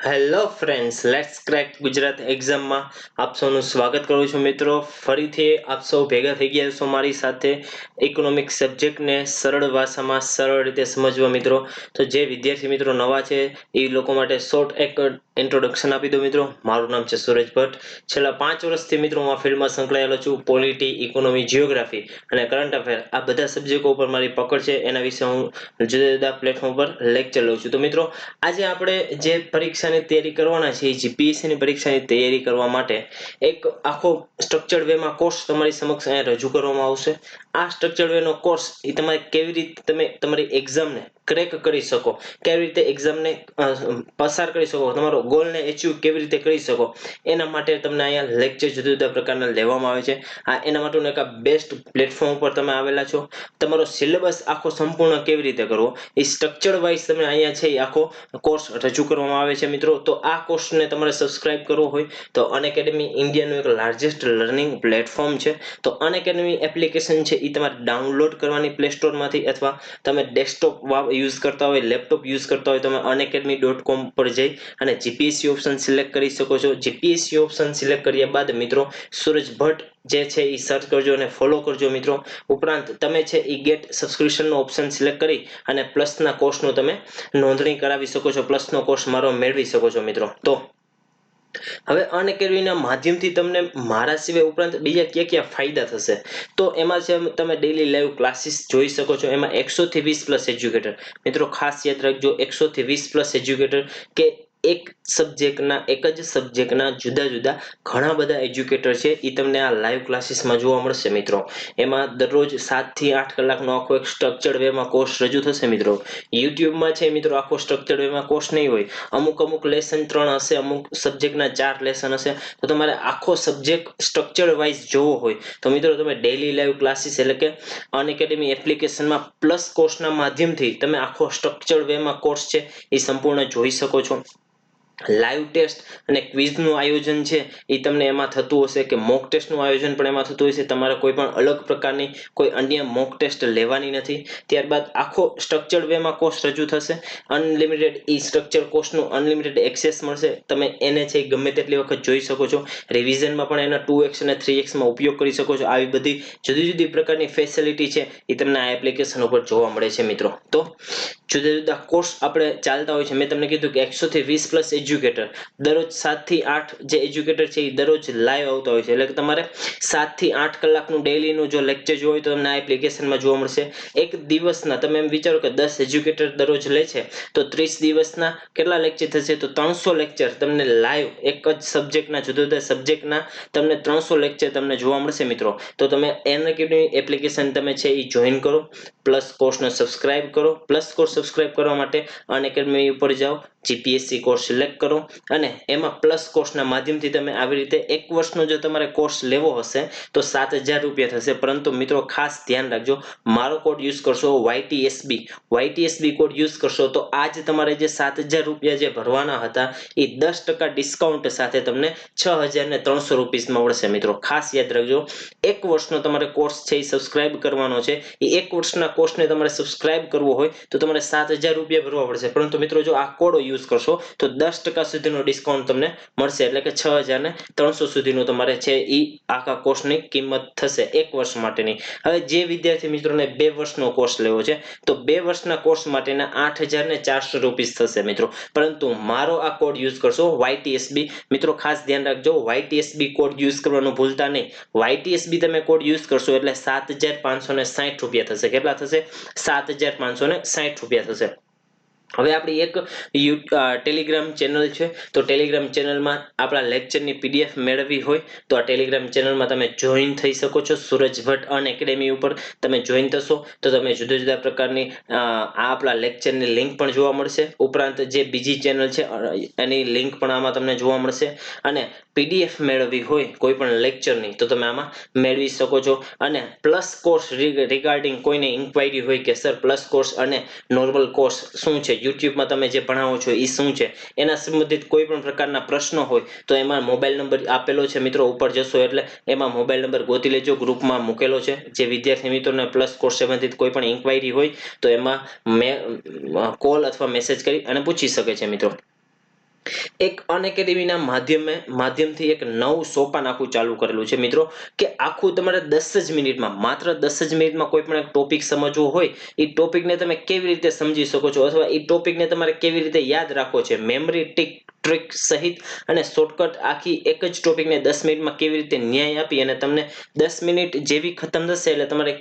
Hello friends, let's crack Gujarat એક્ઝામમાં આપ સૌનું સ્વાગત કરું છું મિત્રો. ફરીથી આપ સૌ ભેગા થઈ ગયા છો મારી સાથે ઇકોનોમિક્સ સબ્જેક્ટને સરળ ભાષામાં સરળ રીતે સમજવા મિત્રો. તો જે વિદ્યાર્થી મિત્રો નવા છે એ લોકો માટે શોર્ટ એક ઇન્ટ્રોડક્શન આપી દો મિત્રો. મારું નામ છે સુરજ ભટ્ટ. છેલ્લા 5 વર્ષથી મિત્રો હું આ ફિલ્ડમાં સંકળાયેલો છું. પોલિટી, ઇકોનોમી, જિયોગ્રાફી અને કરંટ અફેર આ બધા સબ્જેક્ટો ઉપર મારી પકડ છે. એના વિશે હું જુદા જુદા પ્લેટફોર્મ પર લેક્ચર લઉં છું. તો મિત્રો આજે આપણે જે પરીક્ષાની તૈયારી કરવાના છે એ જીપીએસસીની પરીક્ષાની તૈયારી કરવા માટે એક આખો સ્ટ્રક્ચર્ડ વેમાં કોર્સ તમારી સમક્ષ અહીંયા રજૂ કરવામાં આવશે. આ સ્ટ્રક્ચર્ડ વેનો કોર્સ એ તમારે કેવી રીતે તમે તમારી એક્ઝામને ક્રેક કરી શકો, કેવી રીતે એક્ઝામને પસાર કરી શકો, તમારો ગોલને એચીવ કેવી રીતે કરી શકો, એના માટે તમને અહીંયા લેક્ચર જુદા જુદા પ્રકારના લેવામાં આવે છે. આ એના માટેનું એક બેસ્ટ પ્લેટફોર્મ પર તમે આવેલા છો. તમારો સિલેબસ આખો સંપૂર્ણ કેવી રીતે કરવો એ સ્ટ્રક્ચર વાઇઝ તમે અહીંયા છે એ આખો કોર્સ રજૂ કરવામાં આવે છે મિત્રો. તો આ કોર્સને તમારે સબસ્ક્રાઇબ કરવો હોય તો અનએકેડમી ઇન્ડિયાનું એક લાર્જેસ્ટ લર્નિંગ પ્લેટફોર્મ છે. તો અનએકેડમી એપ્લિકેશન છે એ તમારે ડાઉનલોડ કરવાની પ્લે સ્ટોરમાંથી, અથવા તમે ડેસ્કટોપ યુઝ કરતા હોય, લેપટોપ યુઝ કરતા હોય, તમે unacademy.com પર જઈ અને જીપીએસસી ઓપ્શન સિલેક્ટ કરી શકો છો. જીપીએસસી ઓપ્શન સિલેક્ટ કર્યા બાદ મિત્રો સુરજ ભટ્ટ જે છે એ સર્ચ કરજો અને ફોલો કરજો મિત્રો. ઉપરાંત તમે છે એ ગેટ સબસ્ક્રિપ્શનનો ઓપ્શન સિલેક્ટ કરી અને પ્લસના કોર્સનો તમે નોંધણી કરાવી શકો છો, પ્લસનો કોર્સ મારો મેળવી શકો છો મિત્રો. તો હવે અનએકેડમીના માધ્યમથી તમને મારા સિવાય ઉપરાંત બીજા કયા કયા ફાયદા થશે, તો એમાં છે તમે ડેઈલી લાઈવ ક્લાસીસ જોઈ શકો છો. એમાં 120+ એજ્યુકેટર મિત્રો, ખાસ યાદ રાખજો 120+ એજ્યુકેટર કે એક જ સબ્જેક્ટના જુદા જુદા ઘણા બધા એજ્યુકેટર છે એ તમને આ લાઈવ ક્લાસીસમાં જોવા મળશે મિત્રો. એમાં દરરોજ 7 થી 8 કલાકનો આખો એક સ્ટ્રક્ચર્ડ વેમાં કોર્સ રજૂ થશે મિત્રો. યુટ્યુબમાં છે મિત્રો આખો સ્ટ્રક્ચર્ડ વેમાં કોર્સ નહીં હોય, અમુક લેસન 3 હશે, અમુક સબ્જેક્ટના 4 લેસન હશે. તો તમારે આખો સબ્જેક્ટ સ્ટ્રક્ચર વાઇઝ જોવો હોય તો મિત્રો તમે ડેઈલી લાઈવ ક્લાસીસ એટલે કે અનએકેડમી એપ્લિકેશનમાં પ્લસ કોર્સના માધ્યમથી તમે આખો સ્ટ્રક્ચર્ડ વેમાં કોર્સ છે એ સંપૂર્ણ જોઈ શકો છો. લાઈવ ટેસ્ટ અને ક્વિઝનું આયોજન છે એ તમને એમાં થતું હશે, કે મોક ટેસ્ટનું આયોજન પણ એમાં થતું હશે. તમારે કોઈ પણ અલગ પ્રકારની કોઈ અન્ય મોક ટેસ્ટ લેવાની નથી. ત્યારબાદ આખો સ્ટ્રક્ચર્ડ વેમાં કોર્સ રજૂ થશે. અનલિમિટેડ ઈ સ્ટ્રક્ચર કોર્સનું અનલિમિટેડ એક્સેસ મળશે. તમે એને છે ગમે તેટલી વખત જોઈ શકો છો. રિવિઝનમાં પણ એના 2x અને 3x માં ઉપયોગ કરી શકો છો. આવી બધી જુદી જુદી પ્રકારની ફેસિલિટી છે એ તમને આ એપ્લિકેશન ઉપર જોવા મળે છે મિત્રો. તો જુદા જુદા કોર્સ આપણે ચાલતા હોય છે. મેં તમને કીધું કે 120+ એજ્યુકેટર દરરોજ 7 થી 8 જે એજ્યુકેટર છે એ દરરોજ લાઈવ આવતા હોય છે. એટલે કે તમારે 7 થી 8 કલાકનું ડેઈલીનું જો લેક્ચર જોવું હોય તો તમને આ એપ્લિકેશનમાં જોવા મળશે. એક દિવસના તમે એમ વિચારો કે 10 એજ્યુકેટર દરરોજ લે છે તો 30 દિવસના કેટલા લેક્ચર થશે, તો 300 લેક્ચર તમને લાઈવ એક જ સબ્જેક્ટના જુદા જુદા સબ્જેક્ટના તમને 300 લેક્ચર તમને જોવા મળશે મિત્રો. તો તમે અનએકેડમી એપ્લિકેશન તમે છે એ જોઈન કરો, પ્લસ કોર્સને સબસ્ક્રાઇબ કરો. પ્લસ કોર્સ સબસ્ક્રાઇબ કરવા માટે અનએકેડમી ઉપર જાઓ, જીપીએસસી કોર્સ સિલેક્ટ કરો અને એમાં પ્લસ કોર્સના માધ્યમથી તમે આવી રીતે એક વર્ષનો જો તમારે કોર્સ લેવો હશે તો 7,000 રૂપિયા થશે. પરંતુ મિત્રો ખાસ ધ્યાન રાખજો, મારો કોડ યુઝ કરશો YTSB કોડ યુઝ કરશો તો આજ તમારે જે 7,000 રૂપિયા જે ભરવાના હતા એ 10% ડિસ્કાઉન્ટ સાથે તમને 6,300 રૂપિયામાં મળશે મિત્રો. ખાસ યાદ રાખજો, એક વર્ષનો તમારે કોર્સ છે એ સબસ્ક્રાઇબ કરવાનો છે. એ એક વર્ષના કોર્સને તમારે સબસ્ક્રાઇબ કરવો હોય તો તમારે 7,000 રૂપિયા ભરવા પડશે. પરંતુ મિત્રો જો આ કોડ યુઝ કરશો તો 10% સુધીનો ડિસ્કાઉન્ટ તમને મળશે. એટલે કે 6,300 સુધીનો તમારે છે એ આખા કોર્સની કિંમત થશે એક વર્ષ માટેની. હવે જે વિદ્યાર્થી મિત્રોને 2 વર્ષનો કોર્સ લેવો છે તો 2 વર્ષના કોર્સ માટેના 8,400 રૂપિયા થશે મિત્રો. પરંતુ મારો આ કોડ યુઝ કરશો YTSB મિત્રો, ખાસ ધ્યાન રાખજો YTSB કોડ યુઝ કરવાનું ભૂલતા નહીં. YTSB તમે કોડ યુઝ કરશો એટલે 7,560 રૂપિયા થશે. કેટલા થશે? 7,560 રૂપિયા થશે. હવે આપણી એક ટેલિગ્રામ ચેનલ છે. તો ટેલિગ્રામ ચેનલમાં આપણા લેક્ચરની PDF મેળવવી હોય તો આ ટેલિગ્રામ ચેનલમાં તમે જોઈન થઈ શકો છો. સુરજ ભટ્ટ અનએકેડમી ઉપર તમે જોઈન થશો તો તમે જુદા જુદા પ્રકારની આપણા લેક્ચરની લિંક પણ જોવા મળશે. ઉપરાંત જે બીજી ચેનલ છે એની લિંક પણ આમાં તમને જોવા મળશે. અને PDF મેળવવી હોય કોઈ પણ લેક્ચરની તો તમે આમાં મેળવી શકો છો. અને પ્લસ કોર્સ રિગાર્ડિંગ કોઈને ઇન્ક્વાયરી હોય કે સર પ્લસ કોર્સ અને નોર્મલ કોર્સ શું છે, યુટ્યુબમાં તમે જે ભણાવો છો એ શું છે, એના સંબંધિત કોઈ પણ પ્રકારના પ્રશ્નો હોય તો એમાં મોબાઈલ નંબર આપેલો છે મિત્રો. ઉપર જશો એટલે એમાં મોબાઈલ નંબર ગોતી લેજો, ગ્રુપમાં મૂકેલો છે. જે વિદ્યાર્થી મિત્રોને પ્લસ કોર્સ સંબંધિત કોઈ પણ ઇન્ક્વાયરી હોય તો એમાં કોલ અથવા મેસેજ કરી અને પૂછી શકે છે મિત્રો. એક અનએકેડમીના માધ્યમથી એક નવું સોપાન આખું ચાલુ કરેલું છે મિત્રો, કે આખું તમારે 10 જ મિનિટમાં, માત્ર 10 જ મિનિટમાં કોઈ પણ એક ટોપિક સમજવો હોય, એ ટોપિકને તમે કેવી રીતે સમજી શકો છો અથવા એ ટોપિકને તમારે કેવી રીતે યાદ રાખવો છે, મેમરી ટ્રિક સહિત અને શોર્ટકટ આખી એક જ ટોપિકને 10 મિનિટમાં કેવી રીતે ન્યાય આપી અને તમને 10 મિનિટ જેવી ખતમ થશે એટલે તમારે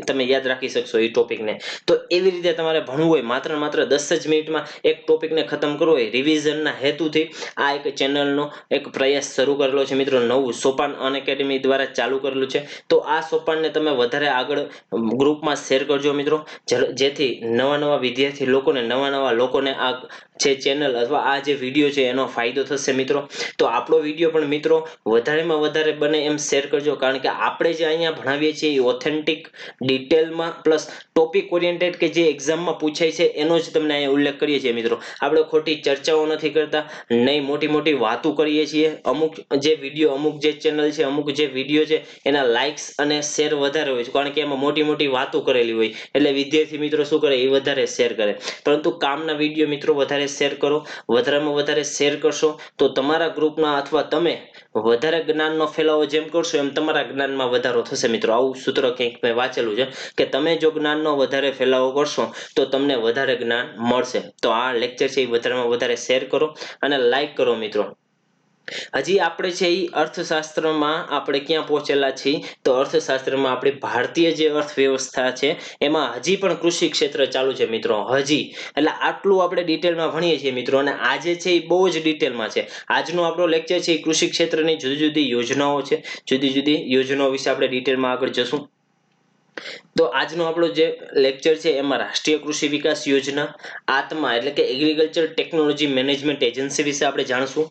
તમે યાદ રાખી શકશો એ ટોપિકને. તો એવી રીતે તમારે ભણવું હોય, માત્ર 10 જ મિનિટમાં એક ટોપિકને ખતમ કરવો હોય, રિવિઝનના હેતુથી આ એક ચેનલનો એક પ્રયાસ શરૂ કરેલો છે મિત્રો. નવું સોપાન અનએકેડમી દ્વારા ચાલુ કરેલું છે. તો આ સોપાનને તમે વધારે આગળ ગ્રુપમાં શેર કરજો મિત્રો, જેથી નવા વિદ્યાર્થી લોકોને આ જે ચેનલ અથવા આ જે વિડીયો છે એનો ફાયદો થશે મિત્રો. તો આપણો વિડીયો પણ મિત્રો વધારેમાં વધારે બને એમ શેર કરજો, કારણ કે આપણે જે અહીંયા ભણાવીએ છીએ એ ઓથેન્ટિક, ડિટેલમાં પ્લસ ટોપિક ઓરિએન્ટેડ કે જે એક્ઝામમાં પૂછાય છે એનો જ તમને અહીંયા ઉલ્લેખ કરીએ છીએ મિત્રો. આપણે ખોટી ચર્ચાઓ નથી કરતા, નહીં મોટી વાતો કરીએ છીએ. અમુક જે ચેનલ છે, અમુક જે વિડીયો છે એના લાઇક્સ અને શેર વધારે હોય છે, કારણ કે એમાં મોટી વાતો કરેલી હોય એટલે વિદ્યાર્થી મિત્રો શું કરે, એ વધારે શેર કરે. પરંતુ કામના વિડીયો મિત્રો વધારે શેર કરો. વધારેમાં વધારે શેર કરશો તો તમારા ગ્રુપના અથવા તમે વધારે જ્ઞાનનો ફેલાવો જેમ કરશો એમ તમારા જ્ઞાનમાં વધારો થશે મિત્રો. આવું સૂત્ર કંઈક મેં વાંચેલું છે કે તમે જો જ્ઞાનનો વધારે ફેલાવો કરશો તો તમને વધારે જ્ઞાન મળશે. તો આ લેક્ચર છે એ વધારેમાં વધારે શેર કરો અને લાઈક કરો મિત્રો. હજી આપણે છે એ અર્થશાસ્ત્રમાં આપણે ક્યાં પહોંચેલા છીએ, તો અર્થશાસ્ત્રમાં આપણી ભારતીય જે અર્થવ્યવસ્થા છે એમાં હજી પણ કૃષિ ક્ષેત્ર ચાલુ છે મિત્રો. હજી એટલે આટલું આપણે ડિટેલમાં ભણીએ છીએ મિત્રો, અને આજે છે એ બહુ જ ડિટેલમાં છે. આજનો આપણો લેક્ચર છે એ કૃષિ ક્ષેત્રની જુદી યોજનાઓ છે. જુદી યોજનાઓ વિશે આપણે ડિટેલમાં આગળ જશું. તો આજનો આપણો જે લેક્ચર છે એમાં રાષ્ટ્રીય કૃષિ વિકાસ યોજના, આત્મા એટલે કે એગ્રીકલ્ચર ટેકનોલોજી મેનેજમેન્ટ એજન્સી વિશે આપણે જાણશું.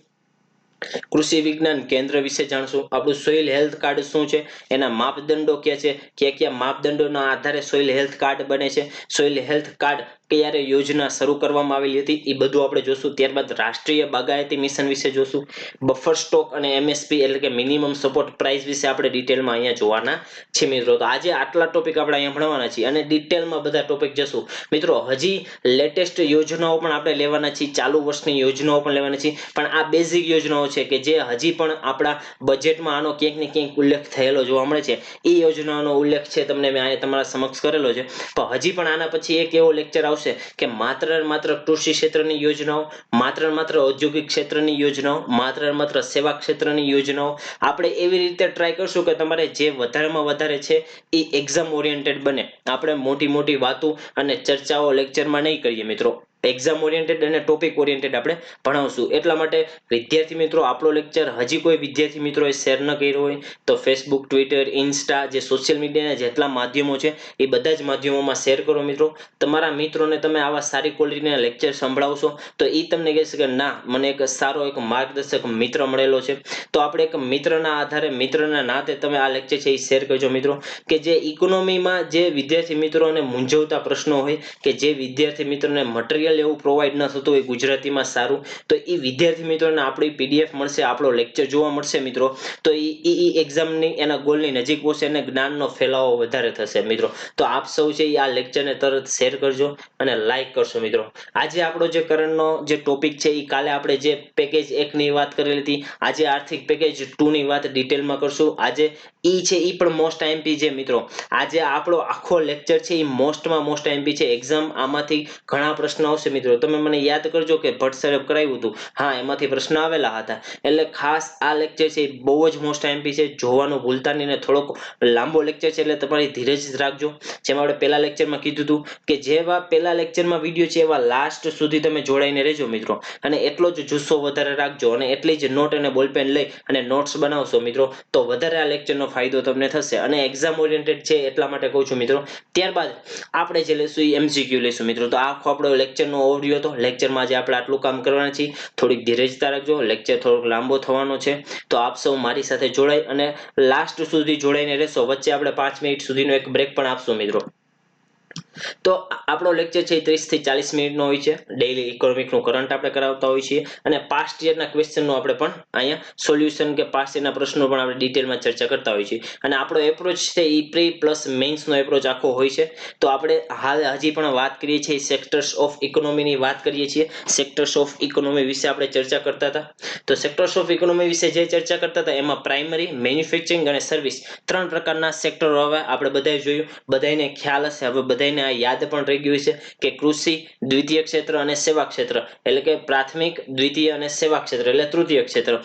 કૃષિ વિજ્ઞાન કેન્દ્ર વિશે જાણશું. આપણું સોઇલ હેલ્થ કાર્ડ શું છે, એના માપદંડો કયા માપદંડોના આધારે સોઇલ હેલ્થ કાર્ડ બને છે, સોઇલ હેલ્થ કાર્ડ ક્યારે યોજના શરૂ કરવામાં આવેલી હતી, એ બધું આપણે જોશું. ત્યારબાદ રાષ્ટ્રીય બાગાયતી મિશન વિશે જોશું. બફર સ્ટોક અને એમએસપી એટલે કે મિનિમમ સપોર્ટ પ્રાઇસ વિશે આપણે ડિટેલમાં અહીંયા જોવાના છે મિત્રો. તો આજે આટલા ટોપિક આપણે અહીંયા ભણવાના છીએ અને ડિટેલમાં બધા ટોપિક જશું મિત્રો. હજી લેટેસ્ટ યોજનાઓ પણ આપણે લેવાના છીએ, ચાલુ વર્ષની યોજનાઓ પણ લેવાના છીએ, પણ આ બેઝિક યોજનાઓ છે કે જે હજી પણ આપણા બજેટમાં આનો ક્યાંક ને ક્યાંક ઉલ્લેખ થયેલો જોવા મળે છે. એ યોજનાઓનો ઉલ્લેખ છે તમને મેં અહીંયા તમારા સમક્ષ કરેલો છે. પણ હજી પણ આના પછી એક એવો લેક્ચર આવશે કે માત્ર કૃષિ ક્ષેત્રની યોજનાઓ, માત્ર ઔદ્યોગિક ક્ષેત્રની યોજનાઓ, માત્ર સેવા ક્ષેત્રની યોજનાઓ. આપણે એવી રીતે ટ્રાય કરશું કે તમારે જે વધારેમાં વધારે છે એ એક્ઝામ ઓરિએન્ટેડ બને. આપણે મોટી વાતો અને ચર્ચાઓ લેક્ચરમાં નહીં કરીએ મિત્રો. એક્ઝામ ઓરિએન્ટેડ અને ટોપિક ઓરિએન્ટેડ આપણે ભણાવશું. એટલા માટે વિદ્યાર્થી મિત્રો આપણો લેક્ચર હજી કોઈ વિદ્યાર્થી મિત્રોએ શેર ન કર્યો હોય તો ફેસબુક, ટ્વિટર, ઇન્સ્ટા જે સોશિયલ મીડિયાના જેટલા માધ્યમો છે એ બધા જ માધ્યમોમાં શેર કરો મિત્રો. તમારા મિત્રોને તમે આવા સારી ક્વોલિટીના લેક્ચર સંભળાવશો તો એ તમને કહેશે કે ના, મને એક સારો એક માર્ગદર્શક મિત્ર મળેલો છે. તો આપણે એક મિત્રના આધારે, મિત્રના નાતે તમે આ લેક્ચર છે એ શેર કરજો મિત્રો. કે જે ઇકોનોમીમાં જે વિદ્યાર્થી મિત્રોને મૂંઝવતા પ્રશ્નો હોય, કે જે વિદ્યાર્થી મિત્રોને મટીરિયલ એવું પ્રોવાઈડ ન થતું હોય ગુજરાતીમાં સારું, તો એ વિદ્યાર્થી મિત્રોને આપણી પીડીએફ મળશે, આપણો લેક્ચર જોવા મળશે મિત્રો. તો એ એક્ઝામની એના ગોલની નજીક પહોંચશે અને જ્ઞાનનો ફેલાવો વધારે થશે મિત્રો. તો આપ સૌ છે એ આ લેક્ચરને તરત શેર કરજો અને લાઈક કરશો મિત્રો. આજે આપણો જે કરંટનો જે ટોપિક છે એ કાલે આપણે જે પેકેજ 1 ની વાત કરેલી હતી, આજે આર્થિક પેકેજ 2 ની વાત ડિટેલમાં કરશું. આજે ઈ છે ઈ પણ મોસ્ટ આઈએમપી છે મિત્રો. આજે આપણો આખો લેક્ચર છે એ મોસ્ટમાં મોસ્ટ આઈએમપી છે. એક્ઝામ આમાંથી ઘણા પ્રશ્નો આવશે મિત્રો. તમે મને યાદ કરજો કે ભટ્ટ સરે કરાવ્યું હતું, હા એમાંથી પ્રશ્ન આવેલા હતા. એટલે ખાસ આ લેક્ચર છે એ બહુ જ મોસ્ટ આઈએમપી છે. જોવાનું ભૂલતા નહીં. ને થોડોક લાંબો લેક્ચર છે એટલે તમારી ધીરજ રાખજો. જેમ આપણે પહેલા લેક્ચરમાં કીધું હતું કે જેવા પહેલા લેક્ચરમાં વિડીયો છે એવા લાસ્ટ સુધી તમે જોડાઈને રહેજો મિત્રો. અને એટલો જ જુસ્સો વધારે રાખજો અને એટલી જ નોટ અને બોલપેન લઈ અને નોટ્સ બનાવશો મિત્રો, તો વધારે આ લેક્ચરનો ફાયદો તમને થશે. અને એક્ઝામ ઓરિએન્ટેડ છે એટલા માટે કહું છું મિત્રો. ત્યારબાદ આપણે જે લેશું એ એમસીક્યુ લેશું મિત્રો. તો આખો આપણો લેક્ચરનો ઓવરવ્યુ હતો. લેક્ચરમાં આજે આપણે આટલું કામ કરવાના છીએ. થોડીક ધીરજતા રાખજો, લેક્ચર થોડોક લાંબો થવાનો છે. તો આપ સૌ મારી સાથે જોડાઈ અને લાસ્ટ સુધી જોડાઈને રહેશો. વચ્ચે આપણે 5 મિનિટ સુધીનો એક બ્રેક પણ આપશું મિત્રો. તો આપણો લેક્ચર છે 30 થી 40 મિનિટનો હોય છે. ડેઈલી ઇકોનોમિકનું કરંટ આપણે કરાવતા હોઈએ છીએ અને પાસ્ટ યરના ક્વેશ્ચનનું આપણે પણ અહીંયા સોલ્યુશન કે પાસ્ટ યરના પ્રશ્નો પણ આપણે ડિટેલમાં ચર્ચા કરતા હોઈએ છીએ. અને આપણો એપ્રોચ છે એ પ્રી પ્લસ મેઇન્સનો એપ્રોચ આખો હોય છે. તો આપણે હાલ હજી પણ વાત કરીએ છીએ સેક્ટર્સ ઓફ ઇકોનોમીની વાત કરીએ છીએ. સેક્ટર્સ ઓફ ઇકોનોમી વિશે આપણે ચર્ચા કરતા હતા. તો સેક્ટર્સ ઓફ ઇકોનોમી વિશે જે ચર્ચા કરતા હતા એમાં પ્રાઇમરી, મેન્યુફેક્ચરિંગ અને સર્વિસ 3 પ્રકારના સેક્ટરો આવે. આપણે બધાએ જોયું, બધાને ખ્યાલ હશે. હવે બધાને આ યાદ પણ રહી ગયું છે કે કૃષિ, દ્વિતીય ક્ષેત્ર અને સેવા ક્ષેત્ર, એટલે કે પ્રાથમિક, દ્વિતીય અને સેવા ક્ષેત્ર એટલે તૃતીય ક્ષેત્ર.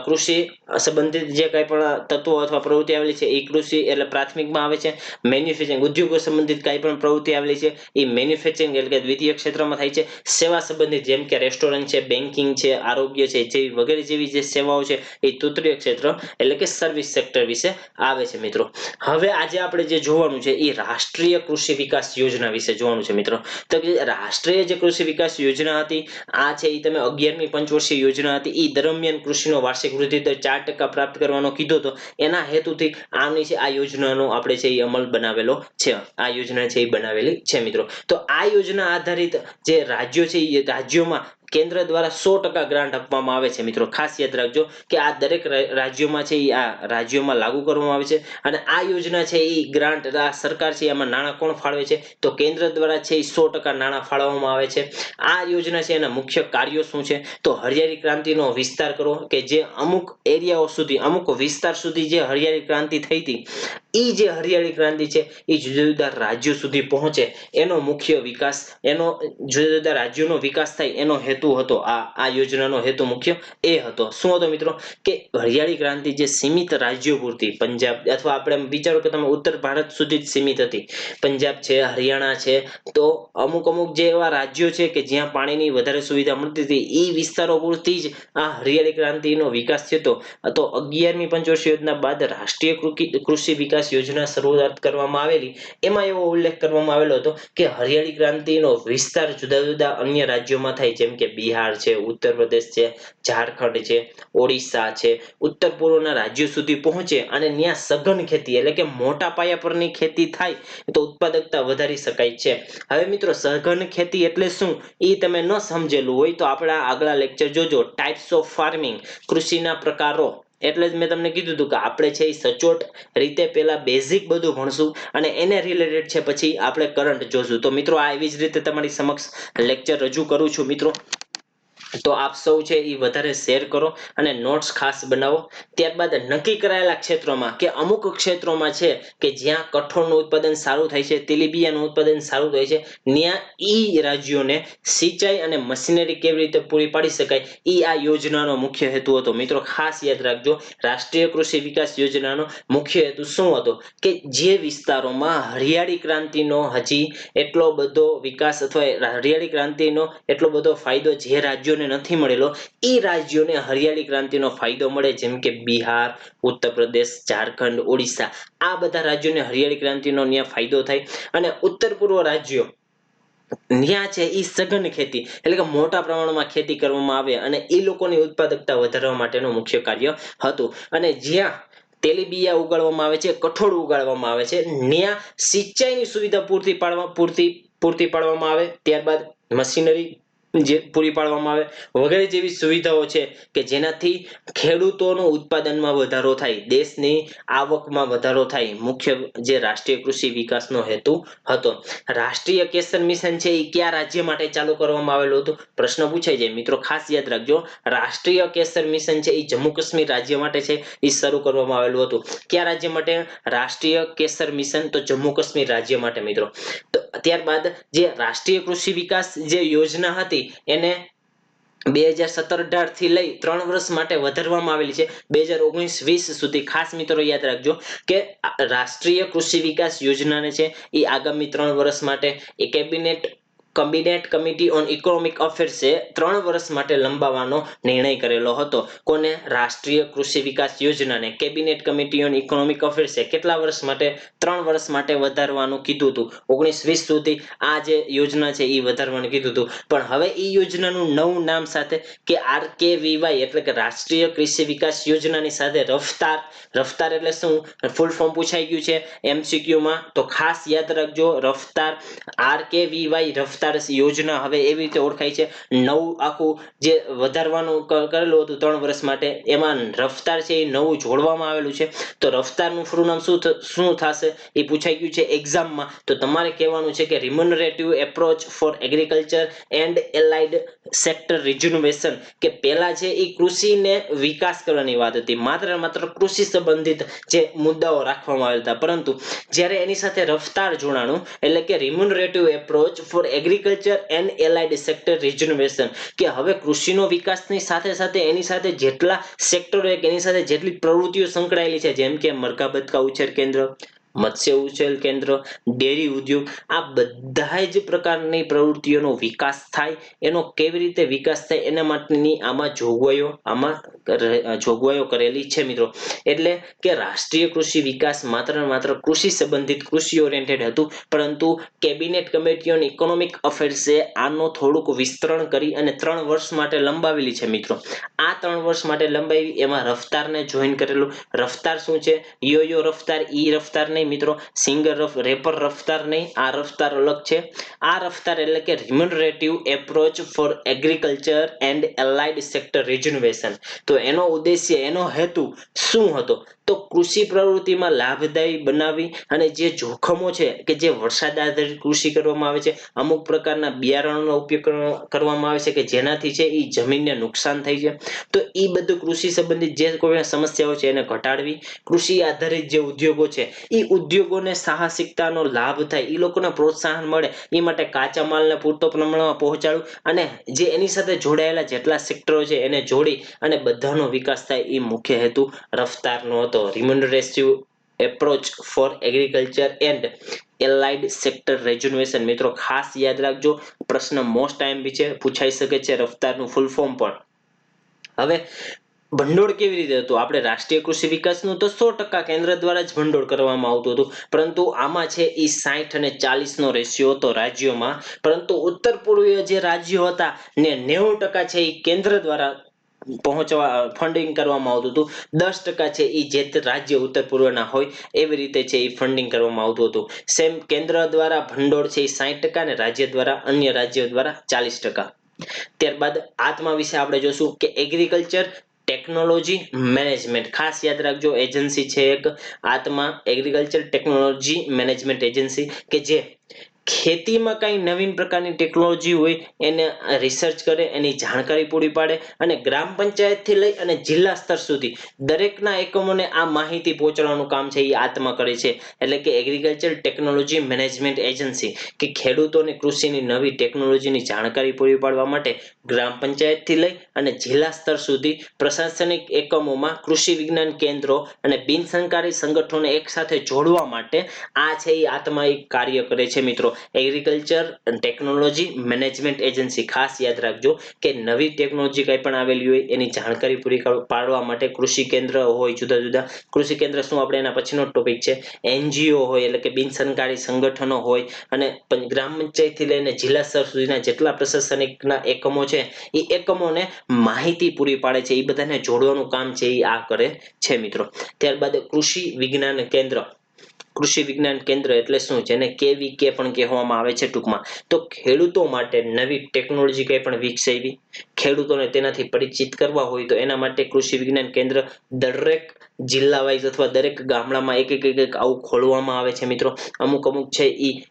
કૃષિ સંબંધિત જે કંઈ પણ તત્વો અથવા પ્રવૃત્તિ આવેલી છે એ કૃષિ એટલે પ્રાથમિકમાં આવે છે. મેન્યુફેક્ચરિંગ ઉદ્યોગો સંબંધિત કંઈ પણ પ્રવૃત્તિ આવેલી છે એ મેન્યુફેક્ચરિંગ એટલે કે દ્વિતીય ક્ષેત્રમાં થાય છે. સેવા સંબંધિત જેમ કે રેસ્ટોરન્ટ છે, બેન્કિંગ છે, આરોગ્ય છે, જેવી વગેરે જેવી જે સેવાઓ છે એ તૃતીય ક્ષેત્ર એટલે કે સર્વિસ સેક્ટર વિશે આવે છે મિત્રો. હવે આજે આપણે જે જોવાનું છે એ રાષ્ટ્રીય કૃષિ વિકાસ યોજના વિશે જોવાનું છે મિત્રો. તો કે રાષ્ટ્રીય જે કૃષિ વિકાસ યોજના હતી આ છે એ તમે 11મી પંચવર્ષીય યોજના હતી. એ દરમિયાન કૃષિનો વાર્ષિક વૃદ્ધિ દર 4% પ્રાપ્ત કરવાનો કીધો હતો. એના હેતુથી આની છે આ યોજનાનો આપણે છે એ અમલ બનાવેલો છે. આ યોજના છે એ બનાવેલી છે મિત્રો. તો આ યોજના આધારિત જે રાજ્યો છે એ રાજ્યોમાં કેન્દ્ર દ્વારા 100% ગ્રાન્ટ આપવામાં આવે છે મિત્રો. ખાસ યાદ રાખજો કે આ દરેક રાજ્યોમાં છે એ આ રાજ્યોમાં લાગુ કરવામાં આવે છે. અને આ યોજના છે એ ગ્રાન્ટ આ સરકાર છે એમાં નાણાં કોણ ફાળવે છે તો કેન્દ્ર દ્વારા છે એ 100% નાણાં ફાળવવામાં આવે છે. આ યોજના છે એના મુખ્ય કાર્યો શું છે તો હરિયાળી ક્રાંતિનો વિસ્તાર કરવો, કે જે અમુક એરિયાઓ સુધી, અમુક વિસ્તાર સુધી જે હરિયાળી ક્રાંતિ થઈ હતી એ જે હરિયાળી ક્રાંતિ છે એ જુદા જુદા રાજ્યો સુધી પહોંચે એનો મુખ્ય વિકાસ, એનો જુદા જુદા રાજ્યોનો વિકાસ થાય એનો હેતુ હતો. આ યોજનાનો હેતુ મુખ્ય એ હતો. શું હતો મિત્રો કે હરિયાળી ક્રાંતિ જે સીમિત રાજ્યો પૂરતી, પંજાબ અથવા આપણે વિચારો કે તમે ઉત્તર ભારત સુધી જ સીમિત હતી. પંજાબ છે, હરિયાણા છે, તો અમુક અમુક જે એવા રાજ્યો છે કે જ્યાં પાણીની વધારે સુવિધા મળતી હતી એ વિસ્તારો પૂરતી જ આ હરિયાળી ક્રાંતિનો વિકાસ થયો. તો 11મી પંચવર્ષીય યોજના બાદ રાષ્ટ્રીય કૃષિ વિકાસ યોજના શરૂઆત કરવામાં આવેલી. એમાં એવો ઉલ્લેખ કરવામાં આવેલો હતો કે હરિયાળી ક્રાંતિનો વિસ્તાર જુદા જુદા અન્ય રાજ્યોમાં થાય, જેમ કે બિહાર છે, ઉત્તર પ્રદેશ છે, ઝારખંડ છે, ઓડિશા છે, ઉત્તર પૂર્વના રાજ્યો સુધી પહોંચે અને ત્યાં સઘન ખેતી એટલે કે મોટા પાયા પરની ખેતી થાય તો ઉત્પાદકતા વધારી શકાય છે. હવે મિત્રો સઘન ખેતી એટલે શું એ તમે ન સમજેલું હોય તો આપણા આગલા લેક્ચર જોજો, ટાઇપ્સ ઓફ ફાર્મિંગ, કૃષિના પ્રકારો. એટલે જ મેં તમને કીધું હતું કે આપણે છે એ સચોટ રીતે પેલા બેઝિક બધું ભણશું અને એને રિલેટેડ છે પછી આપણે કરંટ જોશું. તો મિત્રો આ એવી જ રીતે તમારી સમક્ષ લેક્ચર રજૂ કરું છું મિત્રો. તો આપ સૌ છે એ વધારે શેર કરો અને નોટ્સ ખાસ બનાવો. ત્યારબાદ નક્કી કરાયેલા ક્ષેત્રોમાં કે અમુક ક્ષેત્રોમાં છે કે જ્યાં કઠોળનું ઉત્પાદન સારું થાય છે, તેલીબિયાંનું ઉત્પાદન સારું થાય છે, ત્યાં ઈ રાજ્યોને સિંચાઈ અને મશીનરી કેવી રીતે પૂરી પાડી શકાય એ આ યોજનાનો મુખ્ય હેતુ હતો મિત્રો. ખાસ યાદ રાખજો, રાષ્ટ્રીય કૃષિ વિકાસ યોજનાનો મુખ્ય હેતુ શું હતો કે જે વિસ્તારોમાં હરિયાળી ક્રાંતિનો હજી એટલો બધો વિકાસ અથવા હરિયાળી ક્રાંતિનો એટલો બધો ફાયદો જે રાજ્યોને નથી મળેલો એ રાજ્યોને હરિયાળી ક્રાંતિનો ફાયદો મળે, જેમ કે બિહાર, ઉત્તર પ્રદેશ, ઝારખંડ, ઓડિશા, આ બધા રાજ્યોને હરિયાળી ક્રાંતિનો ત્યાં ફાયદો થાય. અને ઉત્તર પૂર્વ રાજ્યો ત્યાં છે એ સઘન ખેતી એટલે કે મોટા પ્રમાણમાં ખેતી કરવામાં આવે અને એ લોકોની ઉત્પાદકતા વધારવા માટેનું મુખ્ય કાર્ય હતું. અને જ્યાં તેલીબિયાં ઉગાડવામાં આવે છે, કઠોળ ઉગાડવામાં આવે છે, ત્યાં સિંચાઈની સુવિધા પૂરતી પાડવામાં આવે. ત્યારબાદ મશીનરી જે પૂરી પાડવામાં આવે વગેરે જેવી સુવિધાઓ છે કે જેનાથી ખેડૂતોનું ઉત્પાદનમાં વધારો થાય, દેશની આવકમાં વધારો થાય. મુખ્ય જે રાષ્ટ્રીય કૃષિ વિકાસનો હેતુ હતો. રાષ્ટ્રીય કેસર મિશન છે એ કયા રાજ્ય માટે ચાલુ કરવામાં આવેલું હતું પ્રશ્ન પૂછાય જાય મિત્રો. ખાસ યાદ રાખજો, રાષ્ટ્રીય કેસર મિશન છે એ જમ્મુ કાશ્મીર રાજ્ય માટે છે એ શરૂ કરવામાં આવેલું હતું. કયા રાજ્ય માટે રાષ્ટ્રીય કેસર મિશન તો જમ્મુ કાશ્મીર રાજ્ય માટે મિત્રો. તો ત્યારબાદ જે રાષ્ટ્રીય કૃષિ વિકાસ જે યોજના હતી એને 2017-18 થી લઈ 3 વર્ષ માટે વધારવામાં આવેલી છે 2019-20 સુધી. ખાસ મિત્રો યાદ રાખજો કે રાષ્ટ્રીય કૃષિ વિકાસ યોજનાને છે એ આગામી 3 વર્ષ માટે એ cabinet cabinet committee on economic અફેર્સે 3 વર્ષ માટે લંબાવવાનો નિર્ણય કરેલો હતો. કોને? રાષ્ટ્રીય કૃષિ વિકાસ યોજનાને કેબિનેટ કમિટી ઓન ઇકોનોમિક અફેર્સે કેટલા વર્ષ માટે? 3 વર્ષ માટે વધારવાનું કીધું હતું. 19-20 સુધી આ જે યોજના છે એ વધારવાનું કીધું હતું. પણ હવે એ યોજનાનું નવું નામ સાથે કે RKVY એટલે કે રાષ્ટ્રીય કૃષિ વિકાસ યોજનાની સાથે રફતાર એટલે શું? ફૂલ ફોર્મ પૂછાઈ ગયું છે MCQ માં, તો ખાસ યાદ રાખજો. રફતાર, RKVY રફતાર યોજના હવે એવી રીતે ઓળખાય છે. નવું આખું જે વધારવાનું કરેલું હતું 3 વર્ષ માટે, એમાં રફતાર છે એ નવું જોડવામાં આવેલું છે. તો રફતારનું પૂરું નામ શું થશે એ પૂછાઈ ગયું છે એક્ઝામમાં. તો તમારે કહેવાનું છે કે remunerative approach for agriculture and allied sector rejuvenation, કે પેલા છે એ કૃષિને વિકાસ કરવાની વાત હતી, માત્ર કૃષિ સંબંધિત જે મુદ્દાઓ રાખવામાં આવ્યા હતા. પરંતુ જ્યારે એની સાથે રફતાર જોડાણું એટલે કે remunerative approach for agriculture and allied sector rejuvenation, કે હવે કૃષિનો વિકાસની સાથે સાથે એની સાથે જેટલા સેક્ટરો એની સાથે જેટલી પ્રવૃત્તિઓ સંકળાયેલી છે, જેમ કે મરઘા બતકા ઉછેર કેન્દ્ર, મત્સ્ય ઉછેર કેન્દ્ર, ડેરી ઉદ્યોગ, આ બધા જ પ્રકારની પ્રવૃત્તિઓનો વિકાસ થાય, એનો કેવી રીતે વિકાસ થાય એના માટેની આમાં જોગવાઈઓ કરેલી છે મિત્રો. એટલે કે રાષ્ટ્રીય કૃષિ વિકાસ માત્ર કૃષિ સંબંધિત, કૃષિ ઓરિએન્ટેડ હતું. પરંતુ કેબિનેટ કમિટી ઓન ઇકોનોમિક અફેર્સે આનો થોડુંક વિસ્તરણ કરી અને 3 વર્ષ માટે લંબાવેલી છે મિત્રો. આ 3 વર્ષ માટે લંબાવી, એમાં રફતારને જોઈન કરેલું. રફતાર શું છે? યો રફતાર, ઈ રફતાર નહીં મિત્રો, રેપર રફતાર નહીં, આ રફતાર અલગ છે. આ રફતાર એટલે કે remunerative approach for agriculture and allied sector rejuvenation. તો એનો ઉદ્દેશ્ય, એનો હેતુ શું હતો? તો કૃષિ પ્રવૃત્તિમાં લાભદાયી બનાવી અને જે જોખમો છે કે જે વરસાદ આધારિત કૃષિ કરવામાં આવે છે, અમુક પ્રકારના બિયારણનો ઉપયોગ કરવામાં આવે છે કે જેનાથી છે એ જમીનને નુકસાન થઈ છે, તો એ બધું કૃષિ સંબંધિત જે કોઈ સમસ્યાઓ છે એને ઘટાડવી. કૃષિ આધારિત જે ઉદ્યોગો છે એ ઉદ્યોગોને સાહસિકતાનો લાભ થાય, એ લોકોને પ્રોત્સાહન મળે, એ માટે કાચા માલને પૂરતો પ્રમાણમાં પહોંચાડવું અને જે એની સાથે જોડાયેલા જેટલા સેક્ટરો છે એને જોડી અને બધાનો વિકાસ થાય, એ મુખ્ય હેતુ રફતારનો હતો. Remunerative approach for agriculture and allied sector rejuvenation. મિત્રો ખાસ યાદ રાખજો, પ્રશ્ન મોસ્ટ આઈએમપી છે, પૂછાઈ શકે છે રફતારનું ફૂલ ફોર્મ પણ. હવે ભંડોળ કેવી રીતે હતું? આપણે રાષ્ટ્રીય કૃષિ વિકાસનું તો 100% કેન્દ્ર દ્વારા જ ભંડોળ કરવામાં આવતું હતું. પરંતુ આમાં છે એ 60 અને 40 નો રેશિયો હતો રાજ્યોમાં. પરંતુ ઉત્તર પૂર્વીય જે રાજ્યો હતા ને 90% છે એ કેન્દ્ર દ્વારા ફંડિંગ કરવામાં આવતું હતું. 10% છે એ જે રાજ્ય ઉત્તર પૂર્વના હોય એવી રીતે છે એ ફંડિંગ કરવામાં આવતું હતું. સેમ કેન્દ્ર દ્વારા ભંડોળ છે એ 60% અને રાજ્ય દ્વારા, અન્ય રાજ્યો દ્વારા 40%. ત્યારબાદ આત્મા વિશે આપણે જોશું કે એગ્રીકલ્ચર ટેકનોલોજી મેનેજમેન્ટ. ખાસ યાદ રાખજો, એજન્સી છે એક આત્મા એગ્રીકલ્ચર ટેકનોલોજી મેનેજમેન્ટ એજન્સી, કે જે ખેતીમાં કઈ નવીન પ્રકારની ટેકનોલોજી હોય એને રિસર્ચ કરે, એની જાણકારી પૂરી પાડે અને ગ્રામ પંચાયતથી લઈ અને જિલ્લા સ્તર સુધી દરેકના એકમોને આ માહિતી પહોંચાડવાનું કામ છે એ આત્મા કરે છે. એટલે કે એગ્રીકલ્ચર ટેકનોલોજી મેનેજમેન્ટ એજન્સી, કે ખેડૂતોને કૃષિની નવી ટેકનોલોજીની જાણકારી પૂરી પાડવા માટે ગ્રામ પંચાયતથી લઈ અને જિલ્લા સ્તર સુધી પ્રશાસનિક એકમોમાં કૃષિ વિજ્ઞાન કેન્દ્રો અને બિનસરકારી સંગઠનોને એકસાથે જોડવા માટે આ છે એ આત્મા એક કાર્ય કરે છે મિત્રો. Agriculture technology management agency. ખાસ યાદ રાખજો કે નવી ટેકનોલોજી કઈ પણ આવેલી હોય એની જાણકારી પૂરી પાડવા માટે કૃષિ કેન્દ્ર હોય, જુદા જુદા કૃષિ કેન્દ્ર શું આપણે એના પછીનો ટોપિક છે. NGO હોય એટલે કે બિનસરકારી સંગઠનો હોય અને ગ્રામ પંચાયતથી લઈને જિલ્લા સ્તર સુધીના જેટલા પ્રશાસનિકના એકમો છે એ એકમોને માહિતી પૂરી પાડે છે, એ બધાને જોડવાનું કામ છે એ આ કરે છે મિત્રો. ત્યારબાદ કૃષિ વિજ્ઞાન કેન્દ્ર. કૃષિ વિજ્ઞાન કેન્દ્ર એટલે શું? જેને KVK પણ કહેવામાં આવે છે ટૂંકમાં. તો ખેડૂતો માટે નવી ટેકનોલોજી કઈ પણ વિકસાવી, ખેડૂતોને તેનાથી પરિચિત કરવા હોય તો એના માટે કૃષિ વિજ્ઞાન કેન્દ્ર દરેક જિલ્લા વાઇઝ અથવા દરેક ગામડામાં એક આવું ખોલવામાં આવે છે મિત્રો. અમુક છે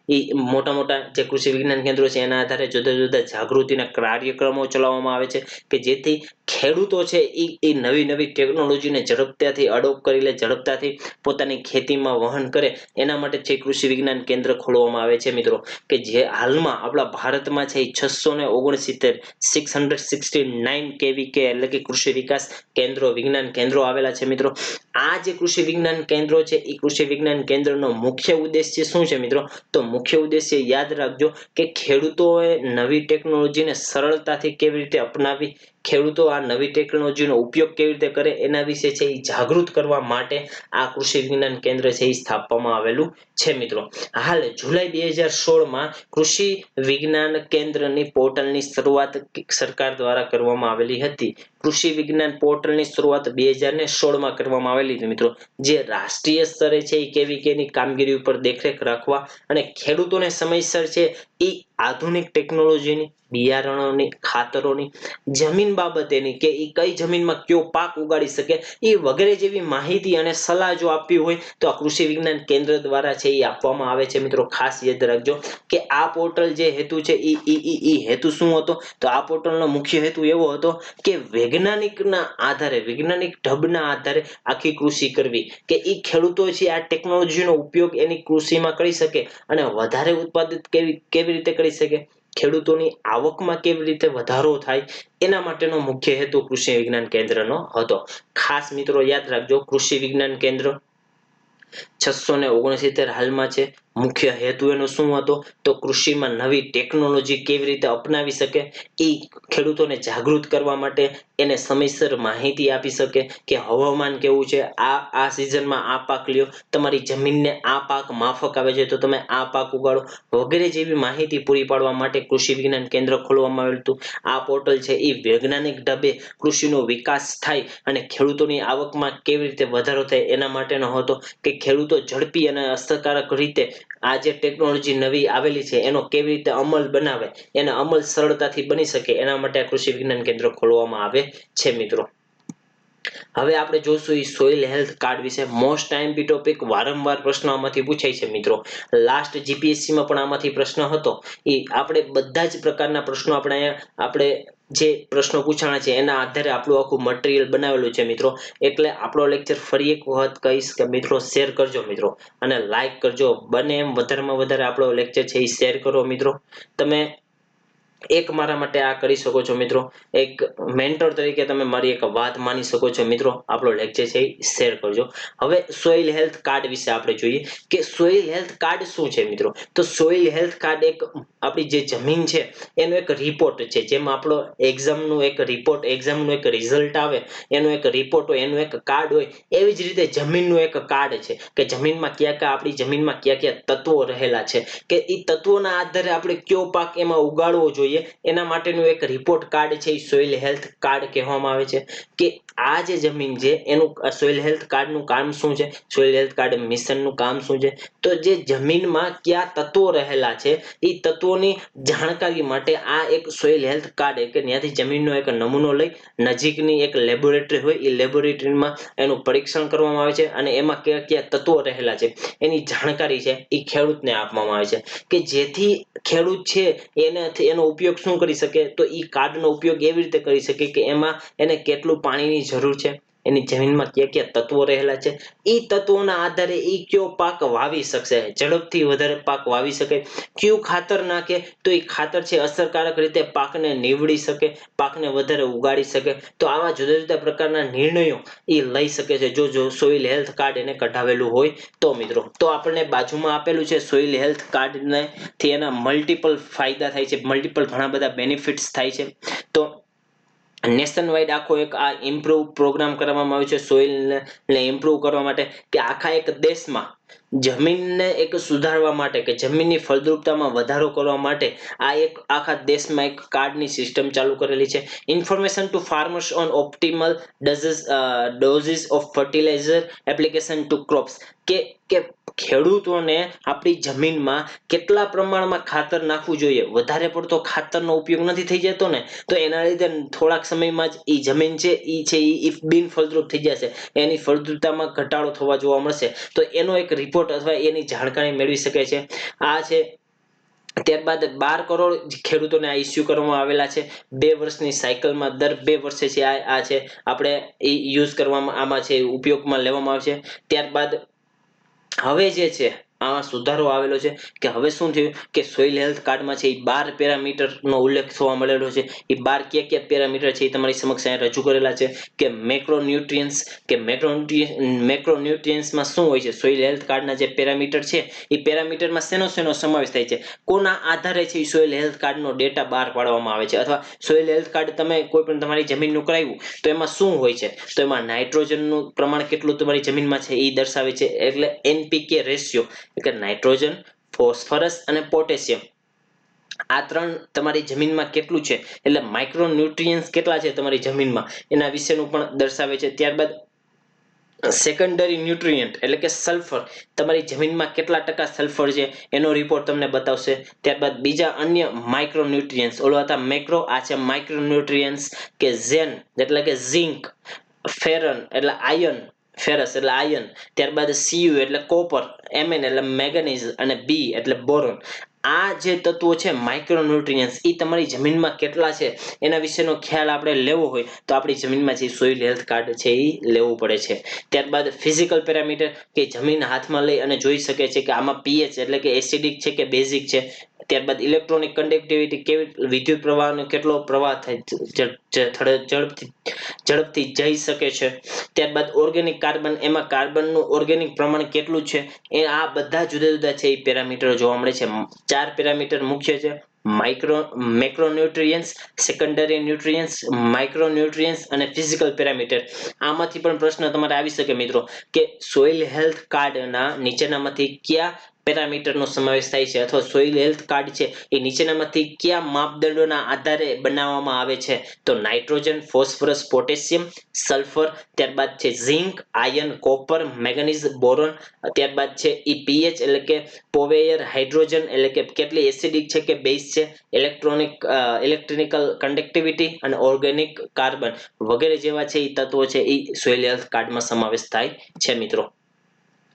એ મોટા જે કૃષિ વિજ્ઞાન કેન્દ્રો છે એના આધારે જુદા જુદા જાગૃતિના કાર્યક્રમો ચલાવવામાં આવે છે કે જેથી ખેડૂતો છે એ નવી ટેકનોલોજીને ઝડપથી અડોપ્ટ કરી લે, ઝડપથી પોતાની ખેતીમાં વહન કરે, એના માટે છે કૃષિ વિજ્ઞાન કેન્દ્ર ખોલવામાં આવે છે મિત્રો. કે જે હાલમાં આપણા ભારતમાં છે 669 KVK એટલે કે કૃષિ વિકાસ કેન્દ્રો, વિજ્ઞાન કેન્દ્રો આવેલા છે મિત્રો. આ જે કૃષિ વિજ્ઞાન કેન્દ્રો છે એ કૃષિ વિજ્ઞાન કેન્દ્રનો મુખ્ય ઉદ્દેશ્ય શું છે મિત્રો? તો મુખ્ય ઉદ્દેશ્ય યાદ રાખજો કે ખેડૂતોએ નવી ટેકનોલોજીને સરળતાથી કેવી રીતે અપનાવી, ખેડૂતો આ નવી ટેકનોલોજીનો ઉપયોગ કેવી રીતે કરે એના વિશે છે એ જાગૃત કરવા માટે આ કૃષિ વિજ્ઞાન કેન્દ્ર છે એ સ્થાપવામાં આવેલું છે મિત્રો. હાલ જુલાઈ 2016માં કૃષિ વિજ્ઞાન કેન્દ્રની પોર્ટલની શરૂઆત સરકાર દ્વારા કરવામાં આવેલી હતી. કૃષિ વિજ્ઞાન પોર્ટલની શરૂઆત 2016માં કરવામાં આવેલી હતી મિત્રો. જે રાષ્ટ્રીય સ્તરે છે એ કેની કામગીરી ઉપર દેખરેખ રાખવા અને ખેડૂતોને સમયસર છે એ આધુનિક ટેકનોલોજીની, બિયારણોની, ખાતરોની, જમીન બાબતેની કે એ કઈ જમીનમાં કયો પાક ઉગાડી શકે એ વગેરે જેવી માહિતી અને સલાહ જો આપવી હોય તો આ કૃષિ વિજ્ઞાન કેન્દ્ર દ્વારા છે એ આપવામાં આવે છે મિત્રો. ખાસ યાદ રાખજો કે આ પોર્ટલ જે હેતુ છે એ હેતુ શું હતો? તો આ પોર્ટલનો મુખ્ય હેતુ એવો હતો કે વૈજ્ઞાનિકના આધારે, વૈજ્ઞાનિક ઢબના આધારે આખી કૃષિ કરવી, કે એ ખેડૂતો છે આ ટેકનોલોજીનો ઉપયોગ એની કૃષિમાં કરી શકે અને વધારે ઉત્પાદિત કેવી રીતે કરી શકે, ખેડૂતોની આવકમાં કેવી રીતે વધારો થાય, એના માટેનો મુખ્ય હેતુ કૃષિ વિજ્ઞાન કેન્દ્રનો હતો. ખાસ મિત્રો યાદ રાખજો, કૃષિ વિજ્ઞાન કેન્દ્ર 669 હાલમાં છે. મુખ્ય હેતુ એનો શું હતો? તો કૃષિમાં નવી ટેકનોલોજી કેવી રીતે અપનાવી શકે એ ખેડૂતોને જાગૃત કરવા માટે, એને સમયસર માહિતી આપી શકે કે હવામાન કેવું છે, આ સિઝનમાં આ પાક લ્યો, તમારી જમીનને આ પાક માફક આવે છે તો તમે આ પાક ઉગાડો, વગેરે જેવી માહિતી પૂરી પાડવા માટે કૃષિ વિજ્ઞાન કેન્દ્ર ખોલવામાં આવેલું હતું. આ પોર્ટલ છે એ વૈજ્ઞાનિક ઢબે કૃષિનો વિકાસ થાય અને ખેડૂતોની આવકમાં કેવી રીતે વધારો થાય એના માટેનો હતો કે ખેડૂતો ઝડપી અને અસરકારક રીતે આ જે ટેકનોલોજી નવી આવેલી છે એનો કેવી રીતે અમલ બનાવે, એનો અમલ સરળતાથી બની શકે એના માટે આ કૃષિ વિજ્ઞાન કેન્દ્ર ખોલવામાં આવે છે મિત્રો. હવે આપણે જોશું એ સોઇલ હેલ્થ કાર્ડ વિશે. મોસ્ટ ટાઈમ ટોપિક, વારંવાર પ્રશ્નો આમાંથી પૂછાય છે મિત્રો. લાસ્ટ જીપીએસસીમાં પણ આમાંથી પ્રશ્ન હતો. એ આપણે બધા જ પ્રકારના પ્રશ્નો આપણે જે પ્રશ્નો પૂછાણા છે એના આધારે આપણું આખું મટીરિયલ બનાવેલું છે મિત્રો. એટલે આપણો લેક્ચર ફરી એક વખત કહીશ કે મિત્રો શેર કરજો મિત્રો અને લાઈક કરજો. બને એમ વધારેમાં વધારે આપણો લેક્ચર છે એ શેર કરો મિત્રો. તમે એક મારા માટે આ કરી શકો છો મિત્રો. એક મેન્ટર તરીકે તમે મારી એક વાત માની શકો છો મિત્રો. આપણો લેક્ચર છે એ શેર કરજો. હવે સોઇલ હેલ્થ કાર્ડ વિશે આપણે જોઈએ કે સોઇલ હેલ્થ કાર્ડ શું છે મિત્રો. તો સોઇલ હેલ્થ કાર્ડ એક આપણી જે જમીન છે એનો એક રિપોર્ટ છે. જેમ આપણો એક્ઝામનું એક રિપોર્ટ, એક્ઝામનું એક રિઝલ્ટ આવે એનો એક રિપોર્ટ હોય, એનું એક કાર્ડ હોય, એવી જ રીતે જમીનનું એક કાર્ડ છે કે જમીનમાં આપણી જમીનમાં કયા તત્વો રહેલા છે, કે એ તત્વોના આધારે આપણે કયો પાક એમાં ઉગાડવો જોઈએ એના માટેનું એક રિપોર્ટ કાર્ડ છે એ સોઇલ હેલ્થ કાર્ડ કહેવામાં આવે છે. કે આ જે જમીન છે એનું સોઇલ હેલ્થ કાર્ડનું કામ શું છે, સોઇલ હેલ્થ કાર્ડ મિશનનું કામ શું છે? તો જે જમીનમાં કયા તત્વો રહેલા છે એ તત્વોની જાણકારી માટે આ એક સોઇલ હેલ્થ કાર્ડ કે ત્યાંથી જમીનનો એક નમૂનો લઈ નજીકની એક લેબોરેટરી હોય એ લેબોરેટરીમાં એનું પરીક્ષણ કરવામાં આવે છે અને એમાં કયા તત્વો રહેલા છે એની જાણકારી છે એ ખેડૂતને આપવામાં આવે છે કે જેથી ખેડૂત છે એનો ઉપયોગ શું કરી શકે? તો એ કાર્ડનો ઉપયોગ એવી રીતે કરી શકે કે એમાં એને કેટલું પાણીની જરૂર છે, એની જમીનમાં કયા તત્વો રહેલા છે, એ તત્વોના આધારે એ કયો પાક વાવી શકશે, ઝડપથી વધારે પાક વાવી શકે, કયું ખાતર નાખે તો એ ખાતર છે અસરકારક રીતે પાકને નીવડી શકે, પાકને વધારે ઉગાડી શકે. તો આવા જુદા જુદા પ્રકારના નિર્ણયો એ લઈ શકે છે જો સોઇલ હેલ્થ કાર્ડ એને કઢાવેલું હોય તો મિત્રો. તો આપણને બાજુમાં આપેલું છે સોઇલ હેલ્થ કાર્ડને થી એના મલ્ટિપલ ફાયદા થાય છે, મલ્ટિપલ ઘણા બધા બેનિફિટ્સ થાય છે. તો નેશન વાઇડ આખો એક આ ઇમ્પ્રુવ પ્રોગ્રામ કરવામાં આવ્યો છે સોઇલને ઇમ્પ્રુવ કરવા માટે કે આખા એક દેશમાં જમીનને એક સુધારવા માટે કે જમીનની ફળદ્રુપતામાં વધારો કરવા માટે આ એક આખા દેશમાં એક કાર્ડની સિસ્ટમ ચાલુ કરેલી છે. Information to farmers on optimal doses of fertiliser application to crops કે ખેડૂતોને આપણી જમીનમાં કેટલા પ્રમાણમાં ખાતર નાખવું જોઈએ. વધારે પડતો ખાતરનો ઉપયોગ નથી થઈ જતો ને તો એના લીધે થોડાક સમયમાં જ એ જમીન છે એ બિનફળદ્રુપ થઈ જશે, એની ફળદ્રુપતામાં ઘટાડો થવા જોવા મળશે. તો એનો એક રિપોર્ટ અથવા એની જાણકારી મેળવી શકે છે. આ છે. ત્યારબાદ 12 કરોડ ખેડૂતોને આ ઇસ્યુ કરવામાં આવેલા છે. 2 વર્ષની સાયકલમાં દર 2 વર્ષે છે આ છે આપણે યુઝ કરવામાં આમાં છે ઉપયોગમાં લેવામાં આવશે. ત્યારબાદ હવે જે છે આમાં સુધારો આવેલો છે કે હવે શું થયું કે સોઇલ હેલ્થ કાર્ડમાં છે એ 12 પેરામીટરનો ઉલ્લેખ જોવા મળેલો છે. એ 12 કયા પેરામીટર છે એ તમારી સમક્ષ અહીંયા રજૂ કરેલા છે કે મેક્રોન્યુટ્રિયન્ટ્સ કે મેક્રોન્યુટ્રિયન્ટ્સમાં શું હોય છે. સોઇલ હેલ્થ કાર્ડના જે પેરામીટર છે એ પેરામીટરમાં શેનો સમાવેશ થાય છે, કોના આધારે છે સોઇલ હેલ્થ કાર્ડનો ડેટા બહાર પાડવામાં આવે છે, અથવા સોઇલ હેલ્થ કાર્ડ તમે કોઈ પણ તમારી જમીનનું કરાવ્યું તો એમાં શું હોય છે, તો એમાં નાઇટ્રોજનનું પ્રમાણ કેટલું તમારી જમીનમાં છે એ દર્શાવે છે. એટલે NPK રેશિયો એટલે નાઇટ્રોજન, ફોસ્ફરસ અને પોટેશિયમ આ ત્રણ તમારી જમીનમાં કેટલું છે, એટલે માઇક્રોન્યુટ્રિયન્ટ્સ કેટલા છે તમારી જમીનમાં એના વિશેનું પણ દર્શાવે છે. ત્યારબાદ સેકન્ડરી ન્યુટ્રિયન્ટ એટલે કે સલ્ફર, તમારી જમીનમાં કેટલા ટકા સલ્ફર છે એનો રિપોર્ટ તમને બતાવશે. ત્યારબાદ બીજા અન્ય માઇક્રોન્યુટ્રિયન્ટ્સ, ઓલો હતા મેક્રો, આ છે માઇક્રોન્યુટ્રિયન્ટ્સ કે ઝેન એટલે કે ઝિંક, ફેરન એટલે આયર્ન, ફેરસ એટલે આયર્ન, ત્યારબાદ Cu એટલે કોપર, Mn એટલે મેંગેનીઝ અને B એટલે બોરોન. આ જે તત્વો છે માઇક્રોન્યુટ્રિયન્ટ્સ એ તમારી જમીનમાં કેટલા છે એના વિશેનો ખ્યાલ આપણે લેવો હોય તો આપણી જમીનમાં જે સોઇલ હેલ્થ કાર્ડ છે એ લેવું પડે છે. ત્યારબાદ ફિઝિકલ પેરામીટર કે જમીન હાથમાં લઈ અને જોઈ શકે છે કે આમાં pH એટલે કે એસિડિક છે કે બેઝિક છે. ત્યારબાદ ઇલેક્ટ્રોનિક કન્ડક્ટિવિટી કેવી, વિદ્યુત પ્રવાહનો કેટલો પ્રવાહ થાય ઝડપથી જઈ શકે છે. ત્યારબાદ ઓર્ગેનિક કાર્બન, એમાં કાર્બનનું ઓર્ગેનિક પ્રમાણ કેટલું છે એ આ બધા જુદા જુદા છે એ પેરામીટર જોવા મળે છે. 4 પેરામીટર મુખ્ય છે: મેક્રોન્યુટ્રિયન્ટ્સ, સેકન્ડરી ન્યુટ્રિયન્ટ્સ, માઇક્રોન્યુટ્રિયન્ટ્સ અને ફિઝિકલ પેરામીટર. આમાંથી પણ પ્રશ્ન તમારે આવી શકે મિત્રો કે સોઇલ હેલ્થ કાર્ડના નીચેનામાંથી કયા પેરામીટરનો સમાવેશ થાય છે, અથવા સોઇલ હેલ્થ કાર્ડ છે એ નીચેનામાંથી કયા માપદંડોના આધારે બનાવવામાં આવે છે. તો નાઇટ્રોજન, ફોસ્ફરસ, પોટેશિયમ, સલ્ફર, ત્યારબાદ છે zinc, iron, copper, manganese, boron, ત્યારબાદ છે ઈ pH એટલે કે પોવેયર, હાઇડ્રોજન એટલે કે કેટલી એસિડિક છે કે બેઝ છે, ઇલેક્ટ્રિકલ કન્ડક્ટિવિટી અને ઓર્ગેનિક કાર્બન વગેરે જેવા છે એ તત્વો છે એ સોઇલ હેલ્થ કાર્ડમાં સમાવેશ થાય છે મિત્રો.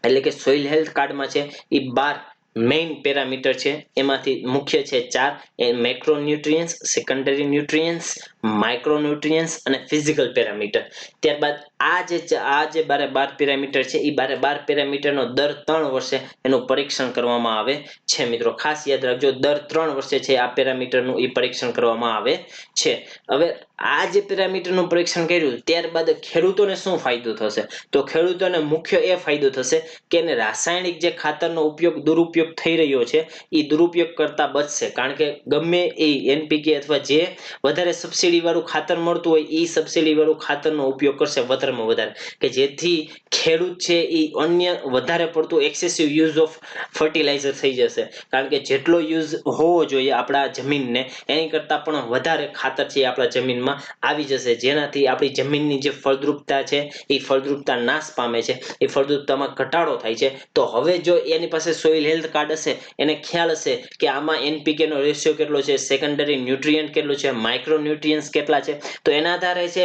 એટલે કે સોઇલ હેલ્થ કાર્ડમાં છે એ 12 મેઇન પેરામીટર છે, એમાંથી મુખ્ય છે 4: એ મેક્રોન્યુટ્રિયન્ટ્સ, સેકન્ડરી ન્યુટ્રિયન્ટ્સ, માઇક્રોન્યુટ્રિયન્ટ્સ અને ફિઝિકલ પેરામીટર. ત્યારબાદ આ જે 12 પેરામીટર છે એ 12 પેરામીટરનો દર 3 વર્ષે એનું પરીક્ષણ કરવામાં આવે છે મિત્રો. ખાસ યાદ રાખજો, દર 3 વર્ષે છે આ પેરામીટરનું એ પરીક્ષણ કરવામાં આવે છે. હવે આ જે પેરામીટરનું પરીક્ષણ કર્યું ત્યારબાદ ખેડૂતોને શું ફાયદો થશે, તો ખેડૂતોને મુખ્ય એ ફાયદો થશે કે એને રાસાયણિક જે ખાતરનો દુરુપયોગ થઈ રહ્યો છે એ દુરુપયોગ કરતા બચશે. કારણ કે ગમે એ NPK અથવા જે વધારે સબસિડી વાળું ખાતર મળતું હોય એ સબસિડી વાળું ખાતરનો ઉપયોગ કરશે વધારેમાં વધારે, કે જેથી ખેડૂત છે એ અન્ય વધારે પડતું એક્સેસિવ યુઝ ઓફ ફર્ટિલાઇઝર થઈ જશે. કારણ કે જેટલો યુઝ હોવો જોઈએ આપણા જમીનને એની કરતાં પણ વધારે ખાતર છે આપણા જમીનમાં આવી જશે, જેનાથી આપણી જમીનની જે ફળદ્રુપતા છે એ ફળદ્રુપતા નાશ પામે છે, એ ફળદ્રુપતામાં ઘટાડો થાય છે. તો હવે જો એની પાસે સોઇલ હેલ્થ કાર્ડ હશે, એને ખ્યાલ હશે કે આમાં NPK નો રેશિયો કેટલો છે, સેકન્ડરી ન્યુટ્રિયન્ટ કેટલું છે, માઇક્રોન્યુટ્રિયન્ટ્સ કેટલા છે, તો એના આધારે છે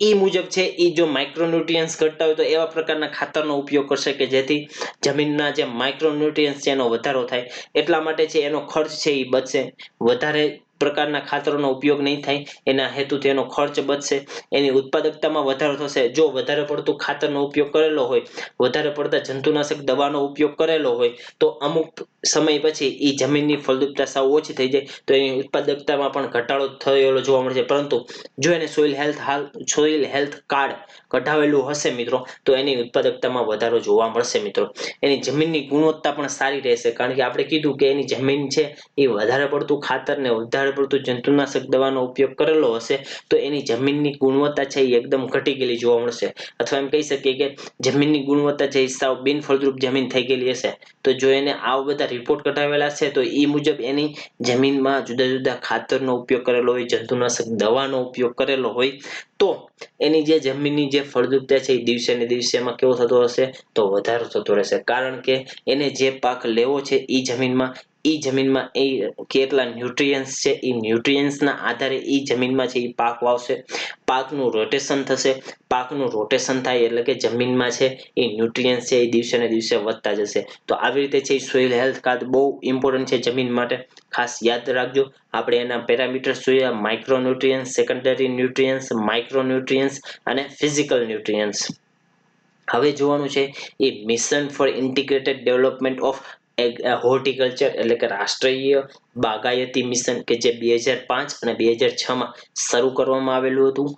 એ મુજબ છે એ જો માઇક્રોન્યુટ્રિયન્ટ્સ ઘટતા હોય તો એવા પ્રકારના ખાતરનો ઉપયોગ કરશે કે જેથી જમીનના જે માઇક્રોન્યુટ્રિયન્ટ્સ છે એનો વધારો થાય. એટલા માટે છે એનો ખર્ચ છે એ બચશે, વધારે પ્રકારના ખાતરોનો ઉપયોગ નહીં થાય, એના હેતુથી એનો ખર્ચ બચશે, એની ઉત્પાદકતામાં વધારો થશે. જો વધારે પડતું ખાતરનો ઉપયોગ કરેલો હોય, વધારે પડતા જંતુનાશક દવાનો ઉપયોગ કરેલો હોય તો અમુક સમય પછી એ જમીનની ફળદ્રુપતા સાવ ઓછી થઈ જાય તો એની ઉત્પાદકતામાં પણ ઘટાડો થયેલો જોવા મળશે. પરંતુ જો એને સોઇલ હેલ્થ કાર્ડ કઢાવેલું હશે મિત્રો તો એની ઉત્પાદકતામાં વધારો જોવા મળશે મિત્રો. એની જમીનની ગુણવત્તા પણ સારી રહેશે, કારણ કે આપણે કીધું કે એની જમીન છે એ વધારે પડતું ખાતર ને વધારે પડતું જંતુનાશક દવાનો ઉપયોગ કરેલો હશે તો એની જમીનની ગુણવત્તા છે એ એકદમ ઘટી ગયેલી જોવા મળશે. અથવા એમ કહી શકીએ કે જમીનની ગુણવત્તા છે એ સાવ બિનફળદ્રુપ જમીન થઈ ગયેલી હશે. તો જો એને આવા બધા રિપોર્ટ કઢાવેલા છે તો એ મુજબ એની જમીનમાં જુદા જુદા ખાતરનો ઉપયોગ કરેલો હોય, જંતુનાશક દવાનો ઉપયોગ કરેલો હોય તો એની જે જમીનની જે ફળદ્રુપતા છે એ દિવસે ને દિવસે એમાં કેવો થતો હશે, તો વધારો થતો રહેશે. કારણ કે એને જે પાક લેવો છે એ જમીનમાં એ કેટલા ન્યુટ્રિયન્ટ્સ છે એ ન્યુટ્રિયન્ટ્સના આધારે એ જમીનમાં છે એ પાક વાવશે. પાકનું રોટેશન થશે, પાકનું રોટેશન થાય એટલે કે જમીનમાં છે એ ન્યુટ્રિયન્ટ્સ છે એ દિવસે ને દિવસે વધતા જશે. તો આવી રીતે છે સોઇલ હેલ્થ કાર્ડ બહુ ઇમ્પોર્ટન્ટ છે જમીન માટે. ખાસ યાદ રાખજો, આપણે એના પેરામીટર્સ જોયા: માઇક્રોન્યુટ્રિયન્ટ્સ, સેકન્ડરી ન્યુટ્રિયન્ટ્સ, માઇક્રોન્યુટ્રિયન્ટ્સ અને ફિઝિકલ ન્યુટ્રિયન્ટ્સ. હવે જોવાનું છે એ mission for integrated development of horticulture એટલે કે રાષ્ટ્રીય બાગાયતી મિશન કે જે 2005 અને 2006 માં શરૂ કરવામાં આવેલું હતું.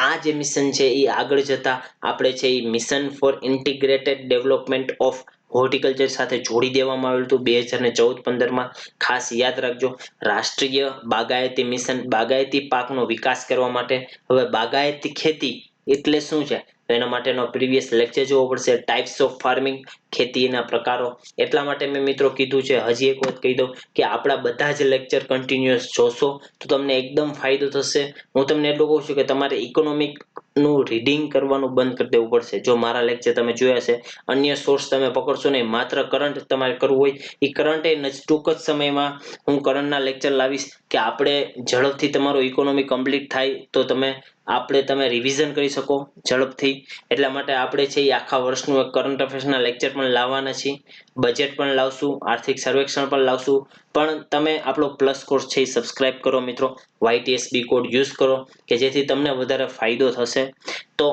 આ જે મિશન છે એ આગળ જતા આપણે છે એ mission for integrated development of horticulture સાથે જોડી દેવામાં આવેલું હતું 2014-15 માં. ખાસ યાદ રાખજો, રાષ્ટ્રીય બાગાયતી મિશન બાગાયતી પાકનો વિકાસ કરવા માટે. હવે બાગાયતી ખેતી એટલે શું છે તો એના માટેનો પ્રીવિયસ લેક્ચર જોવો પડશે. ટાઇપ્સ ઓફ ફાર્મિંગ, ખેતીના પ્રકારો. એટલા માટે મેં મિત્રો કીધું છે, હજી એક વખત કહી દઉં કે આપણા બધા જ લેક્ચર કન્ટિન્યુઅસ જોશો તો તમને એકદમ ફાયદો થશે. હું તમને એટલું કહું છું કે તમારે ઇકોનોમિક નું રીડિંગ કરવાનું બંધ કરી દેવું પડશે. જો મારા લેક્ચર તમે જોયા છે, અન્ય સોર્સ તમે પકડશો નહીં, માત્ર કરંટ તમારે કરવું હોય એ કરંટ એ ટૂંક જ સમયમાં હું કરંટના લેક્ચર લાવીશ કે આપણે ઝડપથી તમારું ઇકોનોમી કમ્પ્લીટ થાય તો તમે રિવિઝન કરી શકો ઝડપથી. એટલા માટે આપણે છે એ આખા વર્ષનું એક કરંટ અફેર્સના લેક્ચર પણ લાવવાના છીએ, બજેટ પણ લાવશું, આર્થિક સર્વેક્ષણ પણ લાવશું. પણ તમે આપણો પ્લસ કોર્સ છે એ સબસ્ક્રાઇબ કરો મિત્રો, YTSB કોડ યુઝ કરો કે જેથી તમને વધારે ફાયદો થશે. તો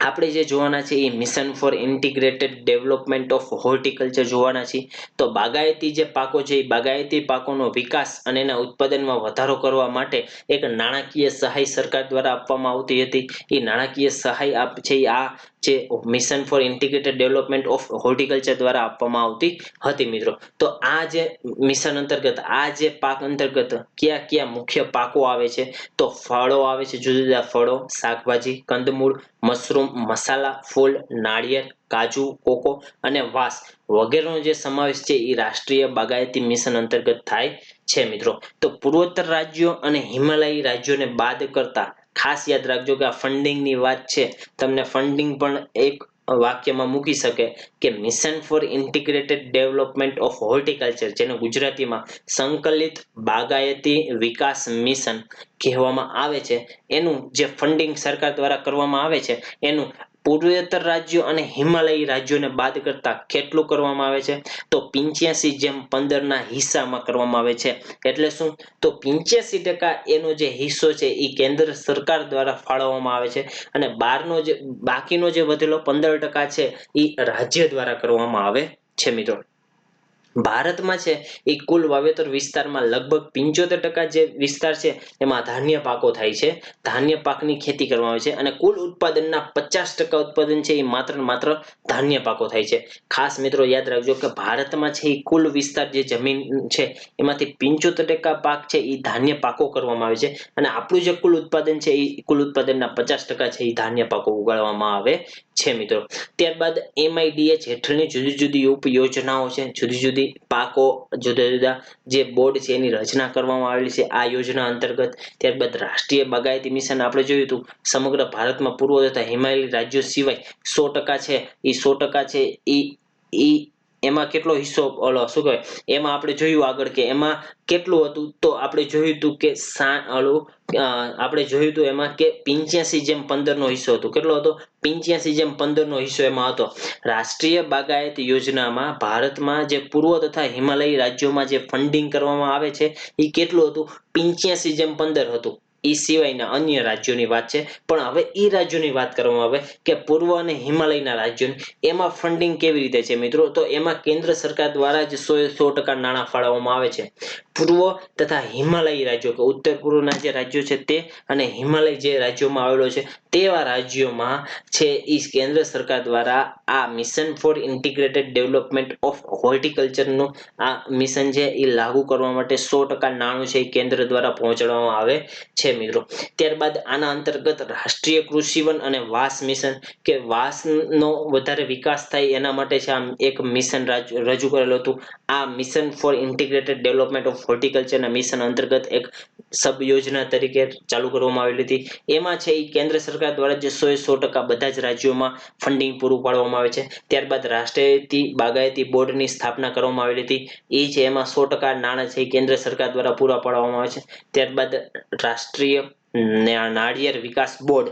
આપણે જે જોવાના છે એ mission for integrated development of horticulture જોવાના છે. તો બાગાયતી જે પાકો છે એ બાગાયતી પાકોનો વિકાસ અને એના ઉત્પાદનમાં વધારો કરવા માટે એક નાણાકીય સહાય સરકાર દ્વારા આપવામાં આવતી હતી. એ નાણાકીય સહાય છે આ જે mission for integrated development of horticulture દ્વારા આપવામાં આવતી હતી મિત્રો. તો આ જે મિશન અંતર્ગત આ જે પાક અંતર્ગત કયા કયા મુખ્ય પાકો આવે છે તો ફળો આવે છે, જુદા જુદા ફળો, શાકભાજી, કંદમૂળ, મશરૂમ, મસાલા, ફૂલ, નાળિયેર, કાજુ, કોકો અને વાંસ વગેરેનો જે સમાવેશ છે એ રાષ્ટ્રીય બાગાયતી મિશન અંતર્ગત થાય છે મિત્રો. તો પૂર્વોત્તર રાજ્યો અને હિમાલયી રાજ્યોને બાદ કરતા ખાસ યાદ રાખજો કે આ ફંડિંગની વાત છે, તમને ફંડિંગ પણ એક વાક્યમાં મૂકી શકે કે mission for integrated development of horticulture, જેને ગુજરાતીમાં સંકલિત બાગાયતી વિકાસ મિશન કહેવામાં આવે છે, એનું જે ફંડિંગ સરકાર દ્વારા કરવામાં આવે છે એનું પૂર્વોત્તર રાજ્યો અને હિમાલયી રાજ્યોને બાદ કરતા કેટલું કરવામાં આવે છે તો 85:15 ના હિસ્સામાં કરવામાં આવે છે. એટલે શું તો 85% એનો જે હિસ્સો છે એ કેન્દ્ર સરકાર દ્વારા ફાળવવામાં આવે છે અને બાકીનો જે વધેલો 15% છે એ રાજ્ય દ્વારા કરવામાં આવે છે મિત્રો. ભારતમાં છે એ કુલ વાવેતર વિસ્તારમાં લગભગ 75% જે વિસ્તાર છે એમાં ધાન્ય પાકો થાય છે. ધાન્ય પાકની ખેતી કરવામાં આવે છે અને કુલ ઉત્પાદનના 50% ઉત્પાદન છે એ માત્ર ને માત્ર ધાન્ય પાકો થાય છે. ખાસ મિત્રો યાદ રાખજો કે ભારતમાં છે એ કુલ વિસ્તાર જે જમીન છે એમાંથી 75% પાક છે એ ધાન્ય પાકો કરવામાં આવે છે અને આપણું જે કુલ ઉત્પાદન છે એ કુલ ઉત્પાદનના 50% છે એ ધાન્ય પાકો ઉગાડવામાં આવે છે મિત્રો. ત્યારબાદ MIDH હેઠળની જુદી જુદી યોજનાઓ છે, જુદી જુદી પાકો, જુદા જુદા જે બોર્ડ છે એની રચના કરવામાં આવેલી છે આ યોજના અંતર્ગત. ત્યારબાદ રાષ્ટ્રીય બાગાયતી મિશન આપણે જોયું હતું સમગ્ર ભારતમાં પૂર્વ તથા હિમાલયી રાજ્યો સિવાય 100% છે એ 100% છે એ એમાં કેટલો હિસ્સો શું કહેવાય એમાં આપણે જોયું આગળ કે એમાં કેટલું હતું તો આપણે જોયું હતું કે આપણે જોયું હતું એમાં કે 85:15 નો હિસ્સો હતો. કેટલો હતો? 85:15 નો હિસ્સો એમાં હતો. રાષ્ટ્રીય બાગાયતી યોજનામાં ભારતમાં જે પૂર્વ તથા હિમાલયી રાજ્યોમાં જે ફંડિંગ કરવામાં આવે છે એ કેટલું હતું? 85:15 હતું. એ સિવાયના અન્ય રાજ્યોની વાત છે, પણ હવે એ રાજ્યોની વાત કરવામાં આવે કે પૂર્વ અને હિમાલયના રાજ્યોની એમાં ફંડિંગ કેવી રીતે છે મિત્રો તો એમાં કેન્દ્ર સરકાર દ્વારા જ 100% નાણાં ફાળવવામાં આવે છે. પૂર્વ તથા હિમાલયી રાજ્યો કે ઉત્તર પૂર્વના જે રાજ્યો છે તે અને હિમાલય જે રાજ્યોમાં આવેલો છે તેવા રાજ્યોમાં છે એ કેન્દ્ર સરકાર દ્વારા આ mission for integrated development of હોર્ટિકલ્ચરનું આ મિશન છે એ લાગુ કરવા માટે 100% નાણું છે એ કેન્દ્ર દ્વારા પહોંચાડવામાં આવે છે મિત્રો. ત્યારબાદ આના અંતર્ગત રાષ્ટ્રીય કૃષિ વન અને વાંસ મિશન કે વાંસનો વધારે વિકાસ થાય એના માટે છે આ એક મિશન રજૂ કરેલું હતું. આ mission for integrated development of હોર્ટિકલ્ચરના મિશન અંતર્ગત એક સબ યોજના તરીકે ચાલુ કરવામાં આવેલી હતી. એમાં છે એ કેન્દ્ર સરકાર દ્વારા જે 100% બધા જ રાજ્યોમાં ફંડિંગ પૂરું પાડવામાં આવે છે. ત્યારબાદ રાષ્ટ્રીય બાગાયતી બોર્ડની સ્થાપના કરવામાં આવેલી હતી. એ છે એમાં 100% નાણાં છે એ કેન્દ્ર સરકાર દ્વારા પૂરા પાડવામાં આવે છે. ત્યારબાદ રાષ્ટ્રીય નાળિયેર વિકાસ બોર્ડ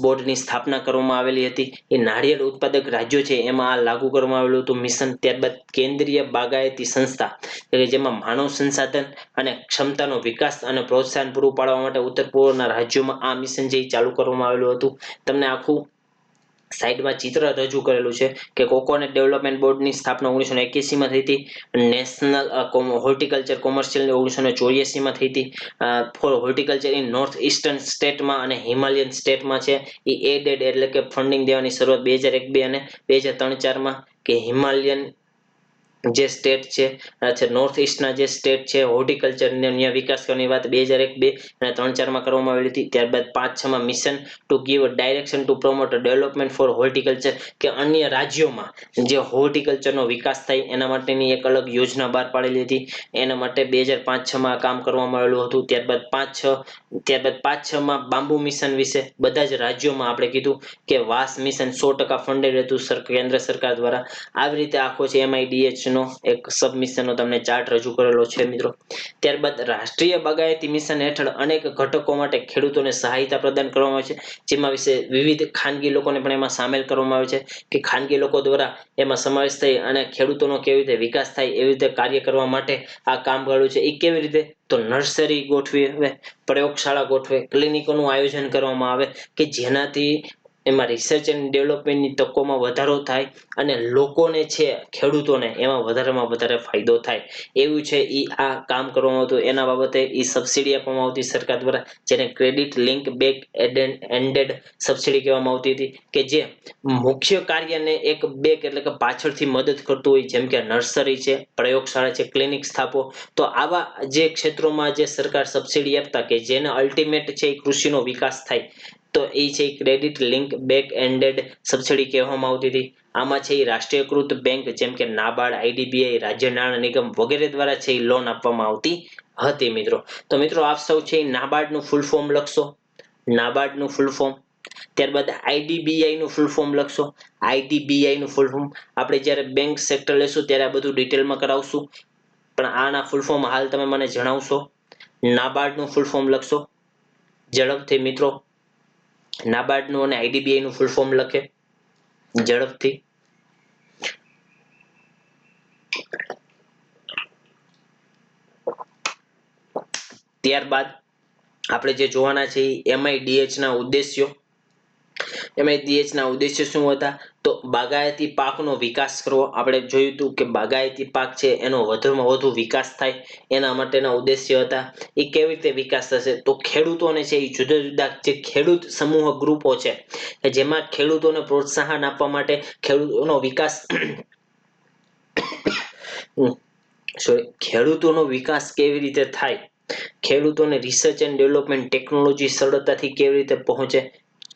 બોર્ડની સ્થાપના કરવામાં આવેલી હતી. એ નાળિયેર ઉત્પાદક રાજ્યો છે એમાં આ લાગુ કરવામાં આવેલું હતું મિશન. ત્યારબાદ કેન્દ્રીય બાગાયતી સંસ્થા કે જેમાં માનવ સંસાધન અને ક્ષમતાનો વિકાસ અને પ્રોત્સાહન પૂરું પાડવા માટે ઉત્તર પૂર્વના રાજ્યોમાં આ મિશન જે ચાલુ કરવામાં આવેલું હતું. તમને આખું સાઈડમાં ચિત્ર રજૂ કરેલું છે કે કોકોનટ ડેવલપમેન્ટ બોર્ડની સ્થાપના 1981 માં થઈ હતી. નેશનલ હોર્ટિકલ્ચર કોમર્શિયલ 1984 માં થઈ હતી. For horticulture in north eastern સ્ટેટમાં અને હિમાલયન સ્ટેટમાં છે એ એડેડ એટલે કે ફંડિંગ દેવાની શરૂઆત 2001-2 અને 2003-4 માં કે હિમાલયન જે સ્ટેટ છે નોર્થ ઈસ્ટના જે સ્ટેટ છે હોર્ટિકલ્ચર વિકાસ કરવાની વાત 2001-2 અને 3-4 માં કરવામાં આવી હતી. ત્યારબાદ 5-6 માં mission to give direction to promote development for horticulture કે અન્ય રાજ્યોમાં જે હોર્ટિકલ્ચરનો વિકાસ થાય એના માટેની એક અલગ યોજના બહાર પાડેલી હતી. એના માટે 2005-6 માં કામ કરવામાં આવેલું હતું. ત્યારબાદ 5-6 માં બાંબુ મિશન વિશે બધા જ રાજ્યોમાં આપણે કીધું કે વાસ મિશન 100% ફંડેડ હતું કેન્દ્ર સરકાર દ્વારા. આવી રીતે આખો છે MIDH નો એક સબમિશનનો તમને ચાર્ટ રજૂ કરેલો છે મિત્રો. ત્યારબાદ રાષ્ટ્રીય બાગાયતી મિશન હેઠળ અનેક ઘટકો માટે ખેડૂતોને સહાયતા પ્રદાન કરવામાં આવે છે, જેમાં વિશે વિવિધ ખાનગી લોકોને પણ એમાં સામેલ કરવામાં આવે છે કે ખાનગી લોકો દ્વારા એમાં સમાવેશ થઈ અને ખેડૂતોનો કેવી રીતે વિકાસ થાય એવી રીતે કાર્ય કરવા માટે આ કામ કર્યું છે. એ કેવી રીતે? તો નર્સરી ગોઠવી, પ્રયોગશાળા ગોઠવે, ક્લિનિકોનું આયોજન કરવામાં આવે કે જેનાથી એમાં રિસર્ચ એન્ડ ડેવલપમેન્ટની તકોમાં વધારો થાય અને લોકોને છે ખેડૂતોને એમાં વધારેમાં વધારે ફાયદો થાય એવું છે એ આ કામ કરવામાં આવતું. એના બાબતે એ સબસિડી આપવામાં આવતી સરકાર દ્વારા, જેને credit link back ended subsidy કહેવામાં આવતી હતી કે જે મુખ્ય કાર્યને એક બેક એટલે કે પાછળથી મદદ કરતું હોય, જેમ કે નર્સરી છે, પ્રયોગશાળા છે, ક્લિનિક સ્થાપો. તો આવા જે ક્ષેત્રોમાં જે સરકાર સબસિડી આપતા કે જેને અલ્ટિમેટ છે એ કૃષિનો વિકાસ થાય તો એ છે credit link back ended subsidy કહેવામાં આવતી હતી. આમાં છે એ રાષ્ટ્રીયકૃત બેંક જેમ કે નાબાર્ડ, IDBI, રાજ્ય નાણાં નિગમ વગેરે દ્વારા છે એ લોન આપવામાં આવતી હતી મિત્રો. તો મિત્રો આપ સૌ છે નાબાર્ડ નું ફૂલ ફોર્મ લખશો, નાબાર્ડ નું ફૂલ ફોર્મ. ત્યારબાદ IDBI નું ફૂલ ફોર્મ લખશો, IDBI નું ફૂલ ફોર્મ. આપણે જ્યારે બેંક સેક્ટર લેશું ત્યારે આ બધું ડિટેલમાં કરાવશું, પણ આના ફૂલ ફોર્મ હાલ તમે મને જણાવશો. નાબાર્ડ નું ફૂલ ફોર્મ લખશો ઝડપથી મિત્રો. નાબાર્ડ નું અને IDBI નું ફૂલ ફોર્મ લખે ઝડપથી. ત્યારબાદ આપણે જે જોવાના છે MIDH ના ઉદ્દેશ્યો. MIDH ના ઉદ્દેશ્ય શું હતા? તો બાગાયતી પાકનો વિકાસ કરવો. આપણે જોયું હતું કે બાગાયતી પાક છે એનો વધુમાં વધુ વિકાસ થાય એના માટેના ઉદ્દેશ્ય હતા. એ કેવી રીતે વિકાસ થશે? તો ખેડૂતોને છે એ જુદા જુદા જે ખેડૂત સમૂહ ગ્રુપો છે જેમાં ખેડૂતોને પ્રોત્સાહન આપવા માટે ખેડૂતોનો વિકાસ ખેડૂતોનો વિકાસ કેવી રીતે થાય, ખેડૂતોને રિસર્ચ એન્ડ ડેવલપમેન્ટ ટેકનોલોજી સરળતાથી કેવી રીતે પહોંચે,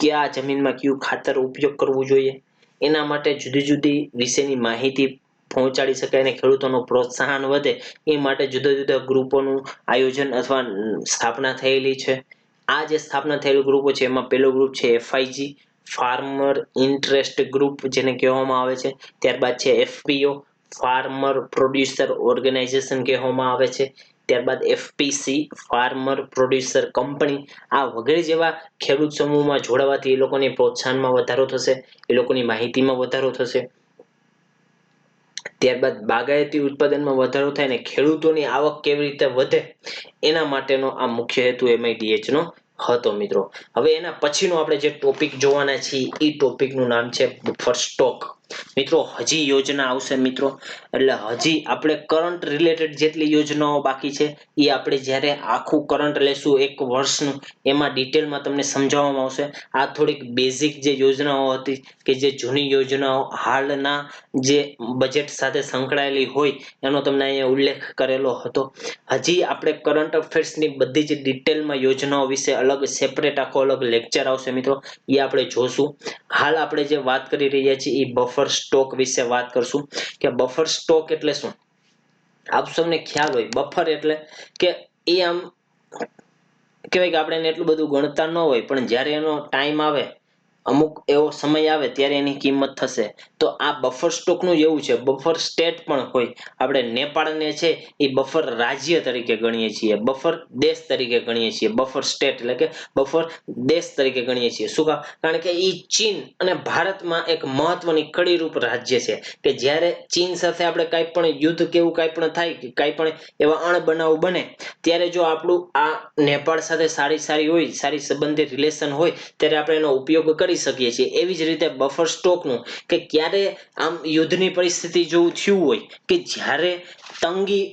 કયા જમીનમાં કયું ખાતર ઉપયોગ કરવું જોઈએ, એના માટે જુદી જુદી વિશેની માહિતી પહોંચાડી શકાય અને ખેડૂતોનું પ્રોત્સાહન વધે એ માટે જુદા જુદા ગ્રુપોનું આયોજન અથવા સ્થાપના થયેલી છે. આ જે સ્થાપના થયેલું ગ્રુપો છે એમાં પહેલો ગ્રુપ છે FIG, ફાર્મર ઇન્ટરેસ્ટ ગ્રુપ જેને કહેવામાં આવે છે. ત્યારબાદ છે FPO, ફાર્મર પ્રોડ્યુસર ઓર્ગેનાઇઝેશન કહેવામાં આવે છે. ત્યારબાદ FPC, ફાર્મર પ્રોડ્યુસર કંપની. આ વગેરે જેવા ખેડૂત સમૂહમાં જોડાવાથી એ લોકોની પ્રોત્સાહનમાં વધારો થશે, એ લોકોની માહિતીમાં વધારો થશે. ત્યારબાદ બાગાયતી ઉત્પાદનમાં વધારો થાય ને ખેડૂતોની આવક કેવી રીતે વધે એના માટેનો આ મુખ્ય હેતુ MIDH નો હતો મિત્રો. હવે એના પછીનો આપણે જે ટોપિક જોવાના છીએ એ ટોપિકનું નામ છે બફર સ્ટોક. મિત્રો હજી યોજના આવશે મિત્રો, એટલે હજી આપણે કરંટ રિલેટેડ જેટલી યોજનાઓ બાકી છે એ આપણે જ્યારે આખું કરંટ લેશું એક વર્ષનું એમાં ડિટેલમાં તમને સમજાવવામાં આવશે. આ થોડીક બેઝિક જે યોજનાઓ હતી કે જે જૂની યોજનાઓ હાલના જે બજેટ સાથે સંકળાયેલી હોય એનો તમને અહીંયા ઉલ્લેખ કરેલો હતો. હજી આપણે કરંટ અફેર્સની બધી જ ડિટેલમાં યોજનાઓ વિશે અલગ સેપરેટ આખો અલગ લેક્ચર આવશે મિત્રો, એ આપણે જોશું. હાલ આપણે જે વાત કરી રહ્યા છીએ એ બફર સ્ટોક વિશે વાત કરશું કે બફર સ્ટોક એટલે શું. આપ સૌને ખ્યાલ હોય બફર એટલે કે એ આમ કહેવાય કે આપણે એને એટલું બધું ગણતા ન હોય પણ જ્યારે એનો ટાઈમ આવે અમુક એવો સમય આવે ત્યારે એની કિંમત થશે. તો આ બફર સ્ટોકનું એવું છે. બફર સ્ટેટ પણ હોય. આપણે નેપાળને છે એ બફર રાજ્ય તરીકે ગણીએ છીએ, બફર દેશ તરીકે ગણીએ છીએ. બફર સ્ટેટ એટલે કે બફર દેશ તરીકે ગણીએ છીએ. શું કામ? કારણ કે એ ચીન અને ભારતમાં એક મહત્વની કડીરૂપ રાજ્ય છે કે જ્યારે ચીન સાથે આપણે કાંઈ પણ યુદ્ધ કે એવું કાંઈ પણ થાય કે કાંઈ પણ એવા અણબનાવ બને ત્યારે જો આપણું આ નેપાળ સાથે સારી હોય, સારી સંબંધિત રિલેશન હોય, ત્યારે આપણે એનો ઉપયોગ કરી શકીએ છીએ. એવી જ રીતે બફર સ્ટોકનું કે ક્યારે આમ યુદ્ધની પરિસ્થિતિ જેવું થયું હોય કે જ્યારે તંગી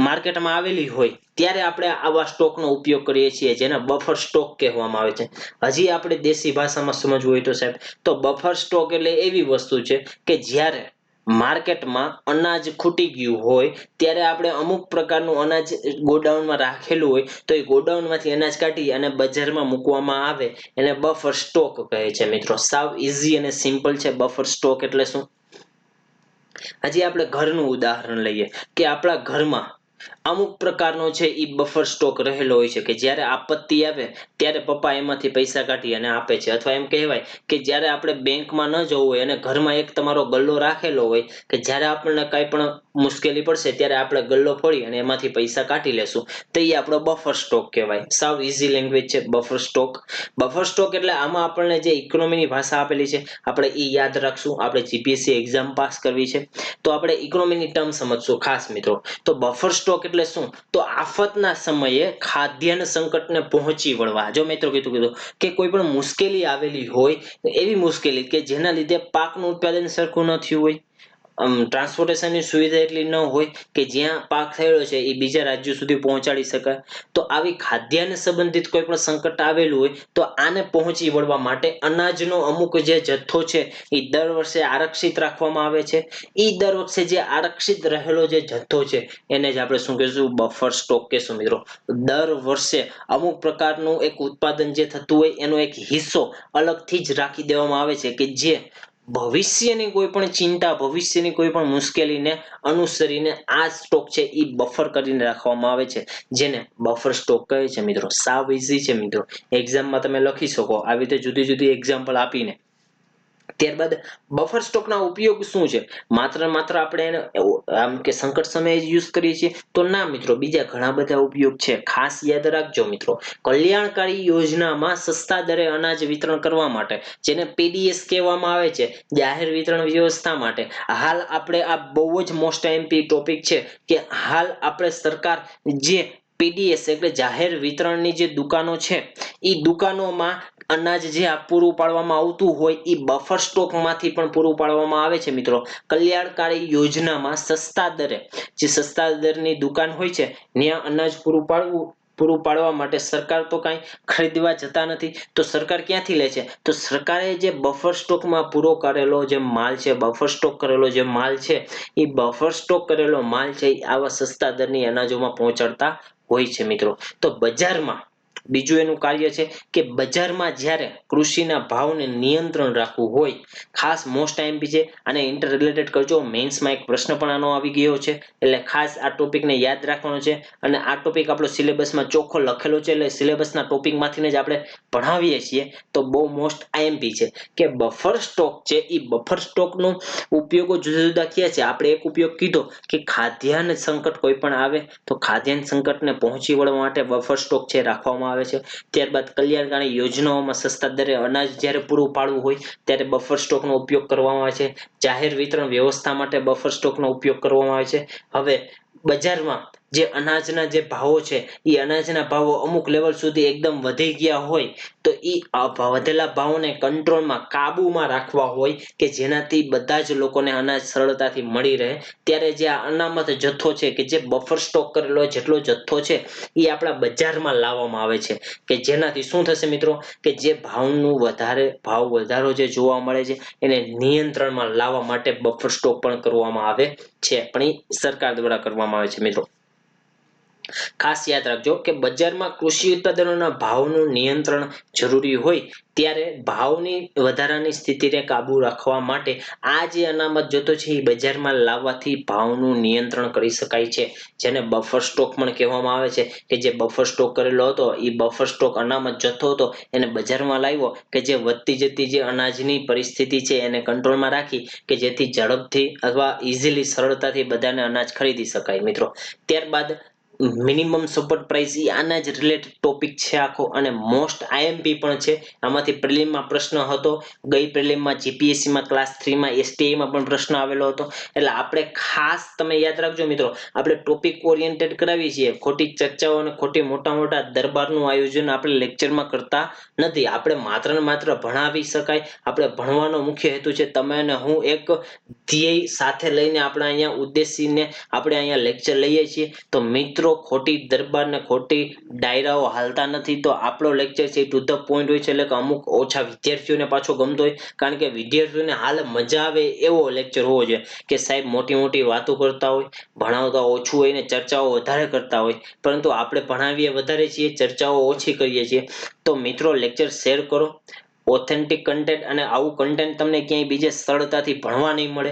માર્કેટમાં આવેલી હોય ત્યારે આપણે આવા સ્ટોકનો ઉપયોગ કરીએ છીએ, જેને બફર સ્ટોક કહેવામાં આવે છે. હજી આપણે દેશી ભાષામાં સમજવું હોય તો સાહેબ, તો બફર સ્ટોક એટલે એવી વસ્તુ છે કે જ્યારે માર્કેટમાં અનાજ ખૂટી ગયું હોય ત્યારે આપણે અમુક પ્રકારનું અનાજ ગોડાઉનમાં રાખેલું હોય તો એ ગોડાઉનમાંથી અનાજ કાઢી અને બજારમાં મૂકવામાં આવે એને બફર સ્ટોક કહે છે મિત્રો. સાવ ઈઝી અને સિમ્પલ છે બફર સ્ટોક એટલે શું. હજી આપણે ઘરનું ઉદાહરણ લઈએ કે આપણા ઘરમાં અમુક પ્રકારનો છે એ બફર સ્ટોક રહેલો હોય છે કે જ્યારે આપત્તિ આવે ત્યારે પપ્પા એમાંથી પૈસા કાઢી અને આપે છે. અથવા એમ કહેવાય કે જ્યારે આપણે બેંકમાં ન જવું હોય અને ઘરમાં એક તમારો ગલ્લો રાખેલો હોય કે જ્યારે આપણને કંઈ પણ મુશ્કેલી પડશે ત્યારે આપણે ગલ્લો ફોડી અને એમાંથી પૈસા કાઢી લેશું, તો એ આપણો બફર સ્ટોક કહેવાય. સાવ ઈઝી લેંગ્વેજ છે બફર સ્ટોક. બફર સ્ટોક એટલે આમાં આપણને જે ઇકોનોમીની ભાષા આપેલી છે આપણે એ યાદ રાખશું. આપણે જીપીએસસી એક્ઝામ પાસ કરવી છે તો આપણે ઇકોનોમીની ટર્મ સમજશું ખાસ મિત્રો. તો બફર સ્ટોક એટલે શું, તો આફતના સમયે ખાદ્યાન્ન સંકટને પહોંચી વળવા. જો મિત્રો કીધું કે કોઈ પણ મુશ્કેલી આવેલી હોય, એવી મુશ્કેલી કે જેના લીધે પાકનું ઉત્પાદન સરખું ન થયું હોય, ટ્રાન્સપોર્ટેશનની સુવિધા એટલી ન હોય કે જ્યાં પાક થયેલો છે એ બીજા રાજ્યો સુધી પહોંચાડી શકાય, તો આવી ખાદ્યાન્ન સંબંધિત કોઈ પણ સંકટ આવેલું હોય તો આને પહોંચી વળવા માટે અનાજનો અમુક જે જથ્થો છે એ દર વર્ષે આરક્ષિત રાખવામાં આવે છે. એ દર વર્ષે જે આરક્ષિત રહેલો જે જથ્થો છે એને જ આપણે શું કહીશું, બફર સ્ટોક કહેશું મિત્રો. દર વર્ષે અમુક પ્રકારનું એક ઉત્પાદન જે થતું હોય એનો એક હિસ્સો અલગથી જ રાખી દેવામાં આવે છે કે જે ભવિષ્યની કોઈ પણ ચિંતા, ભવિષ્યની કોઈ પણ મુશ્કેલીને અનુસરીને આ સ્ટોક છે એ બફર કરીને રાખવામાં આવે છે, જેને બફર સ્ટોક કહે છે મિત્રો. સાવ ઈઝી છે મિત્રો, એક્ઝામમાં તમે લખી શકો આવી રીતે જુદી જુદી એક્ઝામ્પલ આપીને. ત્યારબાદ બફર સ્ટોકના ઉપયોગ શું છે, માત્ર ને માત્ર આપણે એને આમ કે સંકટ સમયે જ યુઝ કરીએ છીએ તો ના મિત્રો, બીજા ઘણા બધા ઉપયોગ છે. ખાસ યાદ રાખજો મિત્રો, કલ્યાણકારી યોજનામાં સસ્તા દરે અનાજ વિતરણ કરવા માટે, જેને પીડીએસ કહેવામાં આવે છે, જાહેર વિતરણ વ્યવસ્થા માટે. હાલ આપણે આ બહુ જ મોસ્ટ આઈએમપી ટોપિક છે કે હાલ આપણે સરકાર જે પીડીએસ એટલે જાહેર વિતરણની જે દુકાનો છે એ દુકાનોમાં અનાજ જે પૂરું પાડવામાં આવતું હોય એ બફર સ્ટોકમાંથી પણ પૂરું પાડવામાં આવે છે મિત્રો. કલ્યાણકારી યોજનામાં સસ્તા દરે, જે સસ્તા દરની દુકાન હોય છે ત્યાં અનાજ પૂરું પાડવા માટે સરકાર તો કાંઈ ખરીદવા જતા નથી, તો સરકાર ક્યાંથી લે છે, તો સરકારે જે બફર સ્ટોકમાં પૂરો કરેલો જે માલ છે, બફર સ્ટોક કરેલો જે માલ છે, એ બફર સ્ટોક કરેલો માલ છે એ આવા સસ્તા દરની અનાજોમાં પહોંચાડતા હોય છે મિત્રો. તો બજારમાં બીજું એનું કાર્ય છે કે બજારમાં જ્યારે કૃષિના ભાવને નિયંત્રણ રાખવું હોય, ખાસ મોસ્ટ આઈએમપી છે, અને ઇન્ટર રિલેટેડ કરજો. મેન્સમાં એક પ્રશ્ન પણ આનો આવી ગયો છે એટલે ખાસ આ ટોપિકને યાદ રાખવાનો છે. અને આ ટોપિક આપણો સિલેબસમાં ચોખ્ખો લખેલો છે એટલે સિલેબસના ટોપિકમાંથી જ આપણે ભણાવીએ છીએ, તો બહુ મોસ્ટ આઈએમપી છે કે બફર સ્ટોક છે એ બફર સ્ટોકનો ઉપયોગો જુદા જુદા ક્યાં છે. આપણે એક ઉપયોગ કીધો કે ખાદ્યાન્ન સંકટ કોઈ પણ આવે તો ખાદ્યાન્ન સંકટને પહોંચી વળવા માટે બફર સ્ટોક છે રાખવામાં આવે છે. ત્યારબાદ કલ્યાણકારી યોજનાઓમાં સસ્તા દરે અનાજ જ્યારે પૂરું પાડવું હોય ત્યારે બફર સ્ટોકનો ઉપયોગ કરવામાં આવે છે. જાહેર વિતરણ વ્યવસ્થા માટે બફર સ્ટોકનો ઉપયોગ કરવામાં આવે છે. હવે બજારમાં જે અનાજના જે ભાવો છે એ અનાજના ભાવો અમુક લેવલ સુધી એકદમ વધી ગયા હોય તો એ વધેલા ભાવોને કંટ્રોલમાં, કાબુમાં રાખવા હોય કે જેનાથી બધા જ લોકોને અનાજ સરળતાથી મળી રહે, ત્યારે જે આ અનામત જથ્થો છે કે જે બફર સ્ટોક કરેલો જેટલો જથ્થો છે એ આપણા બજારમાં લાવવામાં આવે છે કે જેનાથી શું થશે મિત્રો, કે જે ભાવ વધારો જે જોવા મળે છે એને નિયંત્રણમાં લાવવા માટે બફર સ્ટોક પણ કરવામાં આવે છે, પણ એ સરકાર દ્વારા કરવામાં આવે છે મિત્રો. ખાસ યાદ રાખજો કે બજારમાં કૃષિ ઉત્પાદનોના ભાવનું નિયંત્રણ જરૂરી હોય ત્યારે ભાવની વધારાની સ્થિતિને કાબુ રાખવા માટે આ જે અનામત જથ્થો છે એ બજારમાં લાવવાથી ભાવનું નિયંત્રણ કરી શકાય છે, જેને બફર સ્ટોક પણ કહેવામાં આવે છે. કે જે બફર સ્ટોક કરેલો હતો એ બફર સ્ટોક અનામત જથ્થો હતો એને બજારમાં લાવ્યો કે જે વધતી જતી જે અનાજની પરિસ્થિતિ છે એને કંટ્રોલમાં રાખી કે જેથી ઝડપથી અથવા ઇઝીલી સરળતાથી બધાને અનાજ ખરીદી શકાય મિત્રો. ત્યારબાદ મિનિમમ સપોર્ટ પ્રાઇસ એ આના જ રિલેટેડ ટોપિક છે આખો, અને મોસ્ટ આઈએમપી પણ છે. આમાંથી પ્રિલિમમાં પ્રશ્ન હતો, ગઈ પ્રિલિમમાં જીપીએસસીમાં ક્લાસ 3 માં એસટીઆઈમાં પણ પ્રશ્ન આવેલો હતો. એટલે આપણે ખાસ તમે યાદ રાખજો મિત્રો, આપણે ટોપિક ઓરિએન્ટેડ કરાવીએ છીએ. ખોટી ચર્ચાઓ અને ખોટી મોટા મોટા દરબારનું આયોજન આપણે લેક્ચરમાં કરતા નથી. આપણે માત્ર ને માત્ર ભણાવી શકાય, આપણે ભણવાનો મુખ્ય હેતુ છે તમે અને હું એક ધ્યેય સાથે લઈને આપણે અહીંયા ઉદ્દેશીને આપણે અહીંયા લેક્ચર લઈએ છીએ. તો મિત્રો ખોટી દરબાર ને ખોટી ડાયરાઓ હાલતા નથી. તો આપણો લેક્ચર છે ટુ ધ પોઈન્ટ હોય છે, એટલે કે અમુક ઓછા વિદ્યાર્થીઓને પાછો ગમતો હોય, કારણ કે વિદ્યાર્થીઓને હાલ મજા આવે એવો લેક્ચર હોવો જોઈએ. કે સાહેબ મોટી મોટી વાતો કરતા હોય, ભણાવતા ઓછું હોય ને ચર્ચાઓ વધારે કરતા હોય, પરંતુ આપણે ભણાવીએ વધારે છીએ, ચર્ચાઓ ઓછી કરીએ છીએ. તો મિત્રો લેક્ચર શેર કરો. ઓથેન્ટિક કન્ટેન્ટ અને આવું કન્ટેન્ટ તમને ક્યાંય બીજે સરળતાથી ભણવા નહીં મળે,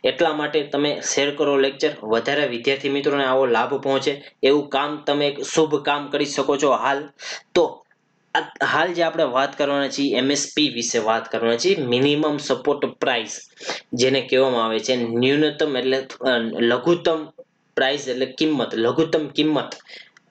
એટલા માટે તમે શેર કરો લેક્ચર. વધારે વિદ્યાર્થી મિત્રોને આવો લાભ પહોંચે એવું કામ તમે એક શુભ કામ કરી શકો છો હાલ. તો હાલ જે આપણે વાત કરવાના છીએ એમએસપી વિશે વાત કરવાના છીએ, મિનિમમ સપોર્ટ પ્રાઇસ જેને કહેવામાં આવે છે. ન્યૂનતમ એટલે લઘુત્તમ પ્રાઇસ એટલે કિંમત, લઘુત્તમ કિંમત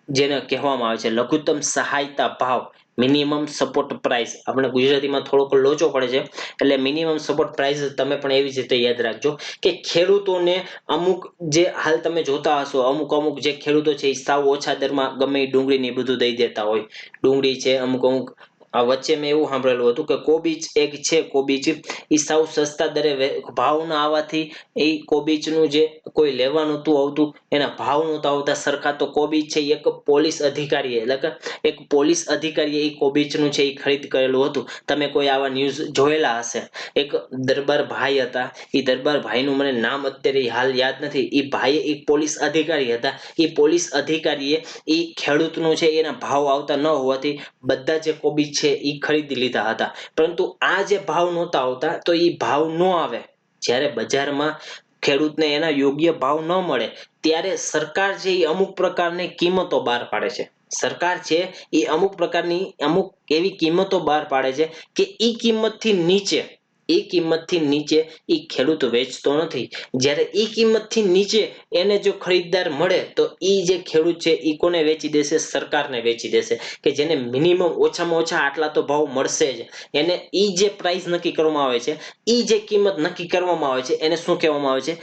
જેને કહેવામાં આવે છે, લઘુત્તમ સહાયતા ભાવ, મિનિમમ સપોર્ટ પ્રાઇસ. આપણે ગુજરાતીમાં થોડોક લોચો પડે છે, એટલે મિનિમમ સપોર્ટ પ્રાઇસ તમે પણ એવી જ રીતે યાદ રાખજો કે ખેડૂતોને અમુક જે હાલ તમે જોતા હશો, અમુક અમુક જે ખેડૂતો છે એ સાવ ઓછા દરમાં ગમે એ ડુંગળી ને બધું દઈ દેતા હોય. ડુંગળી છે અમુક અમુક, આ વચ્ચે મેં એવું સાંભળેલું હતું કે કોબીજ એક છે, કોબીજ એ સાવ સસ્તા દરે ભાવ ના આવવાથી એ કોબીજનું જે કોઈ લેવા નહોતું આવતું, એના ભાવ નહોતા આવતા સરખા. તો કોબીજ છે એક પોલીસ અધિકારીએ, એટલે કે એક પોલીસ અધિકારીએ એ કોબીજનું છે એ ખરીદ કરેલું હતું. તમે કોઈ આવા ન્યૂઝ જોયેલા હશે. એક દરબાર ભાઈ હતા, એ દરબાર ભાઈનું મને નામ અત્યારે હાલ યાદ નથી. એ ભાઈ એક પોલીસ અધિકારી હતા. એ પોલીસ અધિકારીએ એ ખેડૂતનું છે એના ભાવ આવતા ન હોવાથી બધા જે કોબીજ છે એ ખરીદી લીધા હતા. પરંતુ આ જે ભાવ નહોતા આવતા, તો એ ભાવ ન આવે જ્યારે બજારમાં ખેડૂતને એના યોગ્ય ભાવ ન મળે, ત્યારે સરકાર છે એ અમુક પ્રકારની કિંમતો બહાર પાડે છે. સરકાર છે એ અમુક પ્રકારની અમુક એવી કિંમતો બહાર પાડે છે કે એ કિંમતથી નીચે, એ કિંમતથી નીચે એ ખેડૂત વેચતો નથી. જ્યારે એ કિંમતથી નીચે એને જો ખરીદદાર મળે, તો એ જે ખેડૂત છે એ કોને વેચી દેશે? સરકારને વેચી દેશે. કે જેને મિનિમમ ઓછામાં ઓછા આટલા તો ભાવ મળશે જ. એને એ જે પ્રાઇસ નક્કી કરવામાં આવે છે, એ જે કિંમત નક્કી કરવામાં આવે છે, એને શું કહેવામાં આવે છે?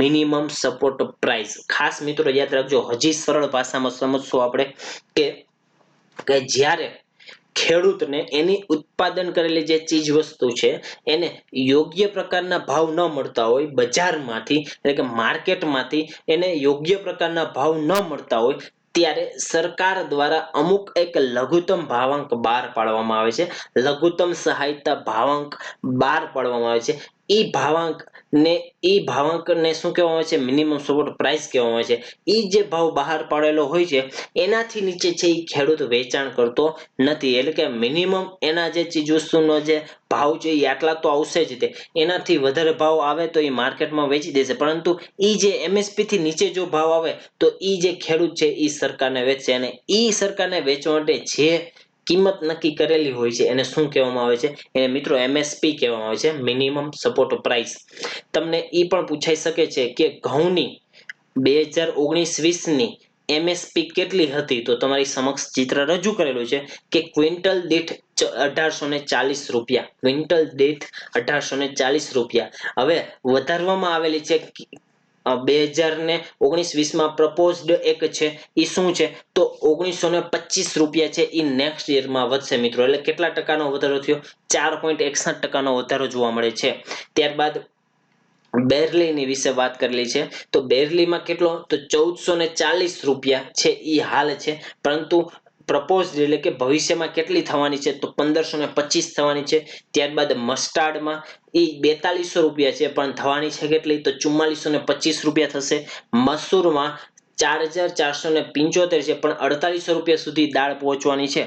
Minimum support price. ખાસ મિત્રો યાદ રાખજો, હજી સરળ ભાષામાં સમજશું આપણે કે જ્યારે ખેડૂતને એની ઉત્પાદન કરેલી જે ચીજ વસ્તુ છે એને યોગ્ય પ્રકારના ભાવ ન મળતા હોય બજારમાંથી, એટલે કે માર્કેટમાંથી એને યોગ્ય પ્રકારના ભાવ ન મળતા હોય, ત્યારે સરકાર દ્વારા અમુક એક લઘુત્તમ ભાવાંક બહાર પાડવામાં આવે છે. લઘુત્તમ સહાયતા ભાવાંક બહાર પાડવામાં આવે છે. એ ભાવાંકને શું કહેવામાં આવે છે? મિનિમમ સપોર્ટ પ્રાઇસ કહેવામાં આવે છે. એ જે ભાવ બહાર પાડેલો હોય છે એનાથી નીચે છે એ ખેડૂત વેચાણ કરતો નથી. એટલે કે મિનિમમ એના જે ચીજ વસ્તુનો જે ભાવ છે એ આટલા તો આવશે જ, તે એનાથી વધારે ભાવ આવે તો એ માર્કેટમાં વેચી દેશે. પરંતુ એ જે એમએસપી થી નીચે જો ભાવ આવે, તો એ જે ખેડૂત છે એ સરકારને વેચશે, અને એ સરકારને વેચવા માટે જે કિંમત નક્કી કરેલી હોય છે એને શું કહેવામાં આવે છે? એને મિત્રો એમએસપી કહેવામાં આવે છે, મિનિમમ સપોર્ટ પ્રાઇસ. તમને એ પણ પૂછાઈ શકે છે કે ઘઉંની 2019-20 ની એમએસપી કેટલી હતી? તો તમારી સમક્ષ ચિત્ર રજૂ કરેલું છે કે ક્વિન્ટલ દીઠ 1840 રૂપિયા, ક્વિન્ટલ દીઠ 1840 રૂપિયા. હવે વધારવામાં આવેલી છે 2019-20 માં પ્રપોઝડ એક છે, એ શું છે? તો 1925 રૂપિયા છે. એ નેક્સ્ટ યરમાં વધશે મિત્રો. એટલે કેટલા ટકાનો વધારો થયો? 4.61% વધારો જોવા મળે છે. ત્યારબાદ બેરલીની વિશે વાત કરેલી છે. તો બેરલીમાં કેટલો? તો 1440 રૂપિયા છે એ હાલ છે. પરંતુ પ્રપોઝડ એટલે કે ભવિષ્યમાં કેટલી થવાની છે? તો 1525 થવાની છે. ત્યારબાદ મસ્ટાર્ડમાં એ 4200 રૂપિયા છે, પણ થવાની છે કેટલી? તો 4425 રૂપિયા થશે. મસૂરમાં 4475 છે, પણ 4800 રૂપિયા સુધી દાળ પહોંચવાની છે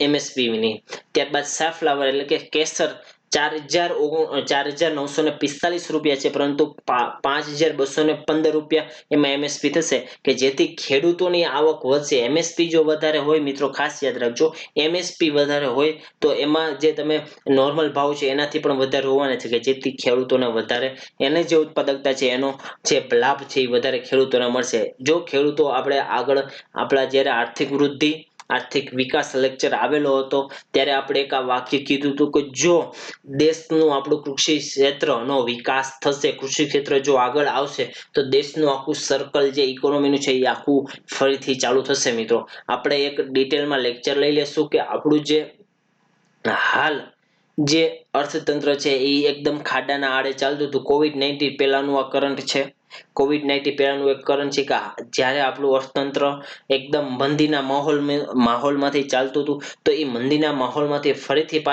એમએસપી ની. ત્યારબાદ સાફ્લાવર એટલે કે કેસર ₹4,945 છે, પરંતુ 5,215 રૂપિયા એમાં એમએસપી થશે કે જેથી ખેડૂતોની આવક વધશે. એમએસપી જો વધારે હોય મિત્રો, ખાસ યાદ રાખજો, એમએસપી વધારે હોય તો એમાં જે તમે નોર્મલ ભાવ છે એનાથી પણ વધારે હોવાના છે કે જેથી ખેડૂતોને વધારે એને જે ઉત્પાદકતા છે એનો જે લાભ છે એ વધારે ખેડૂતોને મળશે. જો ખેડૂતો આપણે આગળ આપણા જ્યારે આર્થિક વૃદ્ધિ આર્થિક વિકાસ લેક્ચર આવેલો હતો ત્યારે આપણે એક આ વાક્ય કીધું હતું કે જો દેશનું આપણું કૃષિ ક્ષેત્રનો વિકાસ થશે, કૃષિ ક્ષેત્ર જો આગળ આવશે તો દેશનું આખું સર્કલ જે ઇકોનોમીનું છે એ આખું ફરીથી ચાલુ થશે. મિત્રો, આપણે એક ડિટેલમાં લેક્ચર લઈ લેશું કે આપણું જે હાલ જે અર્થતંત્ર છે એ એકદમ ખાડાના આડે ચાલતું હતું. COVID-19 પહેલાનું આ કરંટ છે. COVID-19 પહેલાનું એક કરંટ છે કે જ્યારે આપણું અર્થતંત્ર એકદમ મંદીના માહોલમાંથી ચાલતું હતું તો એ મંદીના માહોલમાંથી ફરીથી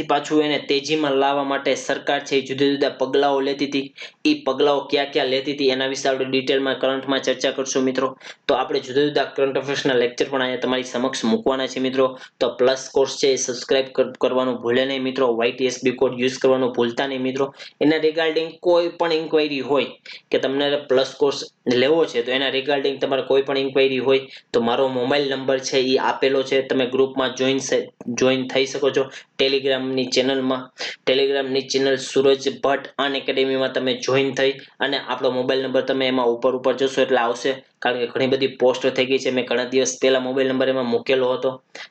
પાછું એને તેજીમાં લાવવા માટે સરકાર છે જુદા જુદા પગલાઓ લેતી હતી. એ પગલાઓ ક્યાં ક્યાં લેતી હતી એના વિશે આપણે ડિટેલમાં કરંટમાં ચર્ચા કરશું મિત્રો. તો આપણે જુદા જુદા કરંટ અફેર્સના લેક્ચર પણ અહીંયા તમારી સમક્ષ મૂકવાના છે મિત્રો. તો પ્લસ કોર્સ છે એ સબસ્ક્રાઇબ કરવાનું ભૂલે નહીં મિત્રો. YTSB કોડ યુઝ કરવાનું ભૂલતા નહીં મિત્રો. એના રિગાર્ડિંગ કોઈ પણ ઇન્ક્વાયરી હોય કે તમને પ્લસ કોર્સ લેવો છે તો એના રિગાર્ડિંગ તમારે કોઈ પણ ઇન્ક્વાયરી હોય તો મારો મોબાઈલ નંબર છે એ આપેલો છે. તમે ગ્રુપમાં જોઈન થઈ શકો છો. ટેલિગ્રામની ચેનલ સૂરજ ભટ્ટ અનએકેડમીમાં તમે જોઈન થઈ અને આપણો મોબાઈલ નંબર તમે એમાં ઉપર જશો એટલે આવશે. કારણ કે ઘણી બધી પોસ્ટ થઈ ગઈ છે. મેં ઘણા દિવસ પહેલા મોબાઈલ નંબર એમાં મૂકેલો હતો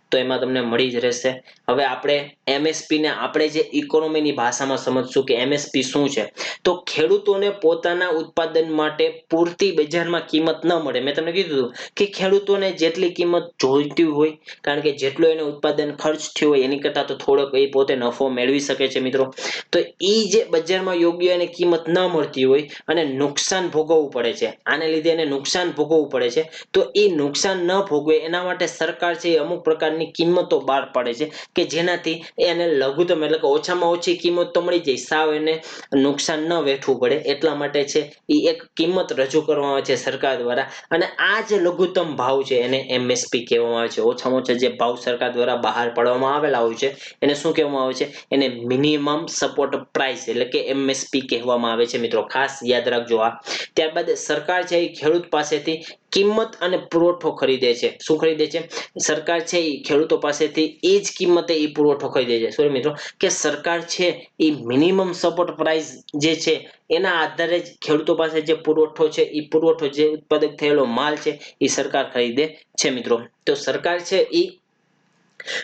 તો એમાં તમને મળી જ રહેશે. હવે આપણે એમએસપી ને આપણે જે ઇકોનોમીની ભાષામાં સમજશું કે એમએસપી શું છે. તો ખેડૂતોને પોતાના ઉત્પાદન માટે પૂરતી બજારમાં કિંમત ન મળે. મેં તમને કીધું કે ખેડૂતોને જેટલી કિંમત જોઈતી હોય, કારણ કે જેટલો એને ઉત્પાદન ખર્ચ થયો હોય એની કરતાં તો થોડોક એ પોતે નફો મેળવી શકે છે મિત્રો. તો એ જે બજારમાં યોગ્ય એને કિંમત ન મળતી હોય અને નુકસાન ભોગવવું પડે છે, આને લીધે એને નુકસાન ભોગવવું પડે છે. તો એ નુકસાન ન ભોગવે એના માટે સરકાર છે એ અમુક પ્રકારની કિંમતો બહાર પાડે છે કે જેનાથી એને લઘુત્તમ એટલે કે ઓછામાં ઓછી કિંમત તો મળી જાય, સાવ એને નુકસાન ન વેઠવું પડે એટલા માટે છે એ એક કિંમત રજૂ કરવામાં આવે છે સરકાર દ્વારા. અને આ જે લઘુત્તમ ભાવ છે એને એમએસપી કહેવામાં આવે છે. ઓછામાં ઓછા જે ભાવ સરકાર દ્વારા બહાર પાડવામાં આવેલા હોય છે એને શું કહેવામાં આવે છે? એને મિનિમમ સપોર્ટ પ્રાઇસ એટલે કે એમએસપી કહેવામાં આવે છે મિત્રો. ખાસ યાદ રાખજો આ. ત્યારબાદ સરકાર છે એ ખેડૂત પાસેથી કિંમત અને પુરવઠો ખરીદે છે. શું ખરીદે છે? સરકાર છે એ ખેડૂતો પાસેથી એ જ કિંમતે એ પુરવઠો ખરીદે છે. સોરી મિત્રો, કે સરકાર છે એ મિનિમમ સપોર્ટ પ્રાઇસ જે છે એના આધારે જ ખેડૂતો પાસે જે પુરવઠો છે એ પુરવઠો જે ઉત્પાદક થયેલો માલ છે એ સરકાર ખરીદે છે મિત્રો. તો સરકાર છે એ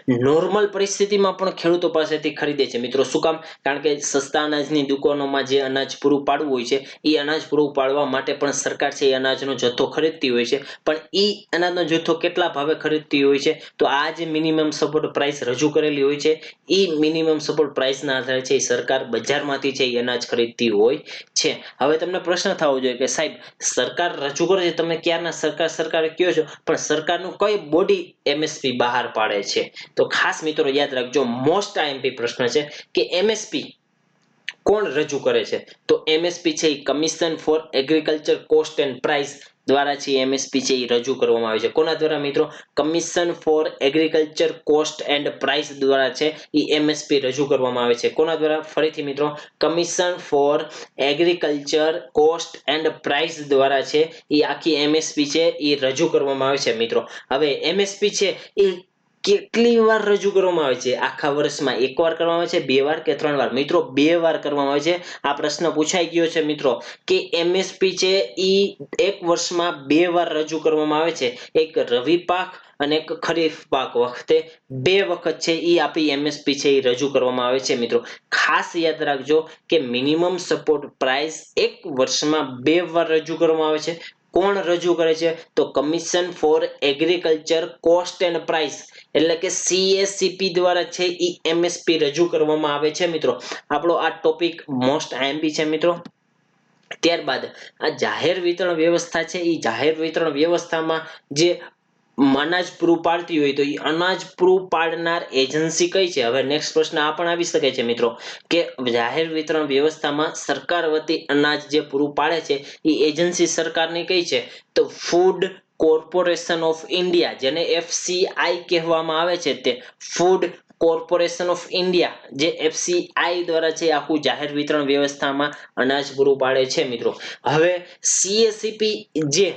નોર્મલ પરિસ્થિતિમાં પણ ખેડૂતો પાસેથી ખરીદે છે મિત્રો. શું કામ? કારણ કે સસ્તા અનાજની દુકાનોમાં જે અનાજ પૂરું પાડવું હોય છે એ અનાજ પૂરું પાડવા માટે પણ સરકાર છે એ અનાજનો જથ્થો ખરીદતી હોય છે. પણ એ અનાજનો જથ્થો કેટલા ભાવે ખરીદતી હોય છે? તો આ જે મિનિમમ સપોર્ટ પ્રાઇસ રજૂ કરેલી હોય છે એ મિનિમમ સપોર્ટ પ્રાઇસના આધારે છે એ સરકાર બજારમાંથી છે એ અનાજ ખરીદતી હોય છે. હવે તમને પ્રશ્ન થવો જોઈએ કે સાહેબ સરકાર રજૂ કરે છે, તમે ક્યારના સરકાર કહો છો, પણ સરકારનું કઈ બોડી એમએસપી બહાર પાડે છે? તો ખાસ મિત્રો યાદ રાખજો, મોસ્ટ આઈએમપી પ્રશ્ન છે કે એમએસપી કોણ રજૂ કરે છે? તો એમએસપી છે એ commission for agriculture cost and price દ્વારા છે એમએસપી છે એ રજૂ કરવામાં આવે છે. કોના દ્વારા મિત્રો? Commission for agriculture cost and price દ્વારા છે એ એમએસપી રજૂ કરવામાં આવે છે. કોના દ્વારા? ફરીથી મિત્રો, commission for agriculture cost and price દ્વારા છે એ આખી એમએસપી છે એ રજૂ કરવામાં આવે છે મિત્રો. હવે એમએસપી છે એ કેટલી વાર રજૂ કરવામાં આવે છે? આખા વર્ષમાં એકવાર કરવામાં આવે છે, બે વાર કે ત્રણ વાર? મિત્રો 2 વાર કરવામાં આવે છે. આ પ્રશ્ન પૂછાઈ ગયો છે મિત્રો કે એમએસપી છે એ એક વર્ષમાં 2 વાર રજૂ કરવામાં આવે છે. એક રવિ પાક અને એક ખરીફ પાક વખતે 2 વખત છે એ આપી એમએસપી છે એ રજૂ કરવામાં આવે છે મિત્રો. ખાસ યાદ રાખજો કે મિનિમમ સપોર્ટ પ્રાઇસ એક વર્ષમાં 2 વાર રજૂ કરવામાં આવે છે. કોણ રજૂ કરે છે? તો commission for agriculture cost and price એટલે કે CACP દ્વારા છે એ એમએસપી રજૂ કરવામાં આવે છે મિત્રો. આપણો આ ટોપિક મોસ્ટ આઈએમપી છે મિત્રો. ત્યારબાદ આ જાહેર વિતરણ વ્યવસ્થા છે એ જાહેર વિતરણ વ્યવસ્થામાં જે અનાજ પૂરું પાડતી હોય તો એ અનાજ પૂરું પાડનાર એજન્સી કઈ છે? હવે નેક્સ્ટ પ્રશ્ન આ પણ આવી શકે છે મિત્રો કે જાહેર વિતરણ વ્યવસ્થામાં સરકાર વતી અનાજ જે પૂરું પાડે છે એ એજન્સી સરકારની કઈ છે? તો ફૂડ કોર્પોરેશન ઓફ ઇન્ડિયા, જેને FCI કહેવામાં આવે છે, તે ફૂડ કોર્પોરેશન ઓફ ઇન્ડિયા જે FCI દ્વારા છે આખું જાહેર વિતરણ વ્યવસ્થામાં અનાજ પૂરું પાડે છે મિત્રો. હવે CACP જે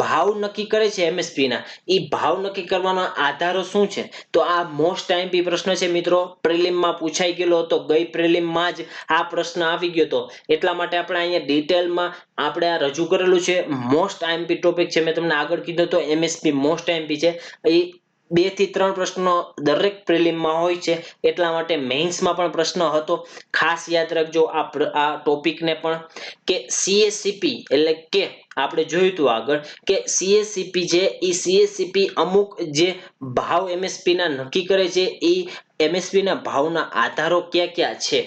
ભાવ નક્કી કરે છે MSP ના, એ ભાવ નક્કી કરવાનો આધારો શું છે? તો આ મોસ્ટ આઈએમપી પ્રશ્ન છે મિત્રો. પ્રિલિમમાં પૂછાઈ ગયેલો હતો, ગઈ પ્રિલિમમાં જ આ પ્રશ્ન આવી ગયો હતો. એટલા માટે આપણે અહીંયા ડિટેલમાં આપણે આ રજૂ કરેલું છે. મોસ્ટ આઈએમપી ટોપિક છે. મેં તમને આગળ કીધું તો MSP મોસ્ટ આઈએમપી છે. એ 2 થી 3 પ્રશ્નો દરેક પ્રિલિમમાં હોય છે. એટલા માટે મેઇન્સમાં પણ પ્રશ્ન હતો. ખાસ યાદ રાખજો આ ટોપિકને પણ કે CACP એટલે કે આપણે જોયું હતું આગળ કે CACP છે એ CACP અમુક જે ભાવ MSP ના નક્કી કરે છે એ MSP ના ભાવના આધારો કયા કયા છે?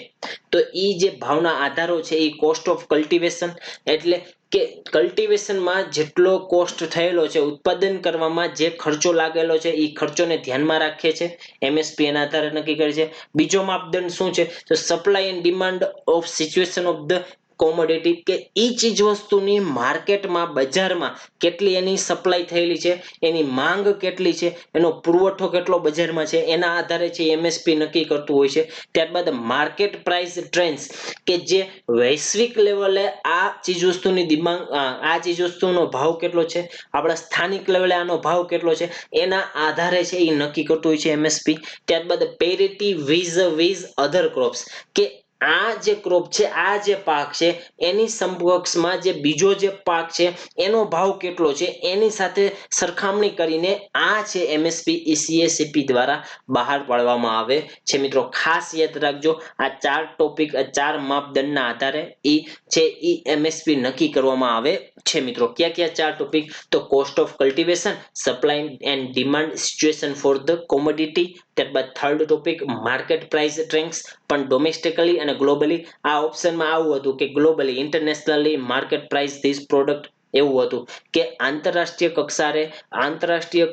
તો એ જે ભાવના આધારો છે એ કોસ્ટ ઓફ કલ્ટિવેશન એટલે કે કલ્ટિવેશનમાં જેટલો કોસ્ટ થયેલો છે, ઉત્પાદન કરવામાં જે ખર્ચો લાગેલો છે એ ખર્ચોને ધ્યાનમાં રાખે છે. MSP એના આધારે નક્કી કરે છે. બીજો માપદંડ શું છે? તો supply and demand of situation of the commodity કે ઈ ચીજ વસ્તુની માર્કેટમાં બજારમાં કેટલી એની સપ્લાય થયેલી છે, એની માંગ કેટલી છે, એનો પુરવઠો કેટલો બજારમાં છે, એના આધારે છે MSP નક્કી કરતું હોય છે. ત્યારબાદ માર્કેટ પ્રાઇસ ટ્રેન્ડ્સ કે જે વૈશ્વિક લેવલે આ ચીજ વસ્તુની ડિમાન્ડ આ ચીજ વસ્તુનો ભાવ કેટલો છે, આપણા સ્થાનિક લેવલે આનો ભાવ કેટલો છે, એના આધારે છે એ નક્કી કરતું હોય છે MSP. ત્યારબાદ પેરિટી વીઝ અધર ક્રોપ્સ કે આ જે ક્રોપ છે, આ જે પાક છે એની સમકક્ષમાં જે બીજો જે પાક છે એનો ભાવ કેટલો છે એની સાથે સરખામણી કરીને આ છે MSP CACP દ્વારા બહાર પાડવામાં આવે છે મિત્રો. ખાસ યાદ રાખજો આ 4 ટોપિક 4 માપદંડના આધારે એ MSP નક્કી કરવામાં આવે છે મિત્રો. કયા કયા 4 ટોપિક? તો cost of cultivation, supply and demand situation for the commodity. ત્યારબાદ third topic market price trends પણ ડોમેસ્ટિકલી અને ગ્લોબલી. આ ઓપ્શનમાં આવું હતું કે globally internationally market price this product એવું હતું કે આંતરરાષ્ટ્રીય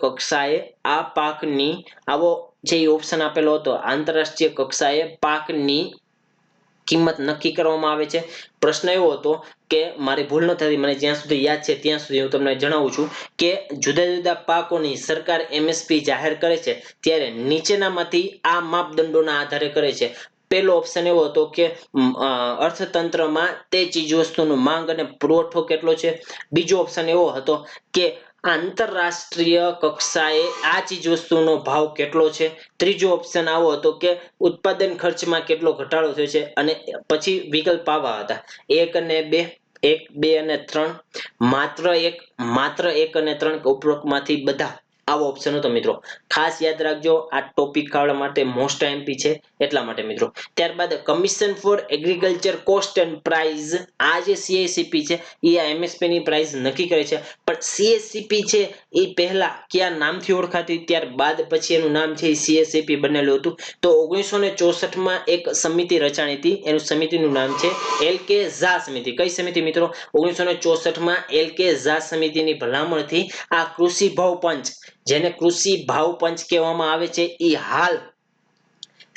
કક્ષાએ આ પાકની આવો જે ઓપ્શન આપેલો હતો, આંતરરાષ્ટ્રીય કક્ષાએ પાકની કિંમત નક્કી કરવામાં આવે છે. પ્રશ્ન એવો હતો કે મારી ભૂલ ન થતી, મને જ્યાં સુધી યાદ છે ત્યાં સુધી હું તમને જણાવું છું કે જુદા જુદા પાકોની સરકાર MSP જાહેર કરે છે ત્યારે નીચેનામાંથી આ માપદંડોના આધારે કરે છે. પહેલો ઓપ્શન એવો હતો કે અર્થતંત્રમાં તે ચીજ વસ્તુનું માંગ અને પુરવઠો કેટલો છે. બીજો ઓપ્શન એવો હતો કે આંતરરાષ્ટ્રીય કક્ષાએ આ ચીજ વસ્તુનો ભાવ કેટલો છે. ત્રીજો ઓપ્શન આવો હતો કે ઉત્પાદન ખર્ચમાં કેટલો ઘટાડો થયો છે. અને પછી વિકલ્પ આવા હતા 1 અને 2, 1, 2 અને 3, માત્ર 1 અને 3 ઉપરોક્તમાંથી બધા. આવો ઓપ્શન હતો મિત્રો. ખાસ યાદ રાખજો આ ટોપિક કાઢવા માટે મોસ્ટ આઈએમપી છે એટલા માટે મિત્રો. ત્યારબાદ commission for agriculture cost and price, આ જે CACP છે એ આ MSP ની પ્રાઇસ નક્કી કરે છે. પણ CACP છે એ પહેલા કયા નામથી ઓળખાતી, ત્યારબાદ પછી એનું નામ છે CACP બનેલું હતું. તો 1964 માં એક સમિતિ રચાણી હતી. એનું સમિતિનું નામ છે LK ઝા સમિતિ. કઈ સમિતિ મિત્રો? 1964 માં LK ઝા સમિતિની ભલામણથી આ કૃષિ ભાવ પંચ, જેને કૃષિ ભાવ પંચ કહેવામાં આવે છે, એ હાલ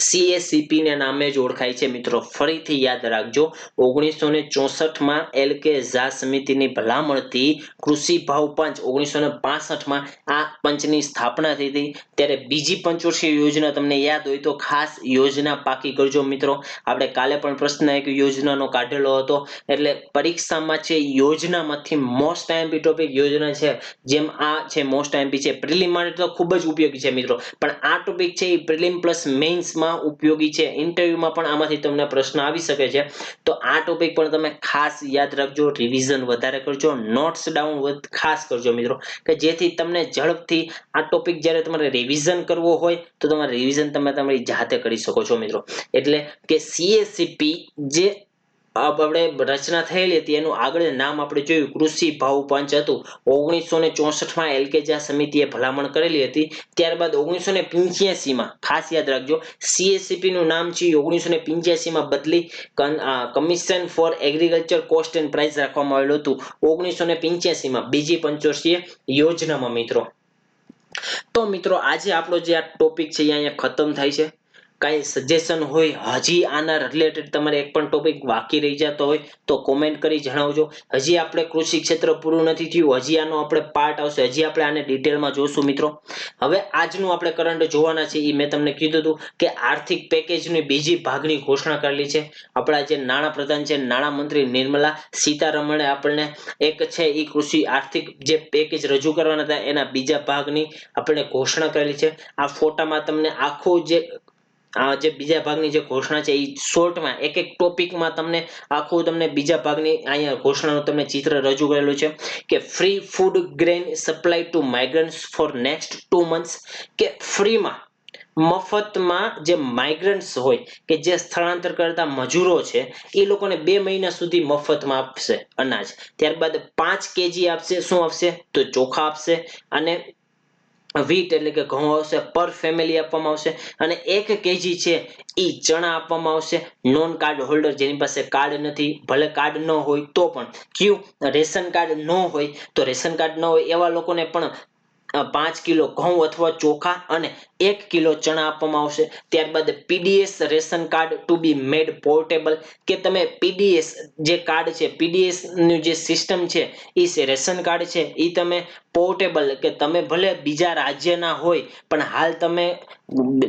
CACP ના નામે જ ઓળખાય છે મિત્રો. ફરીથી યાદ રાખજો 1964 માં LK ઝા સમિતિની ભલામણથી કૃષિ ભાવ પંચ, 1965 માં આ પંચની સ્થાપના થઈ હતી. ત્યારે બીજી પંચવર્ષીય યોજના તમને યાદ હોય તો ખાસ યોજના પાકી કરજો મિત્રો. આપણે કાલે પણ પ્રશ્ન એક યોજનાનો કાઢેલો હતો. એટલે પરીક્ષામાં છે યોજનામાંથી મોસ્ટ આઈએમપી ટોપિક યોજના છે, જેમ આ છે મોસ્ટ આઈએમપી છે. પ્રિલિમ માટે તો ખૂબ જ ઉપયોગી છે મિત્રો, પણ આ ટોપિક છે એ પ્રિલિમ પ્લસ મેઇન્સમાં ઉપયોગી છે. ઇન્ટરવ્યુમાં પણ આમાંથી તમને પ્રશ્ન આવી શકે છે. તો આ ટોપિક પણ તમે ખાસ યાદ રાખજો, રિવિઝન વધારે કરજો, નોટ્સ ડાઉન ખાસ કરજો મિત્રો, કે જેથી તમને ઝડપથી આ ટોપિક જ્યારે તમારે રિવિઝન કરવો હોય તો તમારે રિવિઝન તમે તમારી જાતે કરી શકો છો મિત્રો. એટલે કે CACP જે આપણે રચના થયેલી હતી એનું આગળ નામ આપણે જોયું કૃષિ ભાવ પંચ હતું. 1964 માં LK ઝા સમિતિએ ભલામણ કરેલી હતી. ત્યારબાદ 1985 માં ખાસ યાદ રાખજો CACP નું નામ છે 1985 માં બદલી commission for agriculture cost and price રાખવામાં આવેલું હતું 1985 માં બીજી પંચવર્ષીય યોજનામાં મિત્રો. તો મિત્રો આજે આપણો જે આ ટોપિક છે એ અહીંયા ખતમ થાય છે. કઈ સજેશન હોય, હજી આના રિલેટેડ તમારે એક પણ ટોપિક બાકી રહી જતો હોય તો કોમેન્ટ કરી જણાવજો. હજી આપણે કૃષિ ક્ષેત્ર પૂરું નથી થયું, હજી આનો આપણે પાર્ટ આવશે, હજી આપણે આને ડિટેલમાં જોશું મિત્રો. હવે આજનું આપણે કરંટ જોવાના છે એ મેં તમને કીધું હતું કે આર્થિક પેકેજની બીજી ભાગની ઘોષણા કરેલી છે. આપણા જે નાણાં પ્રધાન છે, નાણાં મંત્રી નિર્મલા સીતારમણે આપણને એક છે એ કૃષિ આર્થિક જે પેકેજ રજૂ કરવાના હતા એના બીજા ભાગની આપણે ઘોષણા કરેલી છે. આ ફોટામાં તમને આખું જે બીજા ભાગની જે ઘોષણા છે એ શોર્ટમાં એક એક ટોપિકમાં તમને આખું તમને બીજા ભાગની અહીંયા ઘોષણાનું તમને ચિત્ર રજૂ કરેલું છે કે free food grain supply to migrants for next 2 months, કે ફ્રીમાં મફતમાં જે માઇગ્રન્ટ્સ હોય કે જે સ્થળાંતર કરતા મજૂરો છે એ લોકોને 2 મહિના સુધી મફતમાં આપશે અનાજ. ત્યારબાદ 5 કેજી આપશે. શું આપશે? તો ચોખા આપશે. અને વીટ એટલે કે ઘઉં આવશે પર ફેમિલી આપવામાં આવશે. અને 1 કેજી છે એ ચણા આપવામાં આવશે. નોન કાર્ડ હોલ્ડર જેની પાસે કાર્ડ નથી, ભલે કાર્ડ ન હોય તો પણ કયું રેશન કાર્ડ ન હોય તો રેશન કાર્ડ ન હોય એવા લોકોને પણ 5 કિલો ઘઉં અથવા ચોખા અને 1 કિલો ચણા આપવામાં આવશે. ત્યારબાદ પીડીએસ રેશન કાર્ડ ટુ બી મેડ પોર્ટેબલ, કે તમે પીડીએસ જે કાર્ડ છે, પીડીએસ ની જે સિસ્ટમ છે એ રેશન કાર્ડ છે એ તમે પોર્ટેબલ, કે તમે ભલે બીજા રાજ્યના હોય પણ હાલ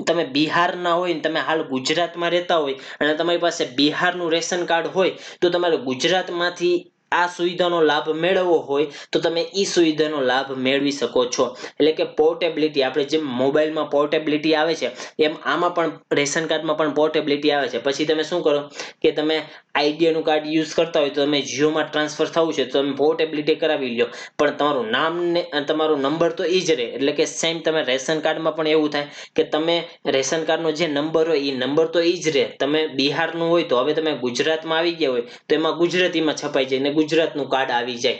તમે બિહારના હોય ને તમે હાલ ગુજરાતમાં રહેતા હોય અને તમારી પાસે બિહારનું રેશન કાર્ડ હોય તો તમારે ગુજરાતમાંથી આ સુવિધાનો લાભ મેળવવો હોય તો તમે ઈ સુવિધાનો લાભ મેળવી શકો છો. એટલે કે પોર્ટેબિલિટી, આપણે જેમ મોબાઈલમાં પોર્ટેબિલિટી આવે છે એમ આમાં પણ રેશન કાર્ડમાં પણ પોર્ટેબિલિટી આવે છે. પછી તમે શું કરો કે તમે આઈડિયાનું કાર્ડ યુઝ કરતા હોય તો તમે જીઓમાં ટ્રાન્સફર થવું છે તો તમે પોર્ટેબિલિટી કરાવી લો, પણ તમારું નામ ને તમારો નંબર તો ઈ જ રહે. એટલે કે સેમ તમે રેશન કાર્ડમાં પણ એવું થાય કે તમે રેશન કાર્ડનો જે નંબર હોય એ નંબર તો ઈ જ રહે. તમે બિહારનું હોય તો હવે તમે ગુજરાતમાં આવી ગયા હોય તો એમાં ગુજરાતીમાં છપાઈ જાય ને ગુજરાતનું કાર્ડ આવી જાય.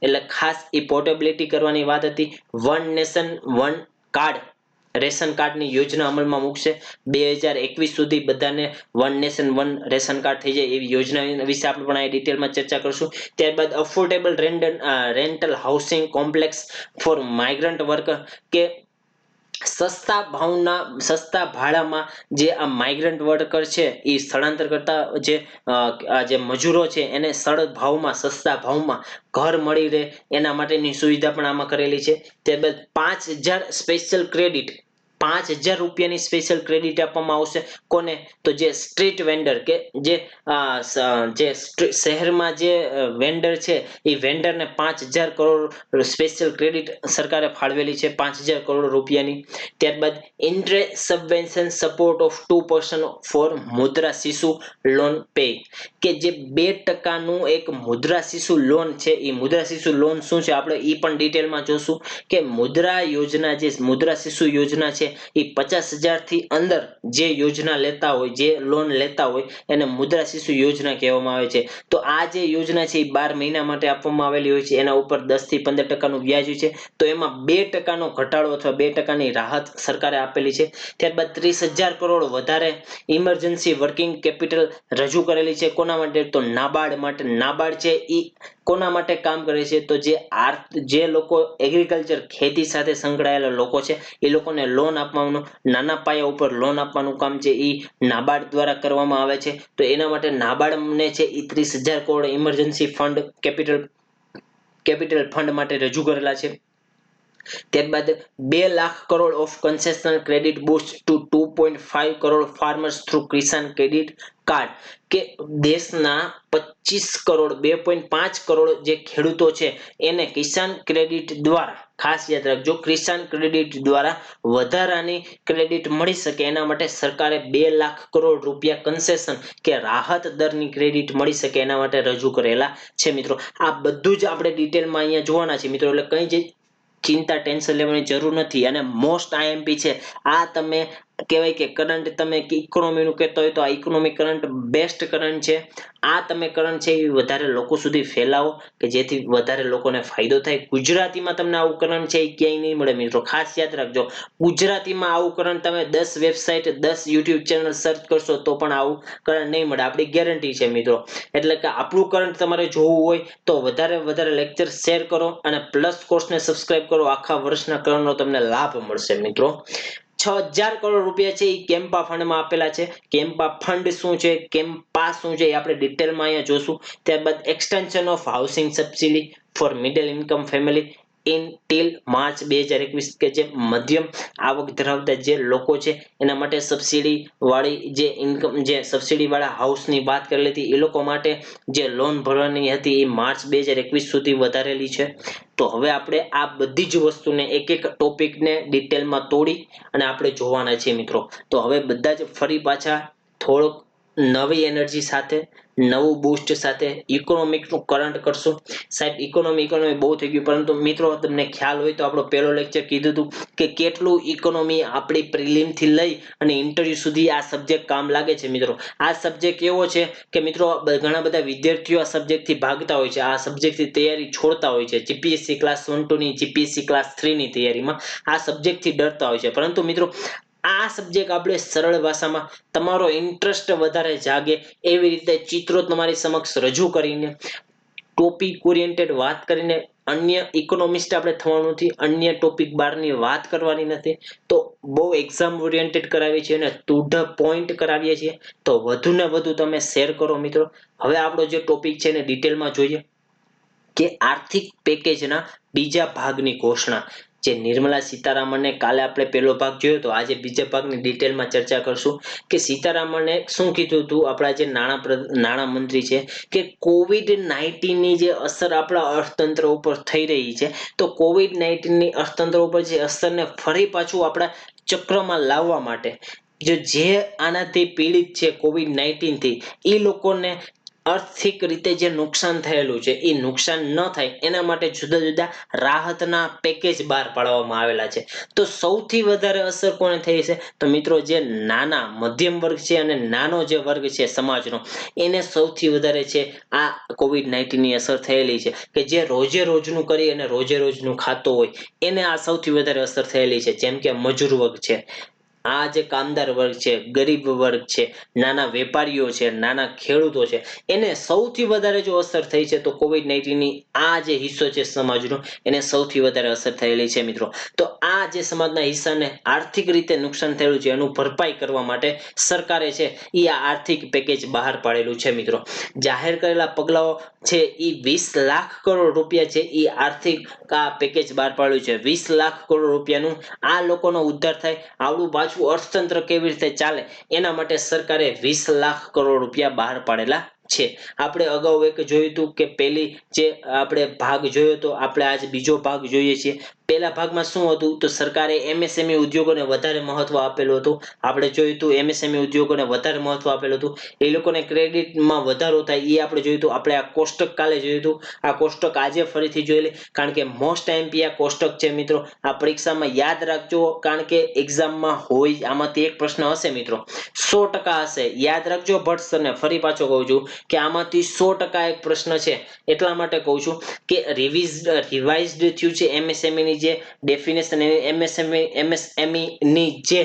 એટલે ખાસ એ પોર્ટેબિલિટી કરવાની વાત હતી. One nation one card ration કાર્ડની યોજના અમલમાં મૂકશે. 2021 સુધી બધાને one nation one ration card થઈ જાય એવી યોજના વિશે આપણે પણ આ ડિટેલમાં ચર્ચા કરશું. ત્યારબાદ affordable rental housing complex for migrant worker, કે સસ્તા ભાડામાં જે આ માઇગ્રન્ટ વર્કર છે એ સ્થળાંતર કરતા જે મજૂરો છે એને સરળ ભાવમાં, સસ્તા ભાવમાં ઘર મળી રહે એના માટેની સુવિધા પણ આમાં કરેલી છે. ત્યારબાદ 5,000 સ્પેશિયલ ક્રેડિટ, 5,000 રૂપિયાની સ્પેશિયલ ક્રેડિટ આપવામાં આવશે. કોને? તો જે સ્ટ્રીટ વેન્ડર, કે જે શહેરમાં જે વેન્ડર છે એ વેન્ડરને 5,000 કરોડ સ્પેશિયલ ક્રેડિટ સરકારે ફાળવેલી છે, 5,000 કરોડ રૂપિયાની. ત્યારબાદ ઇન્ટરેસ્ટ સબવેન્શન સપોર્ટ ઓફ 2% ફોર મુદ્રા શિશુ લોન પે, કે જે 2% એક મુદ્રા શિશુ લોન છે. એ મુદ્રા શિશુ લોન શું છે આપણે એ પણ ડિટેલમાં જોશું કે મુદ્રા યોજના, જે મુદ્રા શિશુ યોજના છે એ 50,000 થી અંદર જે યોજના લેતા હોય, જે લોન લેતા હોય એને મુદ્રા શિશુ યોજના કહેવામાં આવે છે. તો આ જે યોજના છે એ 12 મહિના માટે આપવામાં આવેલી હોય છે. એના ઉપર 10 થી 15% વ્યાજ છે. તો એમાં 2% ઘટાડો અથવા 2%ની રાહત સરકારે આપેલી છે. ત્યારબાદ 30,000 કરોડ વધારે ઇમરજન્સી વર્કિંગ કેપિટલ રજૂ કરેલી છે. કોના માટે? તો નાબાર્ડ માટે. નાબાર્ડ છે એ કોના માટે કામ કરે છે? તો જે લોકો એગ્રીકલ્ચર, ખેતી સાથે સંકળાયેલા લોકો છે એ લોકોને લોન આપવાનું, નાના પાયા ઉપર લોન આપવાનું કામ છે એ નાબાર્ડ દ્વારા કરવામાં આવે છે. તો એના માટે નાબાર્ડને છે એ 30,000 crore emergency fund capital fund માટે રજૂ કરેલા છે. ત્યારબાદ 2 lakh crore of concessional credit boost to 2.5 crore farmers through Kisan credit card, કે દેશના 25 કરોડ 2.5 કરોડ જે ખેડૂતો છે એને કિસાન ક્રેડિટ દ્વારા, ખાસ યાદ રાખજો, કિસાન ક્રેડિટ દ્વારા વધારાની ક્રેડિટ મળી શકે એના માટે સરકારે 2 લાખ કરોડ રૂપિયા કન્સેશન કે રાહત દરની ક્રેડિટ મળી શકે એના માટે રજૂ કરેલા છે મિત્રો. આ બધું જ આપણે ડિટેલમાં અહીંયા જોવાના છે મિત્રો. એટલે કઈ જ ચિંતા, ટેન્શન લેવાની જરૂર નથી. અને મોસ્ટ આઈએમપી છે આ. તમે કહેવાય કે કરંટ, તમે ઇકોનોમીનું કહેતા હોય તો આ ઇકોનોમિક કરંટ બેસ્ટ કરંટ છે. આ તમે કરંટ છે એ વધારે લોકો સુધી ફેલાવો કે જેથી વધારે લોકોને ફાયદો થાય. ગુજરાતીમાં તમને આવું કરંટ છે એ ક્યાંય નહીં મળે મિત્રો. ખાસ યાદ રાખજો, ગુજરાતીમાં આવું કરંટ તમે 10 વેબસાઇટ, 10 યુટ્યુબ ચેનલ સર્ચ કરશો તો પણ આવું કરંટ નહીં મળે. આપણી ગેરંટી છે મિત્રો. એટલે કે આપણું કરંટ તમારે જોવું હોય તો વધારે લેક્ચર શેર કરો અને પ્લસ કોર્સને સબસ્ક્રાઇબ કરો. આખા વર્ષના કરંટનો તમને લાભ મળશે મિત્રો. 6000 કરોડ રૂપિયા છે એ કેમ્પા ફંડમાં આપેલા છે. કેમ્પા ફંડ શું છે, કેમ્પા શું છે એ આપણે ડિટેલમાં અહીંયા જોશું. ત્યારબાદ extension of housing subsidy for middle income family in till March 2021 કે જે મધ્યમ આવક ધરાવતા જે લોકો છે એના માટે સબસિડી વાળી જે ઇન્કમ જે સબસિડી વાળા હાઉસની વાત કરેલી હતી એ લોકો માટે જે લોન ભરવાની હતી એ માર્ચ 2021 સુધી વધારેલી છે. તો હવે આપણે આ બધી જ વસ્તુને એક એક ટોપિકને ડિટેલમાં તોડી અને આપણે જોવાના છીએ મિત્રો. તો હવે બધા જ ફરી પાછા થોડોક નવી એનર્જી સાથે નવું બૂસ્ટ સાથે ઇકોનોમિકનું કરંટ કરશું. સાહેબ ઇકોનોમી બહુ થઈ ગયું, પરંતુ મિત્રો તમને ખ્યાલ હોય તો આપણો પહેલો લેક્ચર કીધું હતું કે કેટલું ઇકોનોમી આપણી પ્રિલિમ થી લઈ અને ઇન્ટરવ્યુ સુધી આ સબ્જેક્ટ કામ લાગે છે મિત્રો. આ સબ્જેક્ટ એવો છે કે મિત્રો ઘણા બધા વિદ્યાર્થીઓ આ સબ્જેક્ટ થી ભાગતા હોય છે, આ સબ્જેક્ટ થી તૈયારી છોડતા હોય છે. જીપીએસસી ક્લાસ 1 2 ની, જીપીએસસી ક્લાસ 3 ની તૈયારીમાં આ સબ્જેક્ટ થી ડરતા હોય છે. પરંતુ મિત્રો આ સબ્જેક્ટ આપણે સરળ ભાષામાં તમારો ઇન્ટરેસ્ટ વધારે જાગે એવી રીતે ચિત્રો તમારી સમક્ષ રજૂ કરીને ટોપિક ઓરિએન્ટેડ વાત કરીને, અન્ય ઇકોનોમિસ્ટ આપણે થવાનું નથી, અન્ય ટોપિક બારની વાત કરવાની નથી. તો બહુ એક્ઝામ ઓરિએન્ટેડ કરાવીએ છીએ અને ટુ ધ પોઈન્ટ કરાવીએ છીએ. તો વધુ ને વધુ તમે શેર કરો મિત્રો. હવે આપણો જે ટોપિક છે એને ડિટેલમાં જોઈએ કે આર્થિક પેકેજના બીજા ભાગની ઘોષણા. જે નિર્મલા સીતારામને કાલે આપણે પહેલો ભાગ જોયો તો આજે બીજા ભાગની ડિટેલમાં ચર્ચા કરશું કે સીતારામને શું કીધું હતું આપણા જે નાણાં મંત્રી છે કે COVID-19 ની જે અસર આપણા અર્થતંત્ર ઉપર થઈ રહી છે, તો COVID-19 ની અર્થતંત્ર ઉપર જે અસરને ફરી પાછું આપણા ચક્રમાં લાવવા માટે જે આનાથી પીડિત છે COVID-19 થી એ લોકોને આર્થિક રીતે જે નુકસાન થયેલું છે એ નુકસાન ન થાય એના માટે જુદા જુદા રાહતના પેકેજ બહાર પાડવામાં આવેલા છે. તો સૌથી વધારે અસર કોને થઈ છે? તો મિત્રો જે નાના મધ્યમ વર્ગ છે અને નાનો જે વર્ગ છે સમાજનો, એને સૌથી વધારે છે આ COVID-19 ની અસર થયેલી છે. કે જે રોજે રોજનું કરી અને રોજે રોજનું ખાતો હોય એને આ સૌથી વધારે અસર થયેલી છે. જેમ કે મજૂર વર્ગ છે, આ જે કામદાર વર્ગ છે, ગરીબ વર્ગ છે, નાના વેપારીઓ છે, નાના ખેડૂતો છે, એને સૌથી વધારે જો અસર થઈ છે તો COVID-19 ની આ જે હિસ્સો છે સમાજનો એને સૌથી વધારે અસર થયેલી છે મિત્રો. તો આ જે સમાજના હિસ્સાને આર્થિક રીતે નુકસાન થયેલું છે એનું ભરપાઈ કરવા માટે સરકારે છે એ આ આર્થિક પેકેજ બહાર પાડેલું છે મિત્રો. જાહેર કરેલા પગલાઓ છે એ 20 લાખ કરોડ રૂપિયા છે એ આર્થિક આ પેકેજ બહાર પાડ્યું છે. 20 લાખ કરોડ રૂપિયાનું આ લોકોનો ઉદ્ધાર થાય, આવડું પાછું અર્થતંત્ર કેવી રીતે ચાલે એના માટે સરકારે 20 લાખ કરોડ રૂપિયા બહાર પાડેલા છે. આપણે અગાઉ એક જોયું હતું કે પેલી જે આપણે ભાગ જોયો તો આપણે આજ બીજો ભાગ જોઈએ છીએ. પહેલા ભાગમાં શું હતું તો સરકારે MSME ઉદ્યોગોને વધારે મહત્વ આપેલું હતું. આપણે જોયું હતું MSME ઉદ્યોગોને વધારે મહત્વ આપેલું હતું. એ લોકોને ક્રેડિટમાં વધારો થાય એ આપણે જોયું હતું. આપણે આ કોષ્ટક કાલે જોયું હતું, આ કોષ્ટક આજે ફરીથી જોઈ લે, કારણ કે મોસ્ટ આઈએમપી આ કોષ્ટક છે મિત્રો. આ પરીક્ષામાં યાદ રાખજો, કારણ કે એક્ઝામમાં હોય આમાંથી એક પ્રશ્ન હશે મિત્રો, 100% હશે. યાદ રાખજો ભટ્ટ સરને ફરી પાછો કહું છું કે આમાંથી 100% એક પ્રશ્ન છે. એટલા માટે કહું છું કે રિવાઇઝડ થયું છે MSME ની જે ડેફિનેશન, MSME ની જે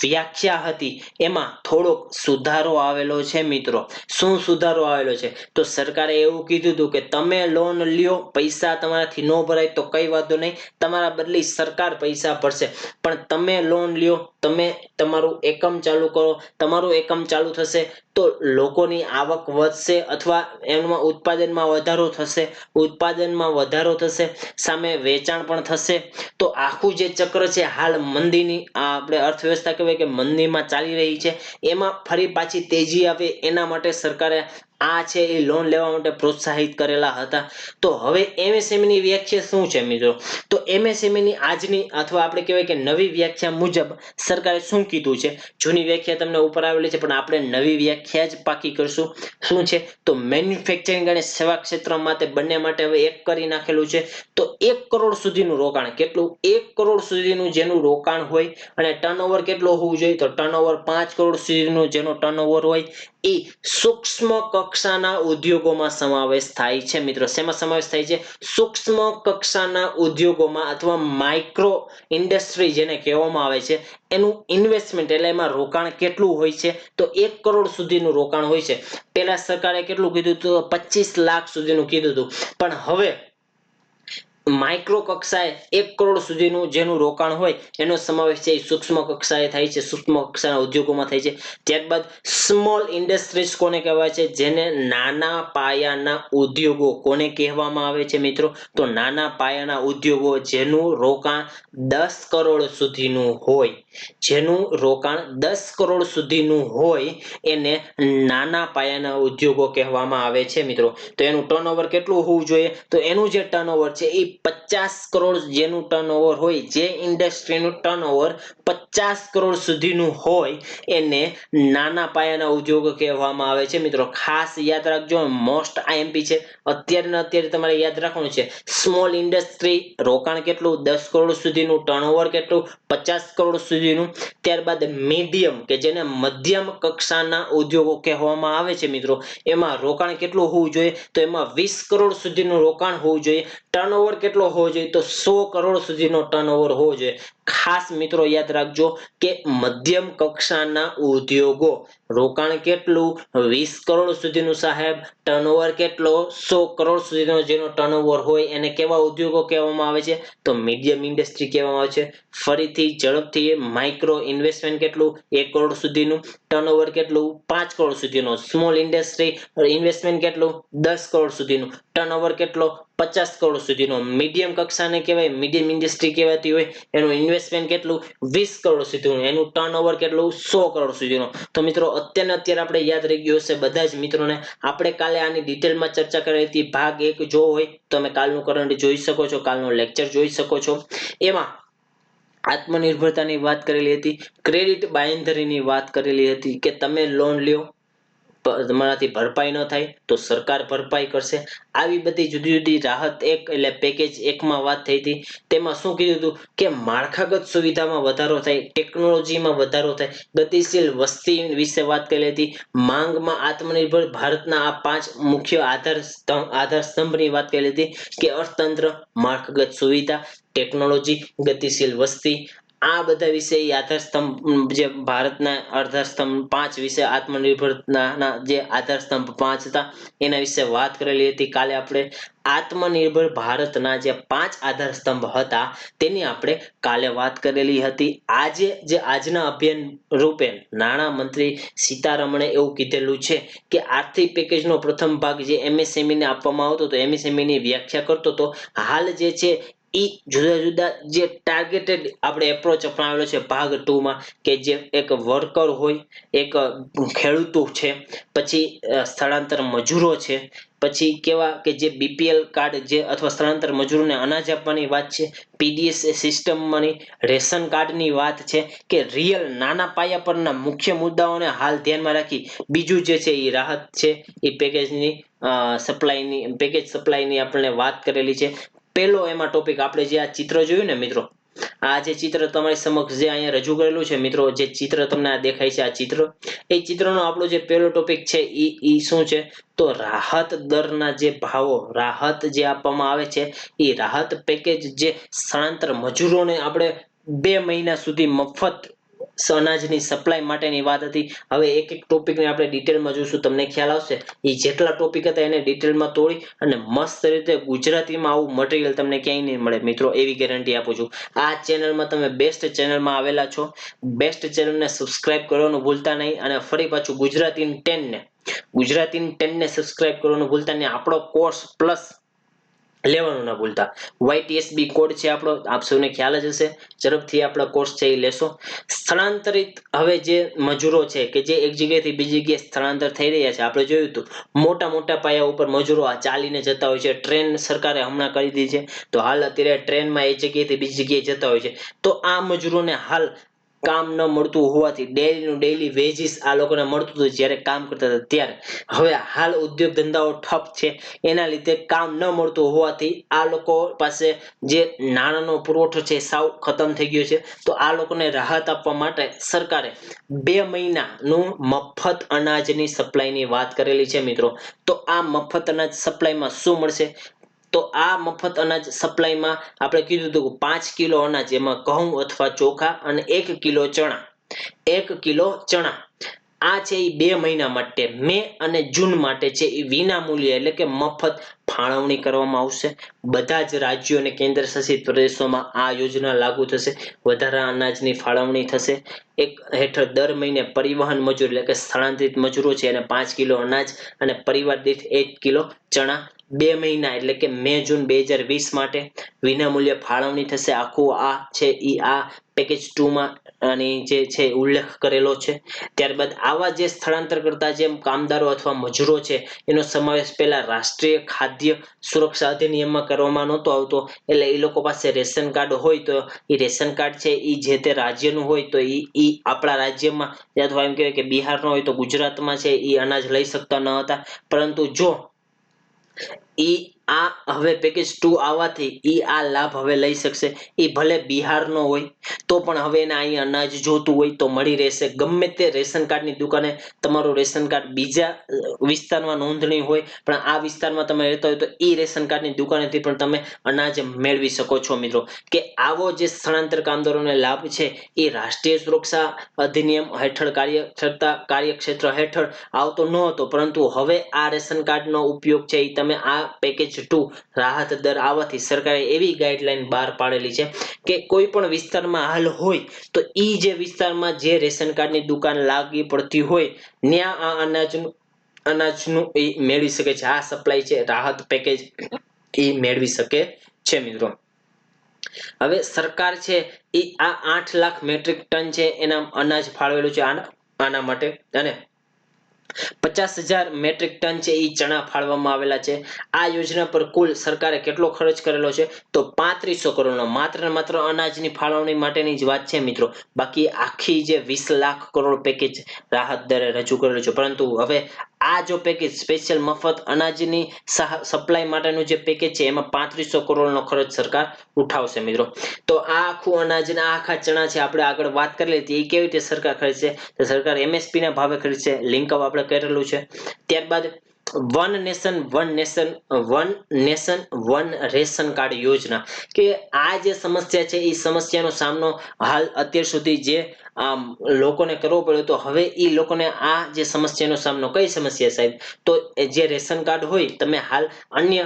વ્યાખ્યા હતી એમાં થોડોક સુધારો આવેલો છે મિત્રો. શું સુધારો આવેલો છે? તો સરકારે એવું કીધું હતું કે તમે લોન લ્યો, પૈસા તમારાથી ન ભરાય તો કઈ વાંધો નહીં, તમારા બદલે સરકાર પૈસા ભરશે, પણ તમે લોન લ્યો, તમે તમારું એકમ ચાલુ કરો, તમારું એકમ ચાલુ થશે તો લોકોની આવક વધશે અથવા એમાં ઉત્પાદનમાં વધારો થશે. ઉત્પાદનમાં વધારો થશે સામે વેચાણ પણ થશે. તો આખું જે ચક્ર છે હાલ મંદીની આપણે અર્થવ્યવસ્થા કહેવાય કે મંદીમાં ચાલી રહી છે, એમાં ફરી પાછી તેજી આવે એના માટે સરકારે આ છે એ લોન લેવા માટે પ્રોત્સાહિત કરેલા હતા. તો હવે MSME ની વ્યાખ્યા શું છે મિત્રો? તો MSME ની આજની અથવા આપણે કહેવાય કે નવી વ્યાખ્યા મુજબ સરકારે શું કીધું છે? જૂની વ્યાખ્યા તમને ઉપર આવેલી છે પણ આપણે નવી વ્યાખ્યા જ પાકી કરશું. શું છે? તો મેન્યુફેક્ચરિંગ અને સેવા ક્ષેત્ર માટે બંને માટે હવે એક કરી નાખેલું છે. તો 1 કરોડ સુધીનું રોકાણ, કેટલું? 1 કરોડ સુધીનું જેનું રોકાણ હોય અને ટર્નઓવર કેટલો હોવું જોઈએ? તો ટર્નઓવર 5 કરોડ સુધીનું જેનો ટર્નઓવર હોય એ સૂક્ષ્મ કક્ષાના ઉદ્યોગોમાં સમાવેશ થાય છે મિત્રો. શેમાં સમાવેશ થાય છે? સૂક્ષ્મ કક્ષાના ઉદ્યોગોમાં અથવા માઇક્રો ઇન્ડસ્ટ્રી જેને કહેવામાં આવે છે એનું ઇન્વેસ્ટમેન્ટ એટલે એમાં રોકાણ કેટલું હોય છે? તો 1 કરોડ સુધીનું રોકાણ હોય છે. પહેલા સરકારે કેટલું કીધું હતું? 25 લાખ સુધીનું કીધું હતું. પણ હવે માઇક્રો કક્ષાએ 1 કરોડ સુધીનું જેનું રોકાણ હોય એનો સમાવેશ છે સૂક્ષ્મ કક્ષાએ થાય છે, સૂક્ષ્મ કક્ષાના ઉદ્યોગોમાં થાય છે. ત્યારબાદ સ્મોલ ઇન્ડસ્ટ્રીઝ કોને કહેવાય છે? જેને નાના પાયાના ઉદ્યોગો કોને કહેવામાં આવે છે મિત્રો? તો નાના પાયાના ઉદ્યોગો જેનું રોકાણ 10 કરોડ સુધીનું હોય, જેનું રોકાણ 10 કરોડ સુધીનું હોય એને નાના પાયાના ઉદ્યોગો કહેવામાં આવે છે મિત્રો. તો એનું ટર્નઓવર કેટલું હોવું જોઈએ? તો એનું જે ટર્નઓવર છે એ 50 કરોડ જેનું ટર્નઓવર હોય, જે ઇન્ડસ્ટ્રીનું ટર્નઓવર 50 કરોડ સુધીનું હોય એને નાના પાયાના ઉદ્યોગો કહેવામાં આવે છે મિત્રો. ખાસ યાદ રાખજો, મોસ્ટ આઈએમપી છે. અત્યારે તમારે યાદ રાખવાનું છે, સ્મોલ ઇન્ડસ્ટ્રી રોકાણ કેટલું? 10 કરોડ સુધીનું, ટર્નઓવર કેટલું? 50 કરોડ સુધીનું. ત્યારબાદ મીડિયમ કે જેને મધ્યમ કક્ષાના ઉદ્યોગો કહેવામાં આવે છે મિત્રો, એમાં રોકાણ કેટલું હોવું જોઈએ? તો એમાં 20 કરોડ સુધીનું રોકાણ હોવું જોઈએ. ટર્નઓવર કેટલો હોવો જોઈએ? તો 100 કરોડ સુધીનો ટર્નઓવર હોવો જોઈએ. ખાસ મિત્રો યાદ રાખજો કે મધ્યમ કક્ષાના ઉદ્યોગો રોકાણ કેટલું? 20 કરોડ સુધીનું સાહેબ. ટર્નઓવર કેટલો? 100 કરોડ સુધીનો જેનો ટર્નઓવર હોય એને કેવા ઉદ્યોગો કહેવામાં આવે છે? તો મીડિયમ ઇન્ડસ્ટ્રી કહેવામાં આવે છે. ફરીથી ઝડપથી, માઇક્રો ઇન્વેસ્ટમેન્ટ કેટલું? 1 કરોડ સુધીનું. ટર્નઓવર કેટલું? 5 કરોડ સુધીનો. સ્મોલ ઇન્ડસ્ટ્રી ઇન્વેસ્ટમેન્ટ કેટલું? 10 કરોડ સુધીનું. ટર્નઓવર કેટલો? 50 કરોડ સુધીનો. મીડિયમ કક્ષાને કહેવાય, મીડિયમ ઇન્ડસ્ટ્રી કહેવાતી હોય. એનું ઇન્વેસ્ટમેન્ટ કેટલું? 20 કરોડ સુધીનું. એનું ટર્નઓવર કેટલું? 100 કરોડ સુધીનું. તો મિત્રો અત્યારે આપણે યાદ રહી ગયું હશે બધા જ મિત્રોને. આપણે કાલે આની ડિટેલમાં ચર્ચા કરી હતી. ભાગ 1 જો હોય તો તમે કાલનું કરંટ જોઈ શકો છો, કાલનો લેક્ચર જોઈ શકો છો. એમાં આત્મનિર્ભરતાની વાત કરેલી હતી, ક્રેડિટ બાંયધરીની વાત કરેલી હતી કે તમે લોન લ્યો, તમારાથી ભરપાઈ ન થાય તો સરકાર ભરપાઈ કરશે. આવી બધી જુદી જુદી રાહત એટલે પેકેજ 1 માં વાત થઈ હતી. તેમાં શું કીધું હતું કે માળખાગત સુવિધામાં વધારો થાય, ટેકનોલોજીમાં વધારો થાય, ગતિશીલ વસ્તી વિશે વાત કરેલી હતી. માંગમાં આત્મનિર્ભર ભારતના આ 5 મુખ્ય આધાર સ્તંભની વાત કરેલી હતી કે અર્થતંત્ર, માળખાગત સુવિધા, ટેકનોલોજી, ગતિશીલ વસ્તી. આ બધા વિશે આધાર સ્તંભ જે ભારતના આધાર સ્તંભ 5 વિશે, આત્મનિર્ભરતાના જે આધાર સ્તંભ 5 હતા એના વિશે વાત કરેલી હતી. કાલે આપણે આત્મનિર્ભર ભારતના જે 5 આધાર સ્તંભ હતા તેની આપણે કાલે વાત કરેલી હતી. આજના અભિયાન રૂપે નાણાં મંત્રી સીતારમણે એવું કીધેલું છે કે આર્થિક પેકેજનો પ્રથમ ભાગ જે એમએસએમઈ ને આપવામાં આવતો હતો, એમએસએમઈ ની વ્યાખ્યા કરતો હતો. હાલ જે છે જુદા જુદા જે ટાર્ગેટેડ આપણે એપ્રોચ અપનાવેલો છે ભાગ 2 માં, કે જે એક વર્કર હોય, એક ખેડૂતો છે, પછી સ્થળાંતર મજૂરો છે, પછી કેવા કે જે બીપીએલ કાર્ડ જે અથવા સ્થળાંતર મજૂરોને અનાજ આપવાની વાત છે, પીડીએસ સિસ્ટમમાંની રેશન કાર્ડની વાત છે, કે રિયલ નાના પાયા પરના મુખ્ય મુદ્દાઓને હાલ ધ્યાનમાં રાખી બીજું જે છે એ રાહત છે, એ પેકેજની સપ્લાયની આપણે વાત કરેલી છે. પહેલો એમાં ટોપિક આપણે જે આ ચિત્ર જોયું ને મિત્રો, આ જે ચિત્ર તમારી સમક્ષ જે અહીંયા રજૂ કરેલું છે મિત્રો, જે ચિત્ર તમને આ દેખાય છે, આ ચિત્ર, એ ચિત્રનો આપણો જે પહેલો ટોપિક છે એ શું છે? તો રાહત દરના જે ભાવો, રાહત જે આપવામાં આવે છે એ રાહત પેકેજ જે સ્થળાંતર મજૂરોને આપણે 2 મહિના સુધી મફત અનાજની સપ્લાય માટેની વાત હતી. હવે એક એક ટોપિકને આપણે ડિટેલમાં જોઈશું, તમને ખ્યાલ આવશે. એ જેટલા ટોપિક હતા એને ડિટેલમાં તોડી અને મસ્ત રીતે ગુજરાતીમાં આવું મટીરિયલ તમને ક્યાંય નહીં મળે મિત્રો, એવી ગેરંટી આપું છું. આ ચેનલમાં તમે બેસ્ટ ચેનલમાં આવેલા છો. બેસ્ટ ચેનલને સબસ્ક્રાઇબ કરવાનું ભૂલતા નહીં. અને ફરી પાછું ગુજરાતી 10 ને સબસ્ક્રાઇબ કરવાનું ભૂલતા નહીં. આપણો કોર્સ પ્લસ લેવાનું ના ભૂલતા. YTSB કોડ છે આપણો, આપ સૌને ખ્યાલ જ હશે. ઝડપથી આપણા કોર્સ છે એ લેશો. સ્થળાંતરિત હવે જે મજૂરો છે કે જે એક જગ્યાએથી બીજી જગ્યાએ સ્થળાંતર થઈ રહ્યા છે, આપણે જોયું હતું મોટા પાયા ઉપર મજૂરો આ ચાલીને જતા હોય છે. ટ્રેન સરકારે હમણાં કરી દીધી છે, તો હાલ અત્યારે ટ્રેનમાં એક જગ્યાએથી બીજી જગ્યાએ જતા હોય છે. તો આ મજૂરોને હાલ કામ ન મળતું હોવાથી ડેઈલી વેજીસ આ લોકોને મળતું હતું જ્યારે કામ કરતા હતા ત્યારે. હવે હાલ ઉદ્યોગ ધંધાઓ ઠપ છે, એના લીધે કામ ન મળતું હોવાથી આ લોકો પાસે જે નાણાંનો પુરવઠો છે સાવ ખતમ થઈ ગયો છે. તો આ લોકોને રાહત આપવા માટે સરકારે 2 મહિનાનું મફત અનાજની સપ્લાયની વાત કરેલી છે મિત્રો. તો આ મફત અનાજ સપ્લાયમાં શું મળશે? તો આ મફત અનાજ સપ્લાયમાં આપણે કીધું હતું કે 5 કિલો અનાજ, એમાં ઘઉં અથવા ચોખા, અને 1 કિલો ચણા, આ છે એ 2 મહિના માટે મે અને જૂન માટે છે એ વિના મૂલ્યે એટલે કે મફત ફાળવણી કરવામાં આવશે. બધા જ રાજ્યો અને કેન્દ્ર શાસિત પ્રદેશોમાં આ યોજના લાગુ થશે. વધારાના અનાજની ફાળવણી થશે. એક હેઠળ દર મહિને પરિવહન મજૂર એટલે કે સ્થળાંતરિત મજૂરો છે અને 5 કિલો અનાજ અને પરિવાર દીઠ 1 કિલો ચણા 2 મહિના એટલે કે મે જૂન 2020 માટે વિનામૂલ્ય ફાળવણી થશે. આખું આ છે એ આ પેકેજ 2 માં આની જે છે ઉલ્લેખ કરેલો છે. ત્યારબાદ આવા જે સ્થળાંતર કરતા જે કામદારો અથવા મજૂરો છે એનો સમાવેશ પહેલા રાષ્ટ્રીય ખાદ્ય સુરક્ષા અધિનિયમમાં કરવામાં નહોતો આવતો. એટલે એ લોકો પાસે રેશન કાર્ડ હોય તો એ રેશન કાર્ડ છે એ જે તે રાજ્યનું હોય તો એ આપણા રાજ્યમાં અથવા એમ કહેવાય કે બિહારનો હોય તો ગુજરાતમાં છે એ અનાજ લઈ શકતા ન હતા. પરંતુ જો ઈ આ હવે પેકેજ 2 આવવાથી ઈ આ લાભ હવે લઈ શકશે. ઈ ભલે બિહારનો હોય તો પણ હવે એને અહીં અનાજ જોતું હોય તો મળી રહેશે. ગમે તે રેશન કાર્ડની દુકાને તમારું રેશન કાર્ડ બીજા વિસ્તારમાં નોંધણી હોય પણ આ વિસ્તારમાં તમે રહેતા હોય તો ઈ રેશન કાર્ડની દુકાનેથી પણ તમે અનાજ મેળવી શકો છો મિત્રો. કે આવો જે સ્થળાંતર કામદારોને લાભ છે એ રાષ્ટ્રીય સુરક્ષા અધિનિયમ હેઠળ કાર્યક્ષેત્ર હેઠળ આવતો ન હતો. પરંતુ હવે આ રેશન કાર્ડનો ઉપયોગ છે એ તમે આ પેકેજ 2 રાહત દર આવવાથી સરકારે એવી ગાઈડલાઈન બહાર પાડેલી છે કે કોઈ પણ વિસ્તારમાં હાલ હોય તો ઈ જે વિસ્તારમાં જે રેશન કાર્ડની દુકાન લાગી પડતી હોય ત્યાં આ અનાજનું એ મેળવી શકે છે. આ સપ્લાય છે રાહત પેકેજ એ મેળવી શકે છે મિત્રો. હવે સરકાર છે એ આ 8 લાખ મેટ્રિક ટન છે એના અનાજ ફાળવેલું છે આના માટે અને 50,000 મેટ્રિક ટન છે એ ચણા ફાળવવામાં આવેલા છે. આ યોજના પર કુલ સરકારે કેટલો ખર્ચ કરેલો છે તો 3500 કરોડનો. માત્ર ને માત્ર અનાજની ફાળવણી માટેની જ વાત છે મિત્રો. બાકી આખી જે 20 લાખ કરોડ પેકેજ રાહત દરે રજૂ કરેલું છે. પરંતુ હવે આ જો પેકેજ સ્પેશિયલ મફત અનાજની સપ્લાય માટેનું જે પેકેજ છે એમાં 3500 કરોડનો ખર્ચ સરકાર ઉઠાવશે મિત્રો. તો આ આખું અનાજના આખા ચણા છે આપણે આગળ વાત કરી લીધી એ કેવી રીતે સરકાર ખરીદશે તો સરકાર MSP ના ભાવે ખરીદશે. લિંક અપ આપણે કરેલું છે. ત્યારબાદ one nation one ration card યોજના કે આ જે સમસ્યા છે એ સમસ્યાનો સામનો હાલ અત્યાર સુધી જે લોકોને કરવો પડ્યો તો હવે એ લોકોને આ જે સમસ્યાનો સામનો કઈ સમસ્યા સાહેબ તો જે રેશન કાર્ડ હોય તમે હાલ અન્ય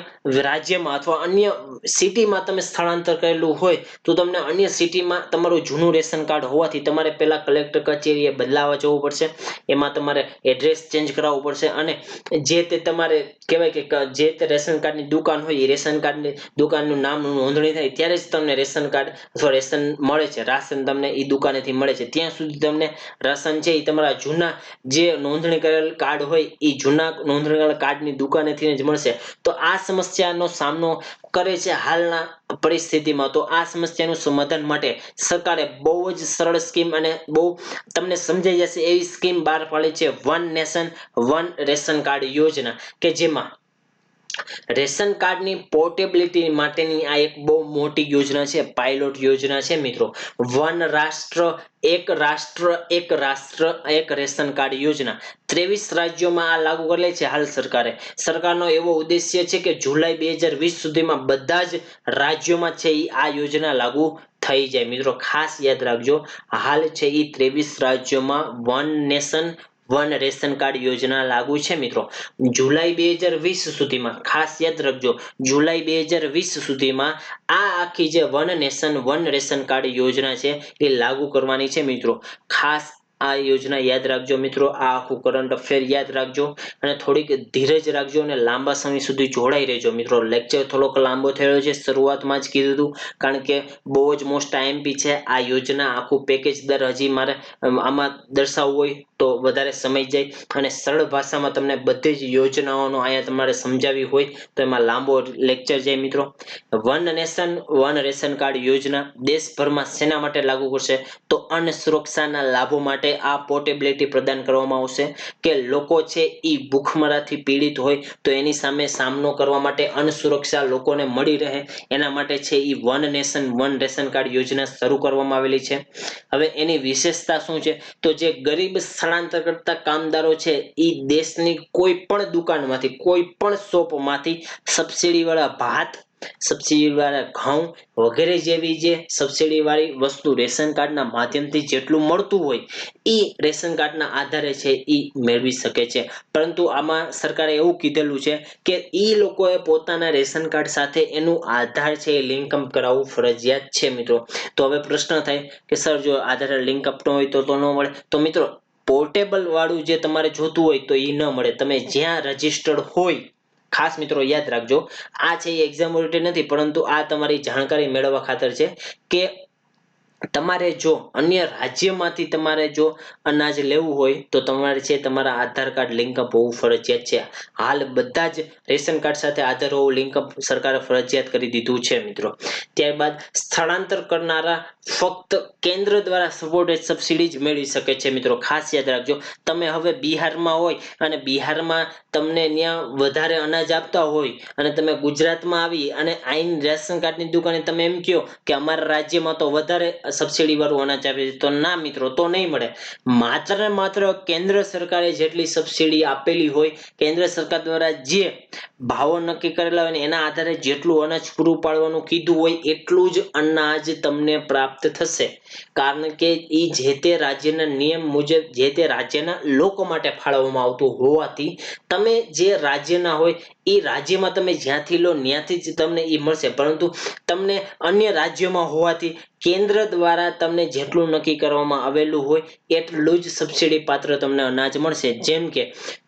રાજ્યમાં અથવા અન્ય સિટીમાં તમે સ્થળાંતર કરેલું હોય તો તમને અન્ય સિટીમાં તમારું જૂનું રેશન કાર્ડ હોવાથી તમારે પહેલા કલેક્ટર કચેરીએ બદલાવા જવું પડશે. એમાં તમારે એડ્રેસ ચેન્જ કરાવવું પડશે અને જે તે તમારે કહેવાય કે જે તે રેશન કાર્ડની દુકાન હોય એ રેશન કાર્ડની દુકાનનું નામ નોંધણી થાય ત્યારે જ તમને રેશન કાર્ડ અથવા રેશન મળે છે. રાશન તમને એ દુકાનેથી મળે છે. ત્યાં સુધી તમને રાશન છે એ તમારા જૂના જે નોંધણી કરેલ કાર્ડ હોય એ જૂના નોંધણી કરેલ કાર્ડની દુકાનેથી જ મળશે. તો આ સમસ્યાનો સામનો કરે છે હાલના પરિસ્થિતિમાં. તો આ સમસ્યાનું સમાધાન માટે સરકારે બહુ જ સરળ સ્કીમ અને બહુ તમને સમજાઈ જશે એવી સ્કીમ બહાર પાડી છે one nation one ration card યોજના કે જેમાં રેશન કાર્ડની પોર્ટેબિલિટી માટેની આ એક બહુ મોટી યોજના છે. પાયલોટ યોજના છે મિત્રો. વન રાષ્ટ્ર એક રેશન કાર્ડ યોજના 23 રાજ્યોમાં આ લાગુ કરેલી છે હાલ સરકારે. સરકારનો એવો ઉદ્દેશ્ય છે કે જુલાઈ 2020 સુધીમાં બધા જ રાજ્યોમાં છે એ આ યોજના લાગુ થઈ જાય મિત્રો. ખાસ યાદ રાખજો હાલ છે એ 23 રાજ્યોમાં one nation one ration card યોજના લાગુ છે મિત્રો. જુલાઈ 2020 સુધીમાં ખાસ યાદ રાખજો જુલાઈ 2020 સુધીમાં આ આખી જે one nation one ration card યોજના છે એ લાગુ કરવાની છે મિત્રો. ખાસ આ યોજના યાદ રાખજો મિત્રો. આ આખું કરંટ અફેર યાદ રાખજો અને થોડીક ધીરજ રાખજો અને લાંબા સમય સુધી જોડાઈ રહેજો મિત્રો. લેક્ચર થોડોક લાંબો થયો છે શરૂઆતમાં જ કીધું હતું કારણ કે બહુ જ મોસ્ટ IMP છે આ યોજના. આખું પેકેજ દર હજી મારે આમાં દર્શાવવું હોય તો વધારે સમય જાય અને સરળ ભાષામાં તમને બધી જ યોજનાઓનો અહીંયા તમારે સમજાવી હોય તો એમાં લાંબો લેક્ચર જાય મિત્રો. One nation one ration card યોજના દેશભરમાં શેના માટે લાગુ કરશે તો અન્ન સુરક્ષાના લાભો માટે આ પોર્ટેબિલિટી પ્રદાન કરવામાં આવશે કે લોકો છે એ ભૂખમરાથી પીડિત હોય તો એની સામે સામનો કરવા માટે અન્ન સુરક્ષા લોકોને મળી રહે એના માટે છે એ one nation one ration card યોજના શરૂ કરવામાં આવેલી છે. હવે એની વિશેષતા શું છે તો જે ગરીબ સ્થળાંતર કરતા કામદારો છે એ દેશની કોઈ પણ દુકાનમાંથી કોઈ પણ શોપમાંથી સબસિડી વાળા ભાત સબસિડી વાળા ઘઉં વગેરે જેવી જે સબસિડી વાળી વસ્તુ રેશન કાર્ડના માધ્યમથી જેટલું મળતું હોય એ રેશન કાર્ડના આધારે છે એ મેળવી શકે છે. પરંતુ આમાં સરકારે એવું કીધેલું છે કે એ લોકોએ પોતાના રેશન કાર્ડ સાથે એનું આધાર છે એ લિંક અપ કરાવવું ફરજિયાત છે મિત્રો. તો હવે પ્રશ્ન થાય કે સર જો આધાર લિંક અપ ન હોય તો ન મળે. તો મિત્રો પોર્ટેબલ વાળું જે તમારે જોતું હોય તો એ ન મળે. તમે જ્યાં રજીસ્ટર્ડ હોય, ખાસ મિત્રો યાદ રાખજો, આ છે એ એક્ઝામ ઓરિએન્ટેડ નથી, પરંતુ આ તમારી જાણકારી મેળવવા ખાતર છે કે તમારે જો અન્ય રાજ્યમાંથી તમારે જો અનાજ લેવું હોય તો તમારે છે તમારા આધાર કાર્ડ લિંક અપ હોવું ફરજિયાત છે. હાલ બધા જ રેશન કાર્ડ સાથે આધાર હોવું લિંક અપ સરકારે ફરજિયાત કરી દીધું છે મિત્રો. ત્યારબાદ સ્થળાંતર કરનારા ફક્ત કેન્દ્ર દ્વારા સપોર્ટેડ સબસિડી જ મેળવી શકે છે મિત્રો. ખાસ યાદ રાખજો, તમે હવે બિહારમાં હોય અને બિહારમાં તમને ત્યાં વધારે અનાજ આપતા હોય અને તમે ગુજરાતમાં આવી અને આઈન રેશન કાર્ડની દુકાને તમે એમ કહો કે અમારા રાજ્યમાં તો વધારે સબસિડી વાળું અનાજ આપે છે, તો ના મિત્રો, તો નહીં મળે. માત્ર ને માત્ર કેન્દ્ર સરકારે જેટલી સબસિડી આપેલી હોય, કેન્દ્ર સરકાર દ્વારા જે ભાવો નક્કી કરેલા હોય ને એના આધારે જેટલું અનાજ પૂરું પાડવાનું કીધું હોય એટલું જ અનાજ તમને પ્રાપ્ત થશે. કારણ કે એ જે તે રાજ્યના નિયમ મુજબ જે તે રાજ્યના લોકો માટે ફાળવવામાં આવતું હોવાથી તમે જે રાજ્યના હોય એ રાજ્યમાં તમે જ્યાંથી લો ત્યાંથી જ તમને એ મળશે. પરંતુ તમને અન્ય રાજ્યોમાં હોવાથી કેન્દ્ર દ્વારા તમને જેટલું નક્કી કરવામાં આવેલું હોય એટલું જ સબસિડી પાત્ર તમને અનાજ મળશે. જેમ કે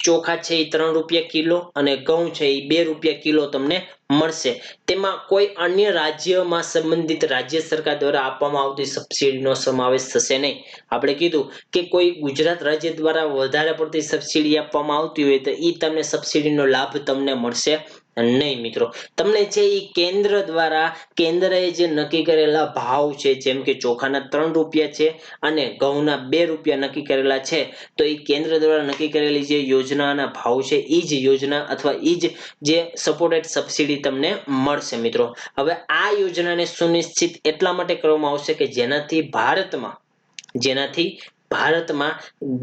ચોખા છે એ 3 રૂપિયા કિલો અને ઘઉં છે એ 2 રૂપિયા કિલો તમને મળશે. તેમાં કોઈ અન્ય રાજ્યમાં સંબંધિત રાજ્ય સરકાર દ્વારા આપવામાં આવતી સબસિડીનો સમાવેશ થશે નહીં. આપણે કીધું કે કોઈ ગુજરાત રાજ્ય દ્વારા વધારે પડતી સબસિડી આપવામાં આવતી હોય તો એ તમને સબસિડીનો લાભ તમને મળશે નહીં મિત્રો. તમને છે એ કેન્દ્ર દ્વારા કેન્દ્રએ જે નક્કી કરેલા ભાવ છે, જેમ કે ચોખાના 3 રૂપિયા છે અને ઘઉંના 2 રૂપિયા નક્કી કરેલા છે, તો એ કેન્દ્ર દ્વારા નક્કી કરેલી જે યોજનાના ભાવ છે એ જ યોજના અથવા એ જ જે સપોર્ટેડ સબસિડી તમને મળશે મિત્રો. હવે આ યોજનાને સુનિશ્ચિત એટલા માટે કરવામાં આવશે કે જેનાથી ભારતમાં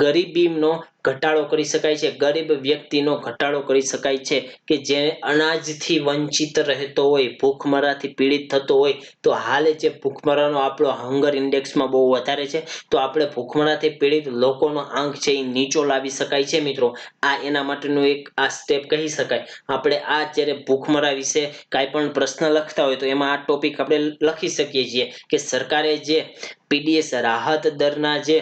ગરીબીનો ઘટાડો કરી શકાય છે, ગરીબ વ્યક્તિનો ઘટાડો કરી શકાય છે કે જે અનાજથી વંચિત રહેતો હોય, ભૂખમરાથી પીડિત થતો હોય. તો હાલ જે ભૂખમરાનો આપણો હંગર ઇન્ડેક્સમાં બહુ વધારે છે, તો આપણે ભૂખમરાથી પીડિત લોકોનો આંક છે એ નીચો લાવી શકાય છે મિત્રો. આ એના માટેનું એક આ સ્ટેપ કહી શકાય. આપણે આ જ્યારે ભૂખમરા વિશે કાંઈ પણ પ્રશ્ન લખતા હોય તો એમાં આ ટોપિક આપણે લખી શકીએ છીએ કે સરકારે જે પીડીએસ રાહત દરના જે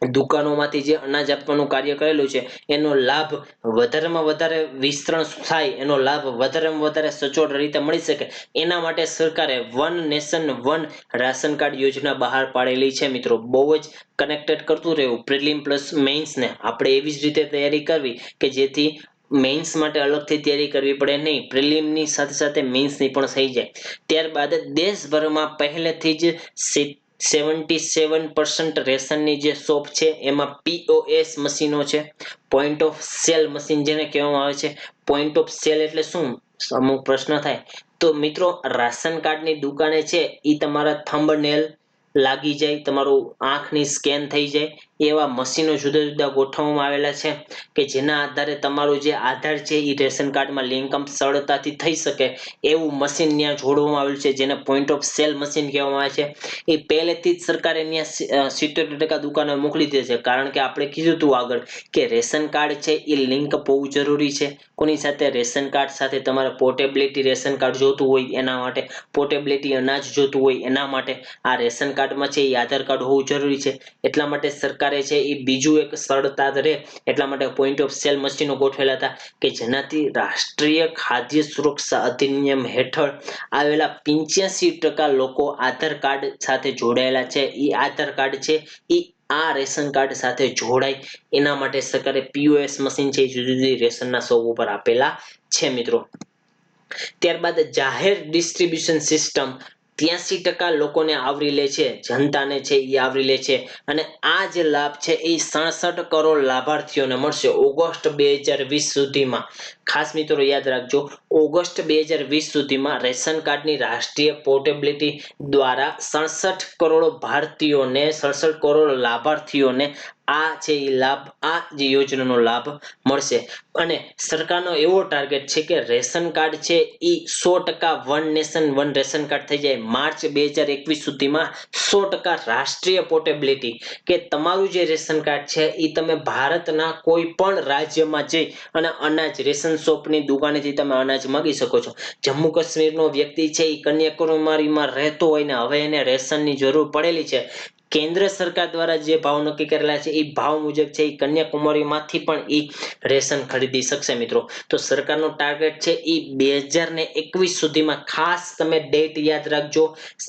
દુકાનોમાંથી જે અનાજ આપવાનું કાર્ય કરેલું છે એનો લાભ વધારેમાં વધારે વિસ્તરણ થાય, એનો લાભ વધારેમાં વધારે સચોટ રીતે મળી શકે એના માટે સરકારે one nation one ration card યોજના બહાર પાડેલી છે મિત્રો. બહુ જ કનેક્ટેડ કરતું રહેવું પ્રિલિમ પ્લસ મેઇન્સને. આપણે એવી જ રીતે તૈયારી કરવી કે જેથી મેઇન્સ માટે અલગથી તૈયારી કરવી પડે નહીં, પ્રિલિમની સાથે સાથે મેઇન્સની પણ થઈ જાય. ત્યારબાદ દેશભરમાં પહેલેથી જ 77% રેશનની જે શોપ છે એમાં POS મશીનો છે, પોઈન્ટ ઓફ સેલ મશીન જેને કહેવામાં આવે છે. પોઈન્ટ ઓફ સેલ એટલે શું? અમુક પ્રશ્ન થાય તો મિત્રો, રાશન કાર્ડની દુકાને છે એ તમારા થંબનેલ લાગી જાય, તમારું આંખની સ્કેન થઈ જાય એવા મશીનો જુદા જુદા ગોઠવવામાં આવેલા છે કે જેના આધારે તમારું જે આધાર છે એ રેશન કાર્ડમાં લિંક અપ સરળતાથી થઈ શકે એવું મશીન ત્યાં જોડવામાં આવેલું છે, જેને પોઈન્ટ ઓફ સેલ મશીન કહેવામાં આવે છે. એ પહેલેથી જ સરકારે ત્યાં 77% દુકાનો મોકલી દે છે. કારણ કે આપણે કીધું હતું આગળ કે રેશન કાર્ડ છે એ લિંક અપ હોવું જરૂરી છે. કોની સાથે? રેશન કાર્ડ સાથે. તમારે પોર્ટેબિલિટી રેશન કાર્ડ જોતું હોય એના માટે, પોર્ટેબિલિટી અનાજ જોતું હોય એના માટે આ રેશન કાર્ડમાં છે એ આધાર કાર્ડ હોવું જરૂરી છે. એટલા માટે સરકારે છે એ બીજું એક સરળતા રહે એટલા માટે પોઈન્ટ ઓફ સેલ મશીનો ગોઠવેલા હતા કે જેનાથી રાષ્ટ્રીય ખાદ્ય સુરક્ષા અધિનિયમ હેઠળ આવેલા 85% લોકો આધાર કાર્ડ સાથે જોડાયેલા છે. એ આધાર કાર્ડ છે એ આ રેશન કાર્ડ સાથે જોડાય એના માટે સરકારે POS મશીન છે જુદી જુદી રેશનના શોપ ઉપર આપેલા છે મિત્રો. ત્યારબાદ જાહેર ડિસ્ટ્રીબ્યુશન સિસ્ટમ 83% લોકોને આવરી લે છે, જનતાને છે એ આવરી લે છે. અને આ જે લાભ છે એ 67 કરોડ લાભાર્થીઓને મળશે ઓગસ્ટ 2020 સુધીમાં. ખાસ મિત્રો યાદ રાખજો, ઓગસ્ટ 2020 સુધીમાં રેશન કાર્ડની રાષ્ટ્રીય પોર્ટેબિલિટી દ્વારા 67 કરોડ ભારતીયોને 67 કરોડ લાભાર્થીઓને આ છે એ લાભ, આ જે યોજનાનો લાભ મળશે. અને સરકારનો એવો ટાર્ગેટ છે કે રેશન કાર્ડ છે એ 100% one nation one ration card થઈ જાય. માર્ચ 2021 સુધીમાં 100% રાષ્ટ્રીય પોર્ટેબિલિટી, કે તમારું જે રેશન કાર્ડ છે એ તમે ભારતના કોઈ પણ રાજ્યમાં જઈ અને અનાજ રેશન શોપની દુકાનેથી તમે અનાજ માગી શકો છો. જમ્મુ કાશ્મીરનો વ્યક્તિ છે એ કન્યાકુમારીમાં રહેતો હોય ને હવે એને રેશનની જરૂર પડેલી છે, કેન્દ્ર સરકાર દ્વારા જે ભાવ નક્કી કરેલા છે એ ભાવ મુજબ છે એ કન્યાકુમારીમાંથી પણ એ રેશન ખરીદી શકશે મિત્રો. તો સરકારનો ટાર્ગેટ છે એ 2021 સુધીમાં, ખાસ તમે ડેટ યાદ રાખજો,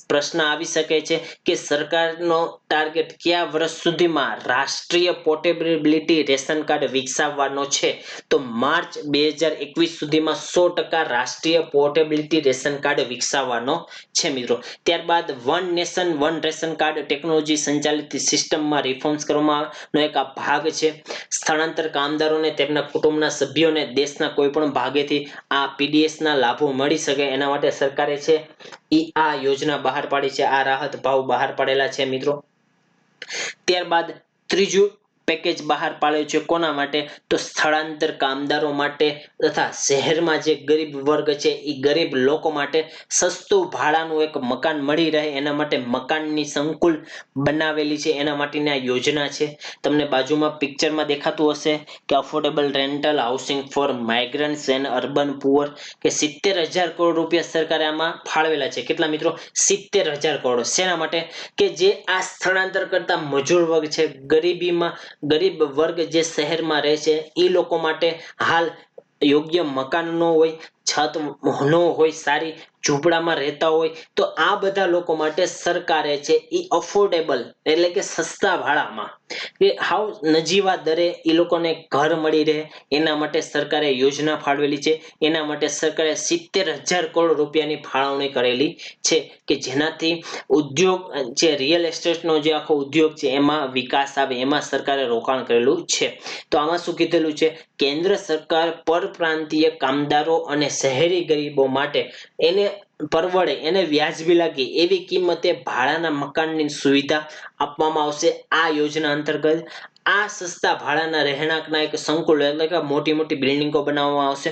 પ્રશ્ન આવી શકે છે કે સરકારનો ટાર્ગેટ કયા વર્ષ સુધીમાં રાષ્ટ્રીય પોર્ટેબિલિટી રેશન કાર્ડ વિકસાવવાનો છે. તો માર્ચ 2021 સુધીમાં 100% રાષ્ટ્રીય પોર્ટેબિલિટી રેશન કાર્ડ વિકસાવવાનો છે મિત્રો. ત્યારબાદ one nation one ration card technology સંચાલિત સિસ્ટમમાં રિફોર્મ્સ કરવાનો એક આ ભાગ છે. સ્થળાંતર કામદારોને તેમના કુટુંબના સભ્યોને દેશના કોઈ પણ ભાગેથી આ પીડીએસ ના લાભો મળી શકે એના માટે સરકારે છે ઈ આ યોજના બહાર પાડી છે, આ રાહત ભાવ બહાર પાડેલા છે મિત્રો. ત્યારબાદ ત્રીજું પેકેજ બહાર પાડ્યું છે કોના માટે, તો સ્થળાંતર કામદારો માટે તથા શહેરમાં જે ગરીબ વર્ગ છે એ ગરીબ લોકો માટે સસ્તું ભાડાનું એક મકાન મળી રહે એના માટે મકાનની સંકુલ બનાવેલી છે, એના માટેની આ યોજના છે. તમને બાજુમાં પિક્ચરમાં દેખાતું હશે કે affordable rental housing for migrants and urban poor, કે 70,000 કરોડ રૂપિયા સરકારે આમાં ફાળવેલા છે. કેટલા મિત્રો? 70,000 કરોડ. શેના માટે? કે જે આ સ્થળાંતર કરતા મજૂર વર્ગ છે, ગરીબ વર્ગ જે શહેરમાં રહે છે એ લોકો માટે હાલ યોગ્ય મકાન ન હોય, છત ન હોય, સારી ઝૂંપડામાં રહેતા હોય, તો આ બધા લોકો માટે સરકારે છે એ અફોર્ડેબલ એટલે કે સસ્તા ભાડામાં, કે હાવ નજીવા દરે એ લોકોને ઘર મળી રહે એના માટે સરકારે યોજના ફાળવેલી છે. એના માટે સરકારે 70,000 કરોડ રૂપિયાની ફાળવણી કરેલી છે, કે જેનાથી ઉદ્યોગ જે રિયલ એસ્ટેટનો જે આખો ઉદ્યોગ છે એમાં વિકાસ આવે, એમાં સરકારે રોકાણ કરેલું છે. તો આમાં શું કીધેલું છે, કેન્દ્ર સરકાર પરપ્રાંતીય કામદારો અને શહેરી ગરીબો માટે એને પરવડે, એને વ્યાજબી લાગે એવી કિંમતે ભાડાના મકાનની સુવિધા આપવામાં આવશે આ યોજના અંતર્ગત. આ સસ્તા ભાડાના રહેણાંકના એક સંકુલ એટલે કે મોટી મોટી બિલ્ડિંગો બનાવવામાં આવશે.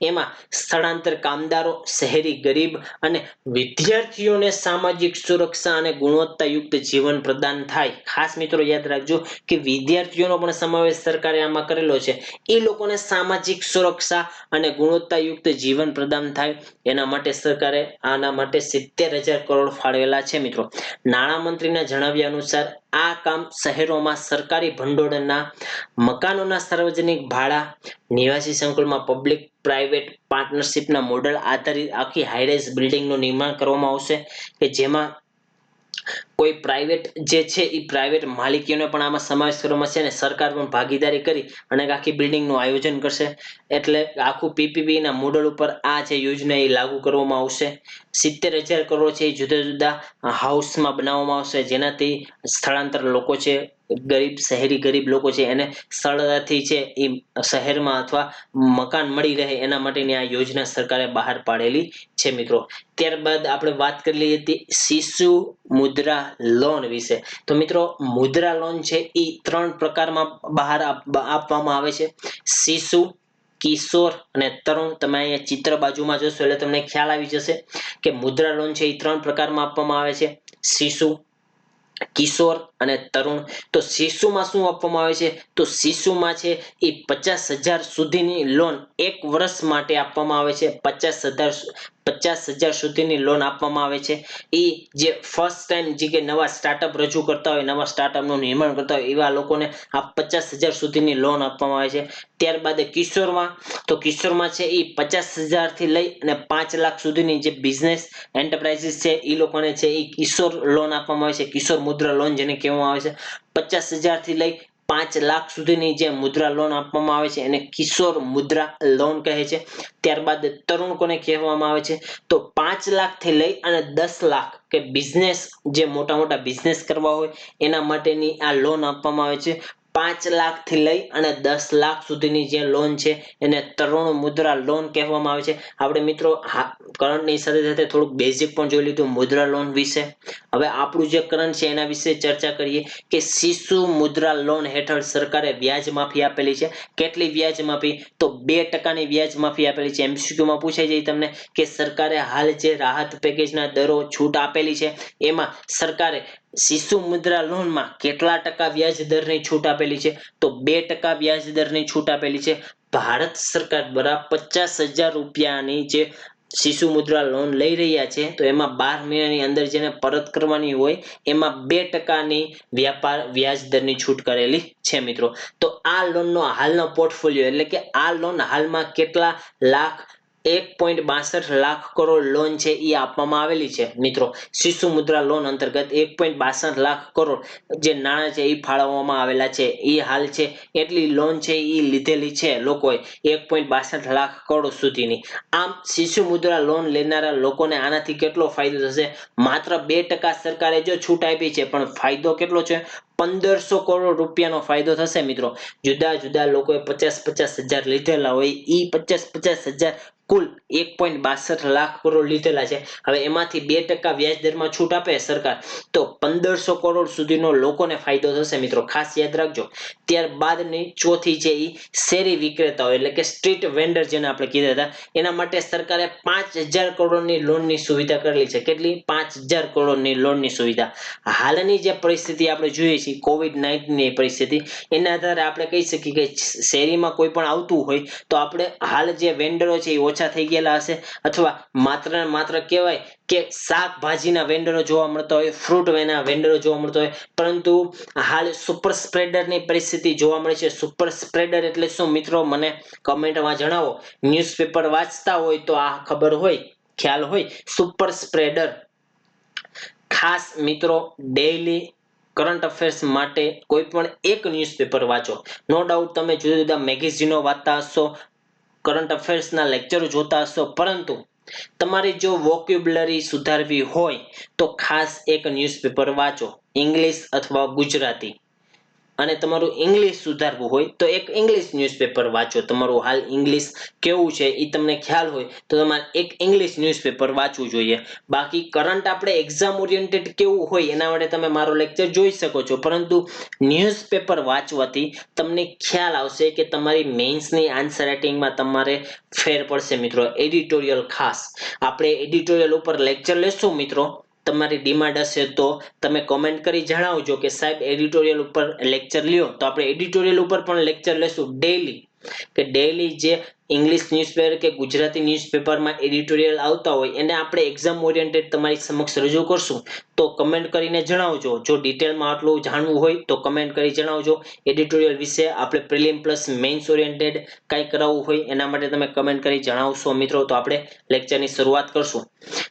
એમાં સ્થળાંતર કામદારો, શહેરી ગરીબ અને વિદ્યાર્થીઓને સામાજિક સુરક્ષા અને ગુણવત્તાયુક્ત જીવન પ્રદાન થાય. ખાસ મિત્રો યાદ રાખજો કે વિદ્યાર્થીઓનો પણ સમાવેશ સરકારે આમાં કરેલો છે. એ લોકોને સામાજિક સુરક્ષા અને ગુણવત્તાયુક્ત જીવન પ્રદાન થાય એના માટે સરકારે આના માટે 70,000 કરોડ ફાળવેલા છે મિત્રો. નાણામંત્રીના જણાવ્યા અનુસાર આ કામ શહેરોમાં સરકારી ભંડોળના મકાનોના સાર્વજનિક ભાડા નિવાસી સંકુલમાં પબ્લિક પ્રાઇવેટ પાર્ટનરશિપના મોડેલ આધારિત આખી હાઈરાઇઝ બિલ્ડિંગનું નિર્માણ કરવામાં આવશે, કે જેમાં કોઈ પ્રાઇવેટ જે છે એ પ્રાઇવેટ માલિકીઓને પણ આમાં સમાવેશ કરવામાં છે અને સરકાર પણ ભાગીદારી કરી અને આખી બિલ્ડિંગનું આયોજન કરશે. એટલે આખું પીપીપી ના મોડેલ ઉપર આ જે યોજના એ લાગુ કરવામાં આવશે. 70,000 કરોડ છે એ જુદા જુદા હાઉસમાં બનાવવામાં આવશે, જેનાથી સ્થળાંતર લોકો છે, શહેરી ગરીબ લોકો છે એને સરળતાથી છે એ શહેરમાં અથવા મકાન મળી રહે એના માટેની આ યોજના સરકારે બહાર પાડેલી છે મિત્રો. ત્યારબાદ આપણે વાત કરી લઈ હતી શિશુ મુદ્રા લોન વિશે. તો મિત્રો મુદ્રા લોન છે એ 3 પ્રકારમાં બહાર આપવામાં આવે છે: શિશુ, કિશોર અને તરુણ. તમે અહીંયા ચિત્ર બાજુમાં જોશો એટલે તમને ખ્યાલ આવી જશે કે મુદ્રા લોન છે એ 3 પ્રકારમાં આપવામાં આવે છે: શિશુ, કિશોર અને તરુણ. તો શિશુમાં શું આપવામાં આવે છે, તો શિશુમાં છે એ 50,000 સુધીની લોન 1 વર્ષ માટે આપવામાં આવે છે. 50,000 સુધીની લોન આપવામાં આવે છે. એ જે ફર્સ્ટ ટાઈમ જે કે નવા સ્ટાર્ટઅપ રજૂ કરતા હોય, નવા સ્ટાર્ટઅપનું નિર્માણ કરતા હોય એવા લોકોને આ 50,000 સુધીની લોન આપવામાં આવે છે. ત્યારબાદ કિશોરમાં, તો કિશોરમાં છે એ 50,000 થી લઈ અને 5 લાખ સુધીની જે બિઝનેસ એન્ટરપ્રાઇઝીસ છે એ લોકોને છે એ કિશોર લોન આપવામાં આવે છે, કિશોર મુદ્રા લોન જેને કહેવામાં આવે છે. 50,000 થી લઈ 5 લાખ સુધીની જે મુદ્રા લોન આપવામાં આવે છે એને કિશોર મુદ્રા લોન કહે છે. ત્યારબાદ તરુણ કોને કહેવામાં આવે છે, તો 5 લાખ થી લઈ અને 10 લાખ કે બિઝનેસ જે મોટા મોટા બિઝનેસ કરવા હોય એના માટેની આ લોન આપવામાં આવે છે. 5 લાખથી લઈ અને 10 લાખ સુધીની જે લોન છે એને તરુણ મુદ્રા લોન કહેવામાં આવે છે. આપણે મિત્રો કરંટની સાથે સાથે થોડુંક બેઝિક પણ જોઈ લીધું મુદ્રા લોન વિશે. હવે આપણું જે કરંટ છે એના વિશે ચર્ચા કરીએ કે શિશુ મુદ્રા લોન હેઠળ સરકારે વ્યાજ માફી આપેલી છે. કેટલી વ્યાજ માફી? તો 2% વ્યાજ માફી આપેલી છે. એમસીક્યુમાં પૂછાઈ જાય તમને કે સરકારે હાલ જે રાહત પેકેજના દરો છૂટ આપેલી છે એમાં સરકારે શિશુ મુદ્રા લોનમાં કેટલા ટકા વ્યાજ દરની છૂટ આપેલી છે? તો 2% વ્યાજ દરની છૂટ આપેલી છે. ભારત સરકાર દ્વારા 50,000 રૂપિયાની જે શિશુ મુદ્રા લોન લઈ રહ્યા છે તો એમાં 12 મહિનાની અંદર જેને પરત કરવાની હોય એમાં 2%ની વ્યાજ દરની છૂટ કરેલી છે મિત્રો. તો આ લોનનો હાલનો પોર્ટફોલિયો એટલે કે આ લોન હાલમાં કેટલા લાખ 1.62 લાખ કરોડ લોન છે એ આપવામાં આવેલી છે મિત્રો. શિશુ મુદ્રા લોન અંતર્ગત 1.62 લાખ કરોડ જે નાણાં છે એ ફાળવવામાં આવેલા છે. એ હાલ છે એટલી લોન છે એ લીધેલી છે લોકોએ 1.62 લાખ કરોડ સુધીની. આમ શિશુ મુદ્રા લોન લેનારા લોકોને આનાથી કેટલો ફાયદો થશે? માત્ર 2% સરકારે જો છૂટ આપી છે પણ ફાયદો કેટલો છે? 1500 કરોડ રૂપિયાનો ફાયદો થશે મિત્રો. જુદા જુદા લોકોએ 50,000 લીધેલા હોય એ 50,000 કુલ 1.62 લાખ કરોડ લીધેલા છે. હવે એમાંથી 2% વ્યાજ દરમાં છૂટ આપે સરકાર તો 1500 કરોડ સુધીનો લોકોને ફાયદો થશે મિત્રો. ખાસ યાદ રાખજો. ત્યારબાદની ચોથી છે એ શેરી વિક્રેતાઓ એટલે કે સ્ટ્રીટ વેન્ડર જેને આપણે કીધા હતા એના માટે સરકારે 5,000 કરોડની લોનની સુવિધા કરેલી છે. કેટલી? 5,000 કરોડની લોનની સુવિધા. હાલની જે પરિસ્થિતિ આપણે જોઈએ છીએ COVID-19 ની પરિસ્થિતિ એના આધારે આપણે કહી શકીએ કે શેરીમાં કોઈ પણ આવતું હોય તો આપણે હાલ જે વેન્ડરો છે એ ઓછા થઈ ગયેલા હશે અથવા માત્ર ને માત્ર કહેવાય કે શાકભાજીના વેન્ડરો જોવા મળતા હોય, ફ્રૂટ વેના વેન્ડરો જોવા મળતા હોય, પરંતુ હાલ સુપર સ્પ્રેડરની પરિસ્થિતિ જોવા મળે છે. સુપર સ્પ્રેડર એટલે શું મિત્રો? મને કમેન્ટમાં જણાવો. ન્યૂઝપેપર વાંચતા હોય તો આ ખબર હોય, ખ્યાલ હોય. સુપર સ્પ્રેડર ખાસ મિત્રો ડેઈલી કરંટ અફેર્સ માટે કોઈ પણ એક ન્યૂઝપેપર વાંચો. નો ડાઉટ તમે જુદા જુદા મેગેઝિનો વાંચતા હશો, કરંટ અફેર્સના લેક્ચરો જોતા હશો, પરંતુ તમારી જો વોકેબ્યુલરી સુધારવી હોય તો ખાસ એક ન્યૂઝપેપર વાંચો, ઇંગ્લિશ અથવા ગુજરાતી. અને તમારું ઇંગ્લિશ સુધારવું હોય તો એક ઇંગ્લિશ ન્યૂઝપેપર વાંચો. તમારું હાલ ઇંગ્લિશ કેવું છે એ તમને ખ્યાલ હોય તો તમારે એક ઇંગ્લિશ ન્યૂઝપેપર વાંચવું જોઈએ. બાકી કરંટ આપણે એક્ઝામ ઓરિએન્ટેડ કેવું હોય એના માટે તમે મારો લેક્ચર જોઈ શકો છો, પરંતુ ન્યૂઝપેપર વાંચવાથી તમને ખ્યાલ આવશે કે તમારી મેઇન્સની આન્સર રાઇટિંગમાં તમારે ફેર પડશે મિત્રો. એડિટોરિયલ ખાસ આપણે એડિટોરિયલ ઉપર લેક્ચર લેશું મિત્રો. તમારી ડિમાન્ડ હશે તો તમે કોમેન્ટ કરી જણાવજો કે સાહેબ એડિટોરિયલ ઉપર લેક્ચર લ્યો, તો આપણે એડિટોરિયલ ઉપર પણ લેક્ચર લેશું ડેઈલી. કે ડેઈલી જે ઇંગ્લિશ ન્યૂઝપેપર કે ગુજરાતી ન્યૂઝપેપરમાં એડિટોરિયલ આવતા હોય એને આપણે એક્ઝામ ઓરિએન્ટેડ તમારી સમક્ષ રજૂ કરશું. તો કમેન્ટ કરીને જણાવજો. જો ડિટેલમાં આટલું જાણવું હોય તો કમેન્ટ કરી જણાવજો. એડિટોરિયલ વિશે આપણે પ્રિલિમ પ્લસ મેઇન્સ ઓરિએન્ટેડ કંઈ કરાવવું હોય એના માટે તમે કમેન્ટ કરી જણાવશો મિત્રો, તો આપણે લેક્ચરની શરૂઆત કરશું.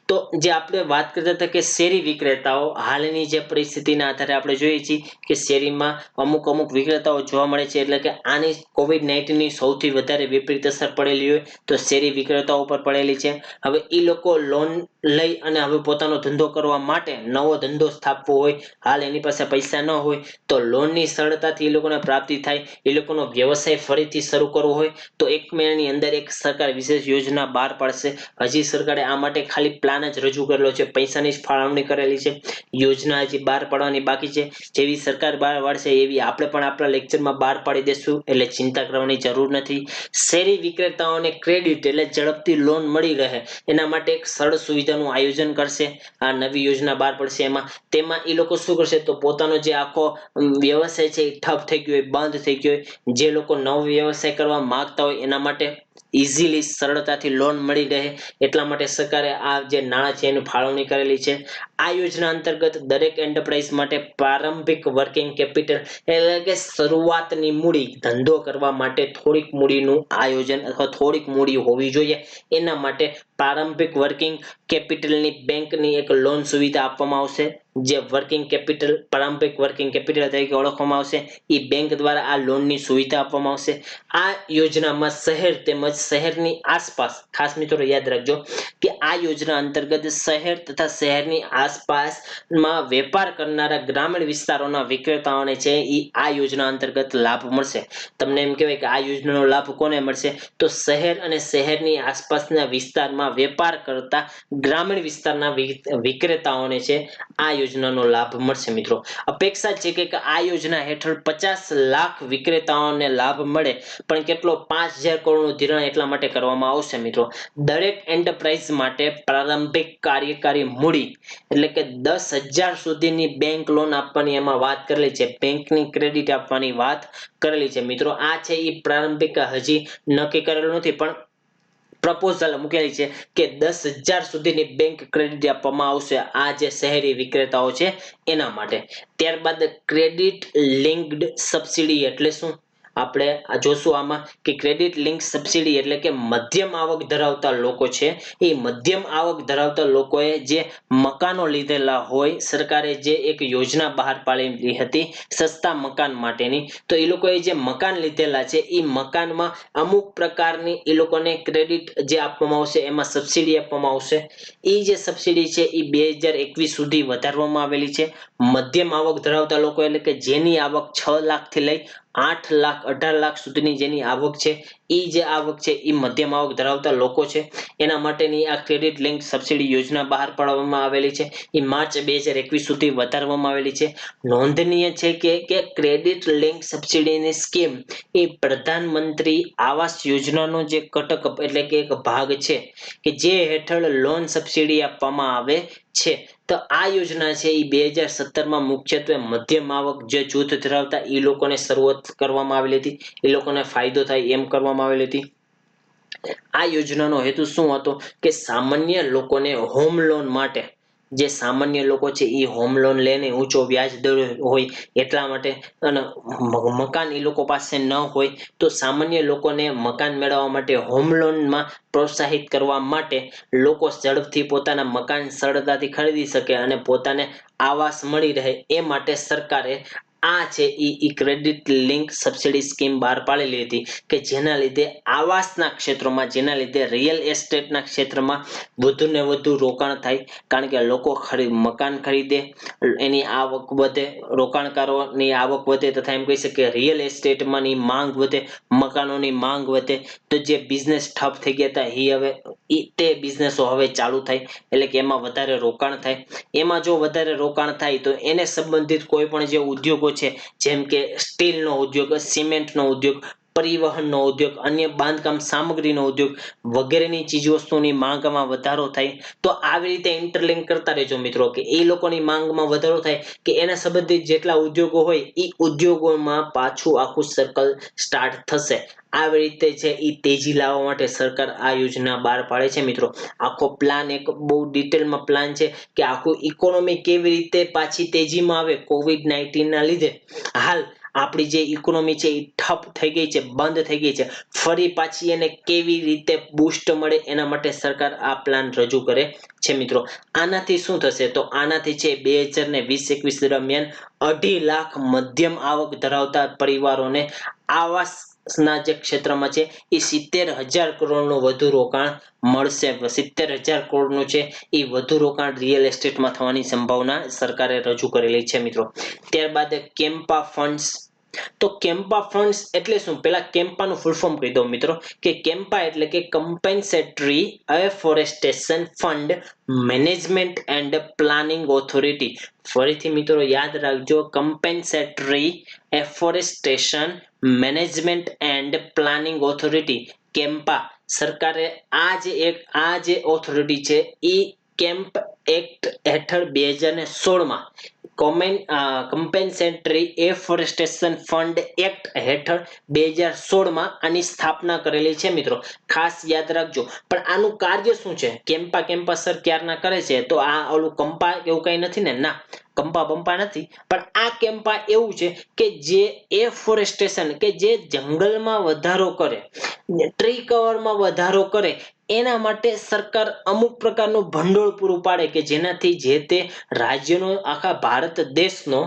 તો જે આપણે વાત કરતા હતા કે શેરી વિક્રેતાઓ, હાલની જે પરિસ્થિતિના આધારે આપણે જોઈએ છીએ કે શેરીમાં અમુક વિક્રેતાઓ જોવા મળે છે. એટલે કે આની COVID-19 ની સૌથી વધારે વિપરીત અસર પડેલી હોય તો શેરી વિક્રેતાઓ પર પડેલી છે. હવે એ લોકો લોન લઈ અને હવે પોતાનો ધંધો કરવા માટે નવો ધંધો સ્થાપવો હોય, હાલ એની પાસે પૈસા ન હોય તો લોનની સરળતાથી એ લોકોને પ્રાપ્તિ થાય. એ લોકોનો વ્યવસાય ફરીથી શરૂ કરવો હોય તો 1 મહિનાની અંદર એક સરકાર વિશેષ યોજના બહાર પાડશે. હજી સરકારે આ માટે ખાલી પ્લાન જ રજૂ કરેલો છે, પૈસાની જ ફાળવણી કરેલી છે. યોજના હજી બહાર પાડવાની બાકી છે. જેવી સરકાર બહાર પાડશે એવી આપણે પણ આપણા લેક્ચરમાં બહાર પાડી દેશું, એટલે ચિંતા કરવાની જરૂર નથી. શેરી વિક્રેતાઓને ક્રેડિટ એટલે ઝડપથી લોન મળી રહે એના માટે એક સરળ સુવિધાનું આયોજન કરશે. આ નવી યોજના બહાર પડશે તેમાં એ લોકો શું કરશે તો પોતાનો જે આખો વ્યવસાય છે એ ઠપ થઈ ગયો હોય, બંધ થઈ ગયો હોય, જે લોકો નવો વ્યવસાય કરવા માંગતા હોય એના માટે ઇઝીલી સરળતાથી લોન મળી રહે એટલા માટે સરકારે આ જે નાણાં છે એની ફાળવણી કરેલી છે. આ યોજના અંતર્ગત દરેક એન્ટરપ્રાઇઝ માટે પ્રારંભિક વર્કિંગ કેપિટલ એટલે કે શરૂઆતની મૂડી, ધંધો કરવા માટે થોડીક મૂડીનું આયોજન અથવા થોડીક મૂડી હોવી જોઈએ એના માટે પ્રારંભિક વર્કિંગ કેપિટલની બેંકની એક લોન સુવિધા આપવામાં આવશે. જે વર્કિંગ કેપિટલ પ્રારંભિક વર્કિંગ કેપિટલ તરીકે ઓળખવામાં આવશે એ બેંક દ્વારા આ લોનની સુવિધા આપવામાં આવશે. આ યોજનામાં શહેર તેમજ શહેરની આસપાસ ખાસ મિત્રો યાદ રાખજો કે આ યોજના અંતર્ગત શહેર તથા શહેરની આસપાસમાં વેપાર કરનારા ગ્રામીણ વિસ્તારોના વિક્રેતાઓને છે એ આ યોજના અંતર્ગત લાભ મળશે. તમને એમ કહેવાય કે આ યોજનાનો લાભ કોને મળશે, તો શહેર અને શહેરની આસપાસના વિસ્તારમાં વેપાર કરતા ગ્રામીણ વિસ્તારના વિક્રેતાઓને છે આ યોજનાનો લાભ મળશે. મિત્રો અપેક્ષા છે કે આ યોજના હેઠળ 50 લાખ વિક્રેતાઓને લાભ મળે, પણ કેટલો 5,000 કરોડનું ધિરાણ એટલા માટે કરવામાં આવશે. મિત્રો દરેક એન્ટરપ્રાઇઝ માટે પ્રારંભિક કાર્યકારી મૂડી એટલે કે 10,000 સુધીની બેંક લોન આપવાની એમાં વાત કરેલી છે, બેંકની ક્રેડિટ આપવાની વાત કરેલી છે. મિત્રો આ છે એ પ્રારંભિક હજી નક્કી કરેલું નથી, પણ પ્રપોઝલ મૂકેલી છે કે 10,000 સુધીની બેંક ક્રેડિટ આપવામાં આવશે આ જે શહેરી વિક્રેતાઓ છે એના માટે. ત્યારબાદ ક્રેડિટ લિંક્ડ સબસિડી એટલે શું આપણે જોશું આમાં કે ક્રેડિટ લિંક સબસિડી એટલે કે મધ્યમ આવક ધરાવતા લોકો છે એ મધ્યમ આવક ધરાવતા લોકોએ જે મકાનો લીધેલા હોય, સરકારે જે એક યોજના બહાર પાડેલી હતી સસ્તા મકાન માટેની, તો એ લોકોએ જે મકાન લીધેલા છે એ મકાનમાં અમુક પ્રકારની એ લોકોને ક્રેડિટ જે આપવામાં આવશે એમાં સબસિડી આપવામાં આવશે. એ જે સબસિડી છે એ 2021 સુધી વધારવામાં આવેલી છે. મધ્યમ આવક ધરાવતા લોકો એટલે કે જેની આવક 6 લાખ થી લઈ 8 લાખ 18 લાખ સુધીની જેની આવક છે એ જે આવક છે એ મધ્યમ આવક ધરાવતા લોકો છે એના માટેની આ ક્રેડિટ લિંક સબસિડી યોજના બહાર પાડવામાં આવેલી છે. એ માર્ચ 2021 સુધી વધારવામાં આવેલી છે. નોંધનીય છે કે ક્રેડિટ લિંક સબસિડીની સ્કીમ એ પ્રધાનમંત્રી આવાસ યોજનાનો જે ઘટક એટલે કે એક ભાગ છે કે જે હેઠળ લોન સબસિડી આપવામાં આવે છે. તો આ યોજના છે એ 2017માં મુખ્યત્વે મધ્યમ આવક જે જૂથ ધરાવતા એ લોકોને શરૂઆત કરવામાં આવેલી હતી, એ લોકોને ફાયદો થાય એમ કરવામાં આવેલી હતી. આ યોજનાનો હેતુ શું હતો કે સામાન્ય લોકોને હોમ લોન માટે, જે સામાન્ય લોકો છે એ હોમ લોન લઈને ઊંચો વ્યાજ દર હોય એટલા માટે, અને મકાન એ લોકો પાસે ન હોય તો સામાન્ય લોકોને મકાન મેળવવા માટે હોમ લોનમાં પ્રોત્સાહિત કરવા માટે લોકો ઝડપથી પોતાના મકાન સરળતાથી ખરીદી શકે અને પોતાને આવાસ મળી રહે એ માટે સરકારે આ છે એ ક્રેડિટ લિંક સબસિડી સ્કીમ બહાર પાડેલી હતી કે જેના લીધે આવાસના ક્ષેત્રોમાં, જેના લીધે રિયલ એસ્ટેટના ક્ષેત્રમાં વધુ ને વધુ રોકાણ થાય. કારણ કે લોકો મકાન ખરીદે, એની આવક વધે, રોકાણકારોની આવક વધે તથા એમ કહી શકીએ રિયલ એસ્ટેટમાંની માંગ વધે, મકાનોની માંગ વધે, તો જે બિઝનેસ ઠપ થઈ ગયા હતા એ હવે તે બિઝનેસો હવે ચાલુ થાય એટલે કે એમાં વધારે રોકાણ થાય. એમાં જો વધારે રોકાણ થાય તો એને સંબંધિત કોઈ પણ જે ઉદ્યોગો છે જેમ કે સ્ટીલનો ઉદ્યોગ, સિમેન્ટનો ઉદ્યોગ, પરિવહનનો ઉદ્યોગ, અન્ય બાંધકામ સામગ્રીનો ઉદ્યોગ વગેરેની ચીજવસ્તુની માંગમાં વધારો થાય. તો આવી રીતે ઇન્ટરલિંક કરતા રહેજો મિત્રો કે એ લોકોની માંગમાં વધારો થાય કે એના સંબંધિત જેટલા ઉદ્યોગો હોય એ ઉદ્યોગોમાં પાછું આખું સર્કલ સ્ટાર્ટ થશે. આવી રીતે છે એ તેજી લાવવા માટે સરકાર આ યોજના બહાર પાડે છે. મિત્રો આખો પ્લાન એક બહુ ડિટેલમાં પ્લાન છે કે આખું ઇકોનોમી કેવી રીતે પાછી તેજીમાં આવે COVID-19 ના લીધે. હાલ આપણી જે ઇકોનોમી છે એ ઠપ થઈ ગઈ છે, બંધ થઈ ગઈ છે, ફરી પાછી એને કેવી રીતે બૂસ્ટ મળે એના માટે સરકાર આ પ્લાન રજૂ કરે છે. મિત્રો આનાથી શું થશે, તો આનાથી છે 2020-21 દરમિયાન 2.5 લાખ મધ્યમ આવક ધરાવતા પરિવારોને આવાસના જે ક્ષેત્રમાં છે એ 70,000 કરોડનું વધુ રોકાણ મળશે. 70,000 કરોડનું છે એ વધુ રોકાણ રિયલ એસ્ટેટમાં થવાની સંભાવના સરકારે રજૂ કરેલી છે. મિત્રો ત્યારબાદ કેમ્પા ફંડ્સ. તો કેમ્પા ફંડ્સ એટલે શું, પેલા કેમ્પાનું ફૂલ ફોર્મ કહી દઉં મિત્રો કે કેમ્પા એટલે કે compensatory afforestation fund management and planning authority. ફરીથી મિત્રો યાદ રાખજો, compensatory afforestation management and planning authority CAMPA. સરકારે આ જે ઓથોરિટી છે એ કેમ્પ એક્ટ હેઠળ 2016માં કમ્પેન્સેટરી એફોરેસ્ટેશન ફંડ એક્ટ હેઠળ 2016માં આની સ્થાપના કરેલી છે. મિત્રો ખાસ યાદ રાખજો. પણ આનું કાર્ય શું છે, કેમ્પા સર ક્યારના કરે છે, તો આ ઓલું કંપા એવું કઈ નથી ને, ના કંપા બંપા નથી, પણ આ કેમ્પા એવું છે કે જે એફોરેસ્ટેશન કે જે જંગલમાં વધારો કરે, ટ્રી કવરમાં વધારો કરે એના માટે સરકાર અમુક પ્રકારનું ભંડોળ પૂરું પાડે કે જેનાથી જે તે રાજ્યનો આખા ભારત દેશનો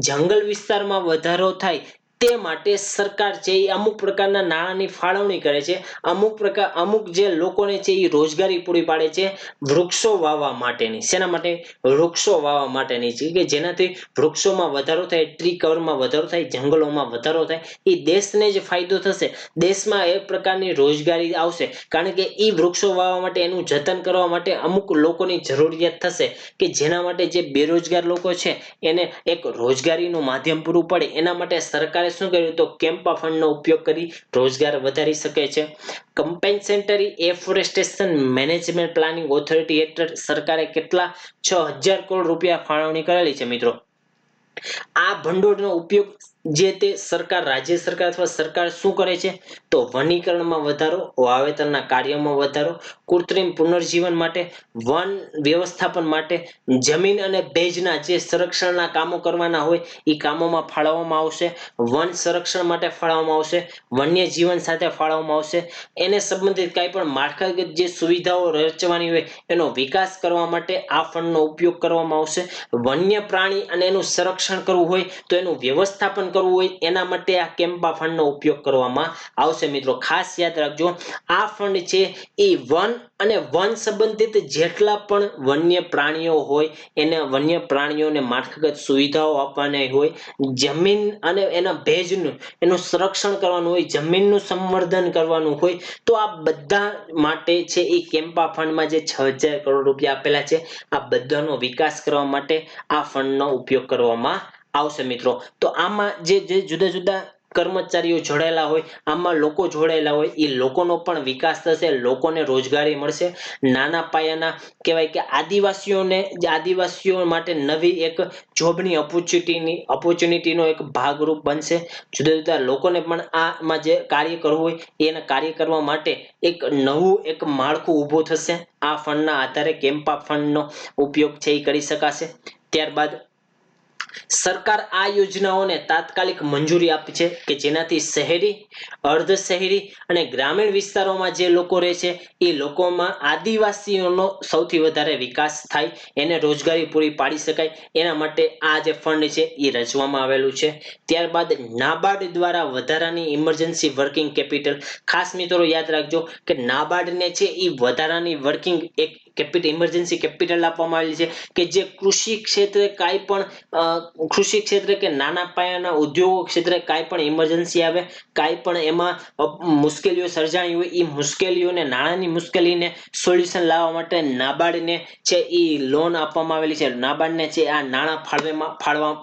જંગલ વિસ્તારમાં વધારો થાય તે માટે સરકાર છે એ અમુક પ્રકારના નાણાંની ફાળવણી કરે છે. અમુક જે લોકોને છે એ રોજગારી પૂરી પાડે છે વૃક્ષો વાવવા માટેની. શેના માટે? વૃક્ષો વાવવા માટેની છે કે જેનાથી વૃક્ષોમાં વધારો થાય, ટ્રી કવરમાં વધારો થાય, જંગલોમાં વધારો થાય. એ દેશને જ ફાયદો થશે, દેશમાં એ પ્રકારની રોજગારી આવશે. કારણ કે એ વૃક્ષો વાવવા માટે, એનું જતન કરવા માટે અમુક લોકોની જરૂરિયાત થશે કે જેના માટે જે બેરોજગાર લોકો છે એને એક રોજગારીનું માધ્યમ પૂરું પડે. એના માટે સરકારે શું કર્યું? તો કેમ્પા ફંડનો ઉપયોગ કરી રોજગાર વધારી શકે છે. કમ્પેન્સેટરી એફોરેસ્ટેશન મેનેજમેન્ટ પ્લાનિંગ ઓથોરિટી હેઠળ સરકારે કેટલા 6000 કરોડ રૂપિયા ફાળવણી કરેલી છે મિત્રો. આ ભંડોળનો ઉપયોગ જે તે સરકાર, રાજ્ય સરકાર અથવા સરકાર શું કરે છે? તો વનીકરણમાં વધારો, વાવેતરના કાર્યમાં વધારો, કૃત્રિમ પુનર્જીવન માટે, વન વ્યવસ્થાપન માટે, જમીન અને ભેજના જે સંરક્ષણના કામો કરવાના હોય એ કામોમાં ફાળવવામાં આવશે, વન સંરક્ષણ માટે ફાળવવામાં આવશે, વન્ય જીવન સાથે ફાળવવામાં આવશે, એને સંબંધિત કાંઈ પણ માળખાગત જે સુવિધાઓ રચવાની હોય એનો વિકાસ કરવા માટે આ ફંડનો ઉપયોગ કરવામાં આવશે. વન્ય પ્રાણી અને એનું સંરક્ષણ કરવું હોય તો એનું વ્યવસ્થાપન કરવું હોય એના માટે આ કેમ્પા ફંડનો ઉપયોગ કરવામાં આવશે મિત્રો. ખાસ યાદ રાખજો, આ ફંડ છે એ વન અને વન સંબંધિત જેટલા પણ વન્ય પ્રાણીઓ હોય એને વન્ય પ્રાણીઓને માળખાગત સુવિધાઓ આપવાની હોય, જમીન અને એના ભેજનું એનું સંરક્ષણ કરવાનું હોય, જમીનનું સંવર્ધન કરવાનું હોય, તો આ બધા માટે છે એ કેમ્પા ફંડમાં જે 6000 કરોડ રૂપિયા આપેલા છે આ બધાનો વિકાસ કરવા માટે આ ફંડનો ઉપયોગ કરવામાં આવશે મિત્રો. તો આમાં જે જુદા જુદા કર્મચારીઓ જોડાયેલા હોય, આમાં લોકો જોડાયેલા હોય, એ લોકોનો પણ વિકાસ થશે, લોકોને રોજગારી મળશે. નાના પાયાના કહેવાય કે આદિવાસીઓ માટે નવી એક જોબની ઓપોર્ચ્યુનિટીનો એક ભાગરૂપ બનશે. જુદા જુદા લોકોને પણ આમાં જે કાર્ય કરવું હોય એને કાર્ય કરવા માટે એક નવું એક માળખું ઊભું થશે. આ ફંડના આધારે કેમ્પા ફંડનો ઉપયોગ છે એ કરી શકાશે. ત્યારબાદ સરકાર આ યોજનાઓને તાત્કાલિક મંજૂરી આપી છે કે જેનાથી શહેરી, અર્ધ શહેરી અને ગ્રામીણ વિસ્તારોમાં જે લોકો રહે છે એ લોકોમાં આદિવાસીઓનો સૌથી વધારે વિકાસ થાય, એને રોજગારી પૂરી પાડી શકાય. એના માટે આ જે ફંડ છે એ રચવામાં આવેલું છે. ત્યારબાદ નાબાર્ડ દ્વારા વધારાની ઇમરજન્સી વર્કિંગ કેપિટલ. ખાસ મિત્રો યાદ રાખજો કે નાબાર્ડને છે એ વધારાની વર્કિંગ એક ઇમરજન્સી કેપિટલ આપવામાં આવેલી છે કે જે કૃષિ ક્ષેત્રે કાંઈ પણ કૃષિ ક્ષેત્રે કે નાના પાયાના ઉદ્યોગો ક્ષેત્રે કાંઈ પણ ઇમરજન્સી આવે, કાંઈ પણ એમાં મુશ્કેલીઓ સર્જાણી હોય, એ મુશ્કેલીઓને, નાણાંની મુશ્કેલીને સોલ્યુશન લાવવા માટે નાબાર્ડને છે એ લોન આપવામાં આવેલી છે. નાબાર્ડને છે આ નાણાં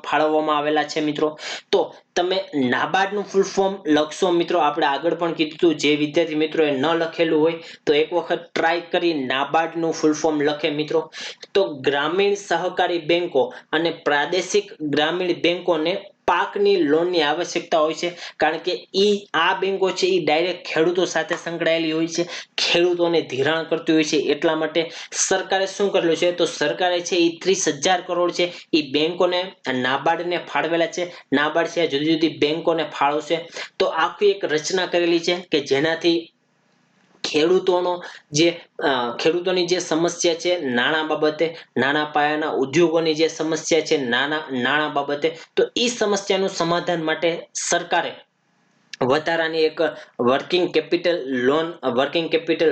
ફાળવવામાં આવેલા છે મિત્રો. તો તમે નાબાર્ડનું ફૂલ ફોર્મ લખશો મિત્રો, આપણે આગળ પણ કીધું હતું, જે વિદ્યાર્થી મિત્રોએ ન લખેલું હોય તો એક વખત ટ્રાય કરી નાબાર્ડનું ફૂલ ફોર્મ લખે મિત્રો. તો ગ્રામીણ સહકારી બેંકો અને પ્રાદેશિક ગ્રામીણ બેંકોને પાકની લોનની આવશ્યકતા હોય છે. કારણ કે આ બેંકો છે એ ડાયરેક્ટ ખેડૂતો સાથે સંકળાયેલી હોય છે, ખેડૂતોને ધિરાણ કરતી હોય છે. એટલા માટે સરકારે શું કરેલું છે? તો સરકારે છે એ 30,000 કરોડ છે એ બેંકોને, નાબાર્ડને ફાળવેલા છે. નાબાર્ડ છે જુદી જુદી બેંકોને ફાળવશે. તો આખી એક રચના કરેલી છે કે જેનાથી ખેડૂતોની જે સમસ્યા છે નાણાં બાબતે, નાના પાયાના ઉદ્યોગોની જે સમસ્યા છે નાણાં બાબતે, તો એ સમસ્યાનું સમાધાન માટે સરકારે વધારાની એક વર્કિંગ કેપિટલ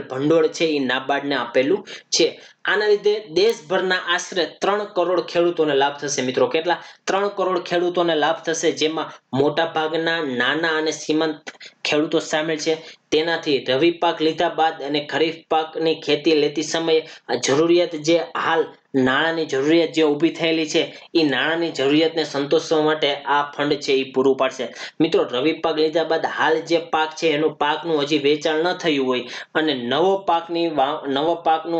ભંડોળ છે એ નાબાર્ડને આપેલું છે. આના લીધે દેશભરના આશરે 3 કરોડ ખેડૂતોને લાભ થશે મિત્રો. કેટલા? 3 કરોડ ખેડૂતોને લાભ થશે, જેમાં મોટા ભાગના નાના અને સીમાંત ખેડૂતો સામેલ છે. તેનાથી રવિ પાક લીધા બાદ અને ખરીફ પાકની ખેતી લેતી સમયે જરૂરિયાત જે હાલ નાણાંની જરૂરિયાત જે ઊભી થયેલી છે એ નાણાંની જરૂરિયાતને સંતોષવા માટે આ ફંડ છે એ પૂરું પાડશે. મિત્રો રવિ પાક લીધા બાદ હાલ જે પાક છે એનું પાકનું હજી વેચાણ ન થયું હોય અને નવો પાકનું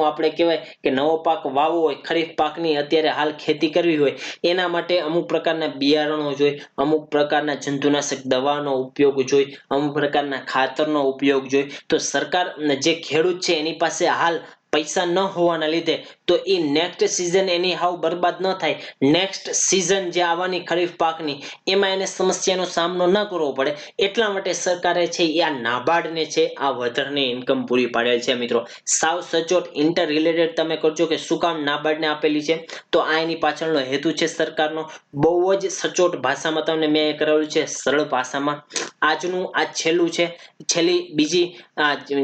આપણે કહેવાય કે નવો પાક વાવવો હોય, ખરીફ પાકની અત્યારે હાલ ખેતી કરવી હોય, એના માટે અમુક પ્રકારના બિયારણો જોઈએ, અમુક પ્રકારના જંતુનાશક દવાનો ઉપયોગ જોઈએ, અમુક પ્રકારના ખાતરનો ઉપયોગ જોઈએ. તો સરકાર જે ખેડૂત છે એની પાસે હાલ પૈસા ન હોવાના લીધે તો એ નેક્સ્ટ સિઝન એની હાવ બરબાદ ન થાય, નેક્સ્ટ સિઝન જે આવવાની ખરીફ પાકની એમાં એને સમસ્યાનો સામનો ન કરવો પડે એટલા માટે સરકારે છે એ આ નાબાર્ડને છે આ વધારાની ઇન્કમ પૂરી પાડેલ છે મિત્રો. સાવ સચોટ ઇન્ટર રિલેટેડ તમે કરજો કે શું કામ નાબાર્ડને આપેલી છે, તો આ એની પાછળનો હેતુ છે સરકારનો. બહુ જ સચોટ ભાષામાં તમને મેં કરાવેલું છે, સરળ ભાષામાં. આજનું આ છેલ્લું છે, છેલ્લી બીજી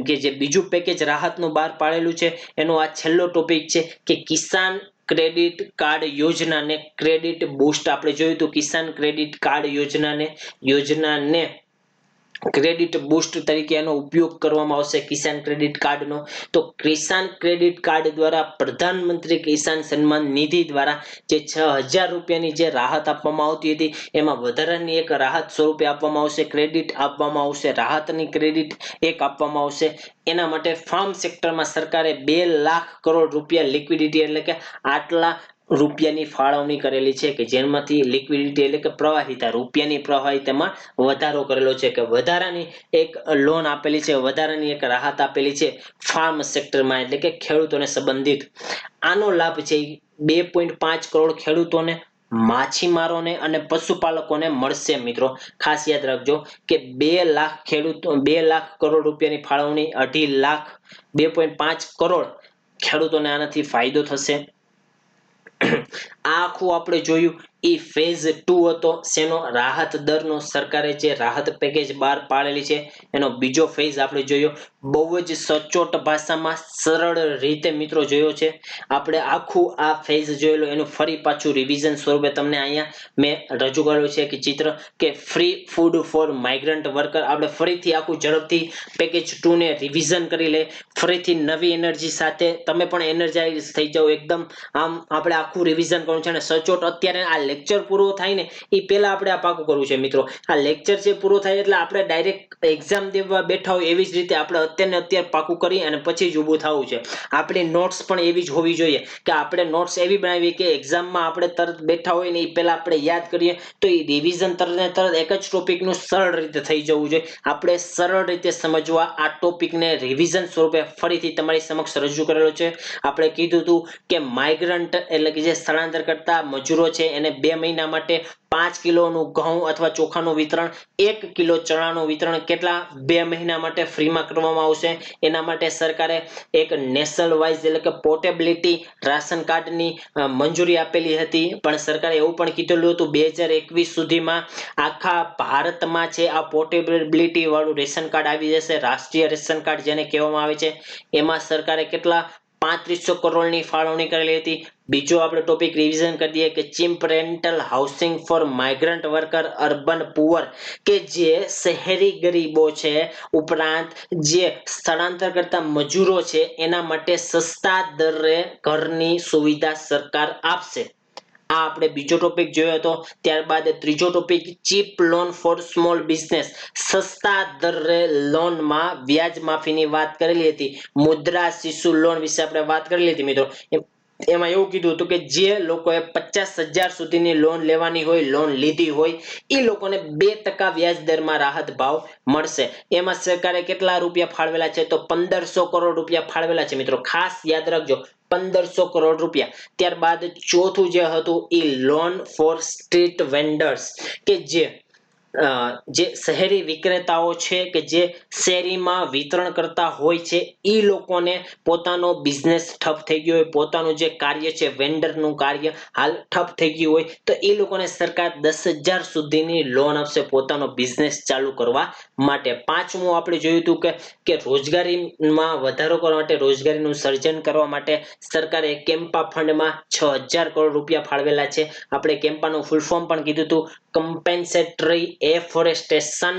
કે જે બીજું પેકેજ રાહતનું બહાર પાડેલું છે એનો આ છેલ્લો ટોપિક છે કે કિસાન ક્રેડિટ કાર્ડ યોજનાને ક્રેડિટ બૂસ્ટ. આપણે જોયું તો કિસાન ક્રેડિટ કાર્ડ યોજનાને ક્રેડિટ બૂસ્ટ તરીકે એનો ઉપયોગ કરવામાં આવશે કિસાન ક્રેડિટ કાર્ડનો. તો કિસાન ક્રેડિટ કાર્ડ દ્વારા પ્રધાનમંત્રી કિસાન સન્માન નિધિ દ્વારા જે 6,000 રૂપિયાની જે રાહત આપવામાં આવતી હતી એમાં વધારાની એક રાહત સ્વરૂપે આપવામાં આવશે, ક્રેડિટ આપવામાં આવશે, રાહતની ક્રેડિટ એક આપવામાં આવશે. એના માટે ફાર્મ સેક્ટરમાં સરકારે 2 લાખ કરોડ રૂપિયા લિક્વિડિટી એટલે કે આટલા રૂપિયાની ફાળવણી કરેલી છે કે જેમાંથી લિક્વિડિટી એટલે કે પ્રવાહિતા રૂપિયાની પ્રવાહિતામાં વધારો કરેલો છે કે વધારાની એક લોન આપેલી છે, વધારાની એક રાહત આપેલી છે ફાર્મ સેક્ટરમાં એટલે કે ખેડૂતોને સંબંધિત. આનો લાભ છે 2.5 કરોડ ખેડૂતોને, માછીમારોને અને પશુપાલકોને મળશે મિત્રો. ખાસ યાદ રાખજો કે 2 લાખ ખેડૂતો 2 લાખ કરોડ રૂપિયાની ફાળવણી, 2.5 લાખ 2.5 કરોડ ખેડૂતોને આનાથી ફાયદો થશે. આ આખું આપણે જોયું એ ફેઝ 2 હતો શેનો, રાહત દરનો. સરકારે જે રાહત પેકેજ બહાર પાડેલી છે એનો બીજો ફેઝ આપણે જોયો. બહુ જ સચોટ ભાષામાં સરળ રીતે મિત્રો જોયો છે આપણે આખું આ ફેઝ જોયેલો. એનું ફરી પાછું રિવિઝન સ્વરૂપે તમને અહીંયા મેં રજૂ કરેલું છે કે ચિત્ર કે free food for migrant worker. આપણે ફરીથી આખું ઝડપથી પેકેજ 2 ને રિવિઝન કરી લે, ફરીથી નવી એનર્જી સાથે તમે પણ એનર્જાઇઝ થઈ જાઓ એકદમ. આમ આપણે આખું રિવિઝન કરવું છે અને સચોટ અત્યારે આ લેક્ચર પૂરો થાય ને એ પહેલા આપણે આ પાકું કરવું છે મિત્રો. આ લેક્ચર છે પૂરો થાય એટલે આપણે ડાયરેક્ટ એક્ઝામ દેવા બેઠા હોય એવી જ રીતે આપણે અત્યારે પાકું કરી અને પછી જ ઊભું થવું છે. આપણી નોટ્સ પણ એવી જ હોવી જોઈએ કે આપણે નોટ્સ એવી બનાવી કે એક્ઝામમાં આપણે તરત બેઠા હોય ને એ પહેલા આપણે યાદ કરીએ તો એ રિવિઝન તરત ને તરત એક જ ટોપિકનું સરળ રીતે થઈ જવું જોઈએ. આપણે સરળ રીતે સમજવા આ ટોપિકને રિવિઝન સ્વરૂપે ફરીથી તમારી સમક્ષ રજૂ કરેલો છે. આપણે કીધું હતું કે માઇગ્રન્ટ એટલે કે જે સ્થળાંતર કરતા મજૂરો છે એને 2 મહિના માટે 5 કિલોનું ઘઉં અથવા ચોખાનું વિતરણ, 1 કિલો ચણાનું વિતરણ કેટલા 2 મહિના માટે ફ્રીમાં કરવામાં આવશે. એના માટે સરકારે એક નેશનલ વાઇઝ એટલે કે પોર્ટેબિલિટી રાશન કાર્ડની મંજૂરી આપેલી હતી. પણ સરકારે એવું પણ કીધેલું હતું 2021 સુધીમાં આખા ભારતમાં છે આ પોર્ટેબિલિટી વાળું રેશન કાર્ડ આવી જશે, રાષ્ટ્રીય રેશન કાર્ડ જેને કહેવામાં આવે છે. એમાં સરકારે કેટલા 3500 કરોડની ફાળવણી કરેલી હતી. બીજો આપણે ટોપિક રિવિઝન કરી દઈએ કે cheap rental housing for migrant worker urban poor, કે જે શહેરી ગરીબો છે ઉપરાંત જે સ્થળાંતર કરતા મજૂરો છે એના માટે સસ્તા દરે ઘરની સુવિધા સરકાર આપશે. આ આપણે બીજો ટોપિક જોયો હતો. ત્યારબાદ ત્રીજો topic cheap loan for small business, સસ્તા દરે લોનમાં વ્યાજ માફીની વાત કરેલી હતી. મુદ્રા શિશુ લોન વિશે આપણે વાત કરેલી હતી મિત્રો. એમાં એવું કીધું હતું કે જે લોકોએ 50,000 સુધીની લોન લેવાની હોય, લોન લીધી હોય એ લોકોને 2% વ્યાજ દરમાં રાહત ભાવ મળશે. એમાં સરકારે કેટલા રૂપિયા ફાળવેલા છે તો 1,500 કરોડ રૂપિયા ફાળવેલા છે મિત્રો. ખાસ યાદ રાખજો 1,500 કરોડ રૂપિયા. ત્યારબાદ ચોથું જે હતું એ લોન ફોર સ્ટ્રીટ વેન્ડર્સ, કે જે શહેરી વિક્રેતાઓ છે કે જે શેરીમાં વિતરણ કરતા હોય છે એ લોકોને પોતાનો બિઝનેસ ઠપ થઈ ગયો હોય, પોતાનું જે કાર્ય છે વેન્ડરનું કાર્ય હાલ ઠપ થઈ ગયું હોય તો એ લોકોને સરકાર 10,000 સુધીની લોન આપશે પોતાનો બિઝનેસ ચાલુ કરવા માટે. પાંચમું આપણે જોયું હતું કે રોજગારીમાં વધારો કરવા માટે, રોજગારીનું સર્જન કરવા માટે સરકારે કેમ્પા ફંડમાં 6,000 કરોડ રૂપિયા ફાળવેલા છે. આપણે કેમ્પાનું ફૂલ ફોર્મ પણ કીધું હતું, કમ્પેન્સેટરી એફોરેસ્ટેશન.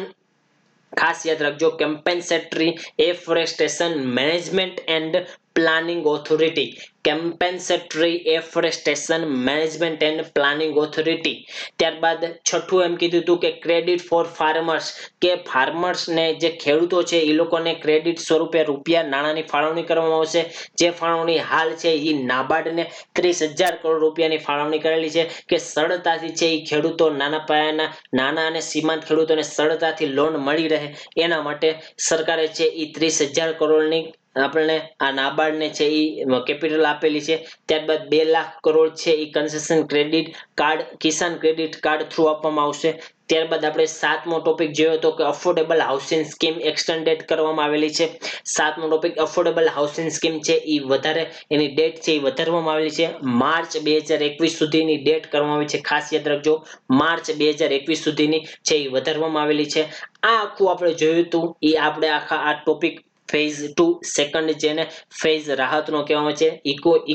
ખાસ યાદ રાખજો compensatory afforestation management and planning authority, compensatory afforestation management and planning authority. ત્યારબાદ છઠ્ઠું એમ કીધું હતું કે ક્રેડિટ ફોર ફાર્મર્સ, કે ફાર્મર્સને જે ખેડૂતો છે એ લોકોને ક્રેડિટ સ્વરૂપે રૂપિયા નાણાંની ફાળવણી કરવામાં આવશે. જે ફાળવણી હાલ છે એ નાબાર્ડને 30,000 કરોડ રૂપિયાની ફાળવણી કરેલી છે કે સરળતાથી છે એ ખેડૂતો નાના પાયાના નાના અને સીમાંત ખેડૂતોને સરળતાથી લોન મળી રહે એના માટે સરકારે છે એ 30,000 કરોડની આપણને આ નાબાર્ડને છે એ કેપિટલ આપેલી છે. ત્યારબાદ 2 લાખ કરોડ છે એ કન્સેશન ક્રેડિટ કાર્ડ કિસાન ક્રેડિટ કાર્ડ થ્રુ આપવામાં આવશે. ત્યારબાદ આપણે 7મો ટોપિક જોયો હતો કે અફોર્ડેબલ હાઉસિંગ સ્કીમ એક્સટેન્ડેડ કરવામાં આવેલી છે. 7મો ટોપિક અફોર્ડેબલ હાઉસિંગ સ્કીમ છે એ વધારે એની ડેટ છે એ વધારવામાં આવેલી છે. માર્ચ 2021 સુધીની ડેટ કરવામાં આવી છે. ખાસ યાદ રાખજો, માર્ચ 2021 સુધીની છે એ વધારવામાં આવેલી છે. આ આખું આપણે જોયું હતું એ આપણે આખા આ ટોપિક ફેઝ 2 સેકન્ડ જેને ફેઝ રાહતનો કહેવામાં છે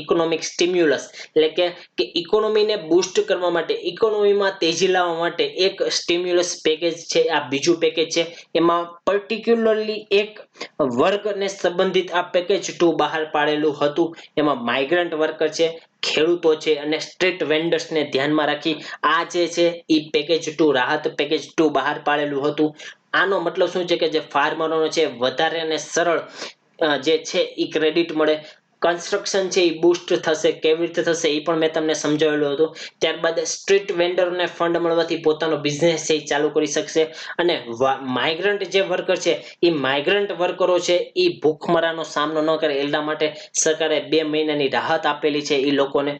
ઇકોનોમિક સ્ટિમ્યુલસ એટલે કે ઇકોનોમીને બૂસ્ટ કરવા માટે ઇકોનોમીમાં તેજી લાવવા માટે એક સ્ટિમ્યુલસ પેકેજ છે આ બીજું પેકેજ છે. એમાં પર્ટિક્યુલરલી એક વર્ગને સંબંધિત આ પેકેજ 2 બહાર પાડેલું હતું. એમાં માઇગ્રન્ટ વર્કર છે, ખેડૂતો છે અને સ્ટ્રીટ વેન્ડર્સને ધ્યાનમાં રાખી આ જે છે એ પેકેજ 2 રાહત પેકેજ 2 બહાર પાડેલું હતું. આનો મતલબ શું છે કે જે ફાર્મરોનો છે વધારે અને સરળ જે છે એ ક્રેડિટ મળે, કન્સ્ટ્રક્શન છે એ બૂસ્ટ થશે. કેવી રીતે થશે એ પણ મેં તમને સમજાવેલું હતું. ત્યારબાદ સ્ટ્રીટ વેન્ડરને ફંડ મળવાથી પોતાનો બિઝનેસ છે એ ચાલુ કરી શકશે. અને માઇગ્રન્ટ જે વર્કર છે એ માઇગ્રન્ટ વર્કરો છે એ ભૂખમરાનો સામનો ન કરે એટલા માટે સરકારે 2 મહિનાની રાહત આપેલી છે એ લોકોને.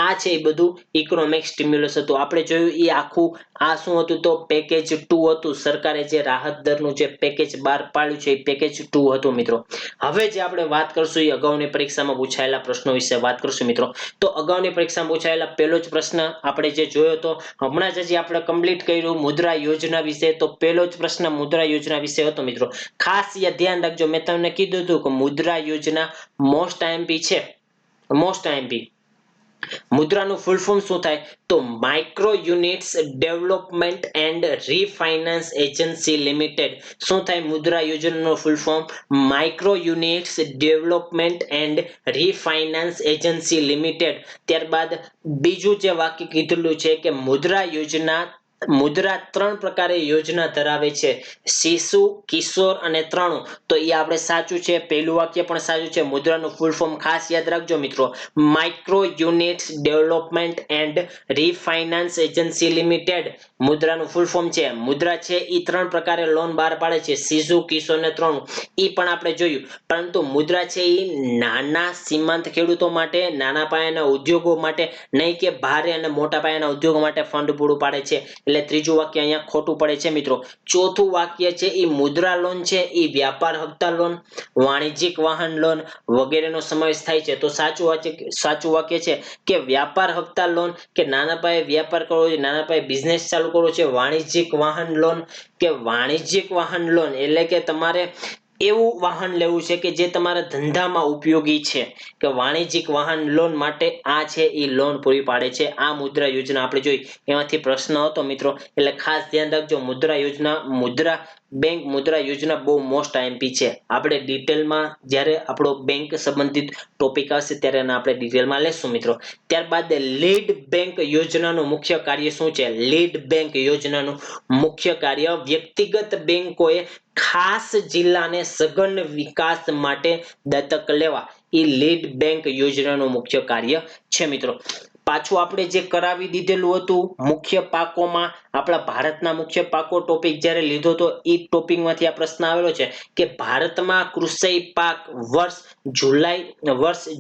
આ છે એ બધું ઇકોનોમિક સ્ટિમ્યુલસ હતું. આપણે જોયું એ આખું આ શું હતું તો પેકેજ 2 હતું. સરકારે જે રાહત દરનું જે પેકેજ બહાર પાડ્યું છે એ પેકેજ 2 હતું મિત્રો. હવે જે આપણે વાત કરશું એ અગાઉની પરીક્ષામાં પૂછાયેલા પ્રશ્નો વિશે વાત કરશું મિત્રો. તો અગાઉની પરીક્ષામાં પૂછાયેલા પહેલો જ પ્રશ્ન આપણે જે જોયો હતો હમણાં જ આપણે કમ્પ્લીટ કર્યું મુદ્રા યોજના વિશે. તો પહેલો જ પ્રશ્ન મુદ્રા યોજના વિશે હતો મિત્રો. ખાસ ધ્યાન રાખજો, મેં તમને કીધું હતું કે મુદ્રા યોજના મોસ્ટ આઈએમપી છે. મોસ્ટ આઈએમપી મુદ્રાનું ફૂલ ફોર્મ શું થાય તો micro units development and refinance agency limited. શું થાય મુદ્રા યોજનાનું full form micro units development and refinance agency limited. ત્યારબાદ બીજું જે વાક્ય કીધેલું છે કે મુદ્રા 3 પ્રકારે યોજના ધરાવે છે, શિશુ, કિશોર અને તરુણ. તો એ આપણે સાચું છે. પહેલું વાક્ય પણ સાચું છે. મુદ્રાનું ફૂલ ફોર્મ ખાસ યાદ રાખજો મિત્રો, micro units development and refinance agency limited. મુદ્રાનું ફૂલ ફોર્મ છે. મુદ્રા છે એ 3 પ્રકારે લોન બહાર પાડે છે, શિશુ, કિશોર અને તરુણ. એ પણ આપણે જોયું. પરંતુ મુદ્રા છે એ નાના સીમાંત ખેડૂતો માટે, નાના પાયાના ઉદ્યોગો માટે નહીં કે ભારે અને મોટા પાયાના ઉદ્યોગો માટે ફંડ પૂરું પાડે છે. એટલે ત્રીજું વાક્ય અહીંયા ખોટું પડે છે મિત્રો. ચોથું વાક્ય છે એ મુદ્રા લોન છે એ વ્યાપાર હપ્તા લોન, વાણિજ્યિક વાહન લોન વગેરેનો સમાવેશ થાય છે. તો સાચું વાક્ય છે કે વ્યાપાર હપ્તા લોન કે નાના પાયે વ્યાપાર કરવો છે, નાના પાયે બિઝનેસ ચાલુ કરવો છે. વાણિજ્યિક વાહન લોન કે વાણિજ્યિક વાહન લોન એટલે કે તમારે એવું વાહન લેવું છે કે જે તમારા ધંધામાં ઉપયોગી છે કે વાણિજ્યિક વાહન લોન માટે આ છે એ લોન પૂરી પાડે છે. આ મુદ્રા યોજના આપણે જોઈ એમાંથી પ્રશ્ન હતો મિત્રો. એટલે ખાસ ધ્યાન રાખજો, મુદ્રા બેંક મુદ્રા યોજના બહુ મોસ્ટ આઈએમપી છે. આપણે ડિટેલમાં જ્યારે આપણો બેંક સંબંધિત ટોપિક આવશે ત્યારે આપણે ડિટેલમાં લેશું મિત્રો. ત્યારબાદ લીડ બેંક યોજનાનું મુખ્ય કાર્ય શું છે? લીડ બેંક યોજનાનું મુખ્ય કાર્ય વ્યક્તિગત બેંકોએ ખાસ જિલ્લાને સઘન વિકાસ માટે દત્તક લેવા એ લીડ બેંક યોજનાનું મુખ્ય કાર્ય છે મિત્રો. પાછું આપણે જે કરાવી દીધેલું હતું મુખ્ય પાકોમાં આપણા ભારતના મુખ્ય પાકો ટોપિક જ્યારે લીધો તો એ ટોપિકમાંથી આ પ્રશ્ન આવેલો છે કે ભારતમાં કૃષિ પાક વર્ષ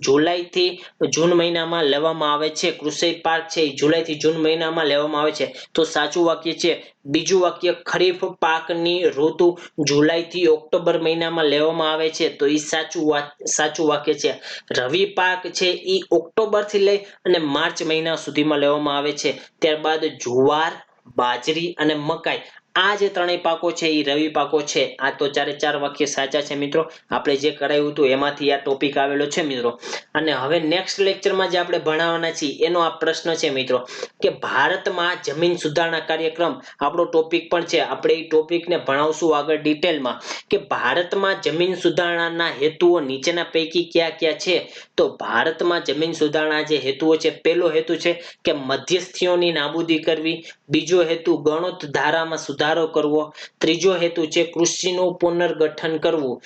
જુલાઈ થી જૂન મહિનામાં લેવામાં આવે છે. કૃષિ પાક છે એ જુલાઈ થી જૂન મહિનામાં લેવામાં આવે છે. તો સાચું વાક્ય છે. બીજું વાક્ય ખરીફ પાકની ઋતુ જુલાઈ થી ઓક્ટોબર મહિનામાં લેવામાં આવે છે. તો એ સાચું વાક્ય છે. રવિ પાક છે એ ઓક્ટોબર થી લઈ અને માર્ચ મહિના સુધીમાં લેવામાં આવે છે. ત્યારબાદ જુવાર, બાજરી અને મકાઈ આ જે ત્રણેય પાકો છે એ રવિ પાકો છે. આ તો 4 વાક્ય સાચા છે મિત્રો. આપણે જે કરાયું હતું એમાંથી આ ટોપિક આવેલો છે મિત્રો. અને હવે નેક્સ્ટ લેક્ચરમાં જે આપણે ભણાવવાના છીએ એનો આ પ્રશ્ન છે મિત્રો કે ભારતમાં જમીન સુધારણા કાર્યક્રમ આપણો ટોપિક પણ છે. આપણે એ ટોપિકને ભણાવશું આગળ ડિટેલમાં કે ભારતમાં જમીન સુધારણાના હેતુઓ નીચેના પૈકી કયા કયા છે? તો ભારતમાં જમીન સુધારણા જે હેતુઓ છે, પહેલો હેતુ છે કે મધ્યસ્થીઓની નાબૂદી કરવી, બીજો હેતુ ગણોત ધારામાં સુધારો કરવો, ત્રીજો હેતુ છે કૃષિનું પુનર્ગઠન કરવું.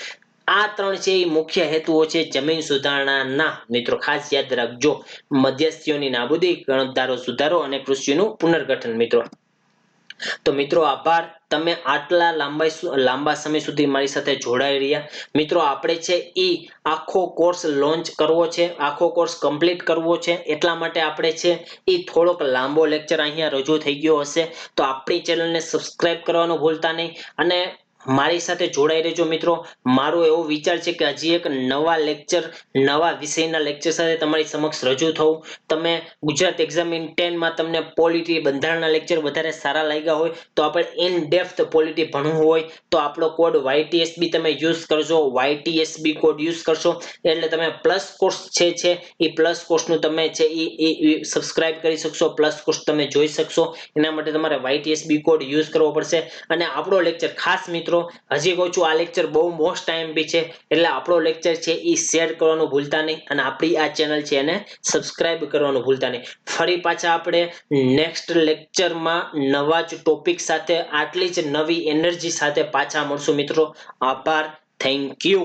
આ 3 છે એ મુખ્ય હેતુઓ છે જમીન સુધારણાના મિત્રો. ખાસ યાદ રાખજો, મધ્યસ્થીઓની નાબૂદી, ગણોત ધારો સુધારો અને કૃષિનું પુનર્ગઠન મિત્રો. તો મિત્રો આભાર, તમે આટલા લાંબા સમય સુધી મારી સાથે જોડાઈ રહ્યા. મિત્રો આપણે છે ઈ આખો કોર્સ લોન્ચ કરવો છે, આખો કોર્સ કમ્પ્લીટ કરવો છે, એટલા માટે આપણે છે ઈ થોડોક લાંબો લેક્ચર અહીંયા રજૂ થઈ ગયો હશે. તો આપણી ચેનલને સબસ્ક્રાઇબ કરવાનું ભૂલતા નહીં અને મારી સાથે જોડાઈ રહેજો મિત્રો. મારો એવો વિચાર છે કે હજી એક નવા લેક્ચર, નવા વિષયના લેક્ચર સાથે તમારી સમક્ષ રજૂ થવું. તમે ગુજરાત એક્ઝામિન 10 માં તમને પોલિટી બંધારણના લેક્ચર વધારે સારા લાગ્યા હોય તો આપણે ઇન ડેપ્થ પોલિટી ભણવું હોય તો આપણો કોડ YTSB તમે યુઝ કરજો. YTSB કોડ યુઝ કરશો એટલે તમે પ્લસ કોર્સ છે એ પ્લસ કોર્સનું તમે છે એ સબસ્ક્રાઇબ કરી શકશો, પ્લસ કોર્સ તમે જોઈ શકશો. એના માટે તમારે YTSB કોડ યુઝ કરવો પડશે. અને આપણો લેક્ચર ખાસ મિત્રો, હજી કહું છું, આ લેક્ચર બહુ મોસ્ટ IMP છે એટલે આપણો લેક્ચર છે એ શેર કરવાનું ભૂલતા નહીં અને આપણી આ ચેનલ છે એને સબસ્ક્રાઇબ કરવાનું ભૂલતા નહીં. ફરી પાછા આપણે નેક્સ્ટ લેક્ચરમાં નવા જ ટોપિક સાથે, આટલી જ નવી એનર્જી સાથે પાછા મળશું મિત્રો. આભાર, થેન્ક યુ.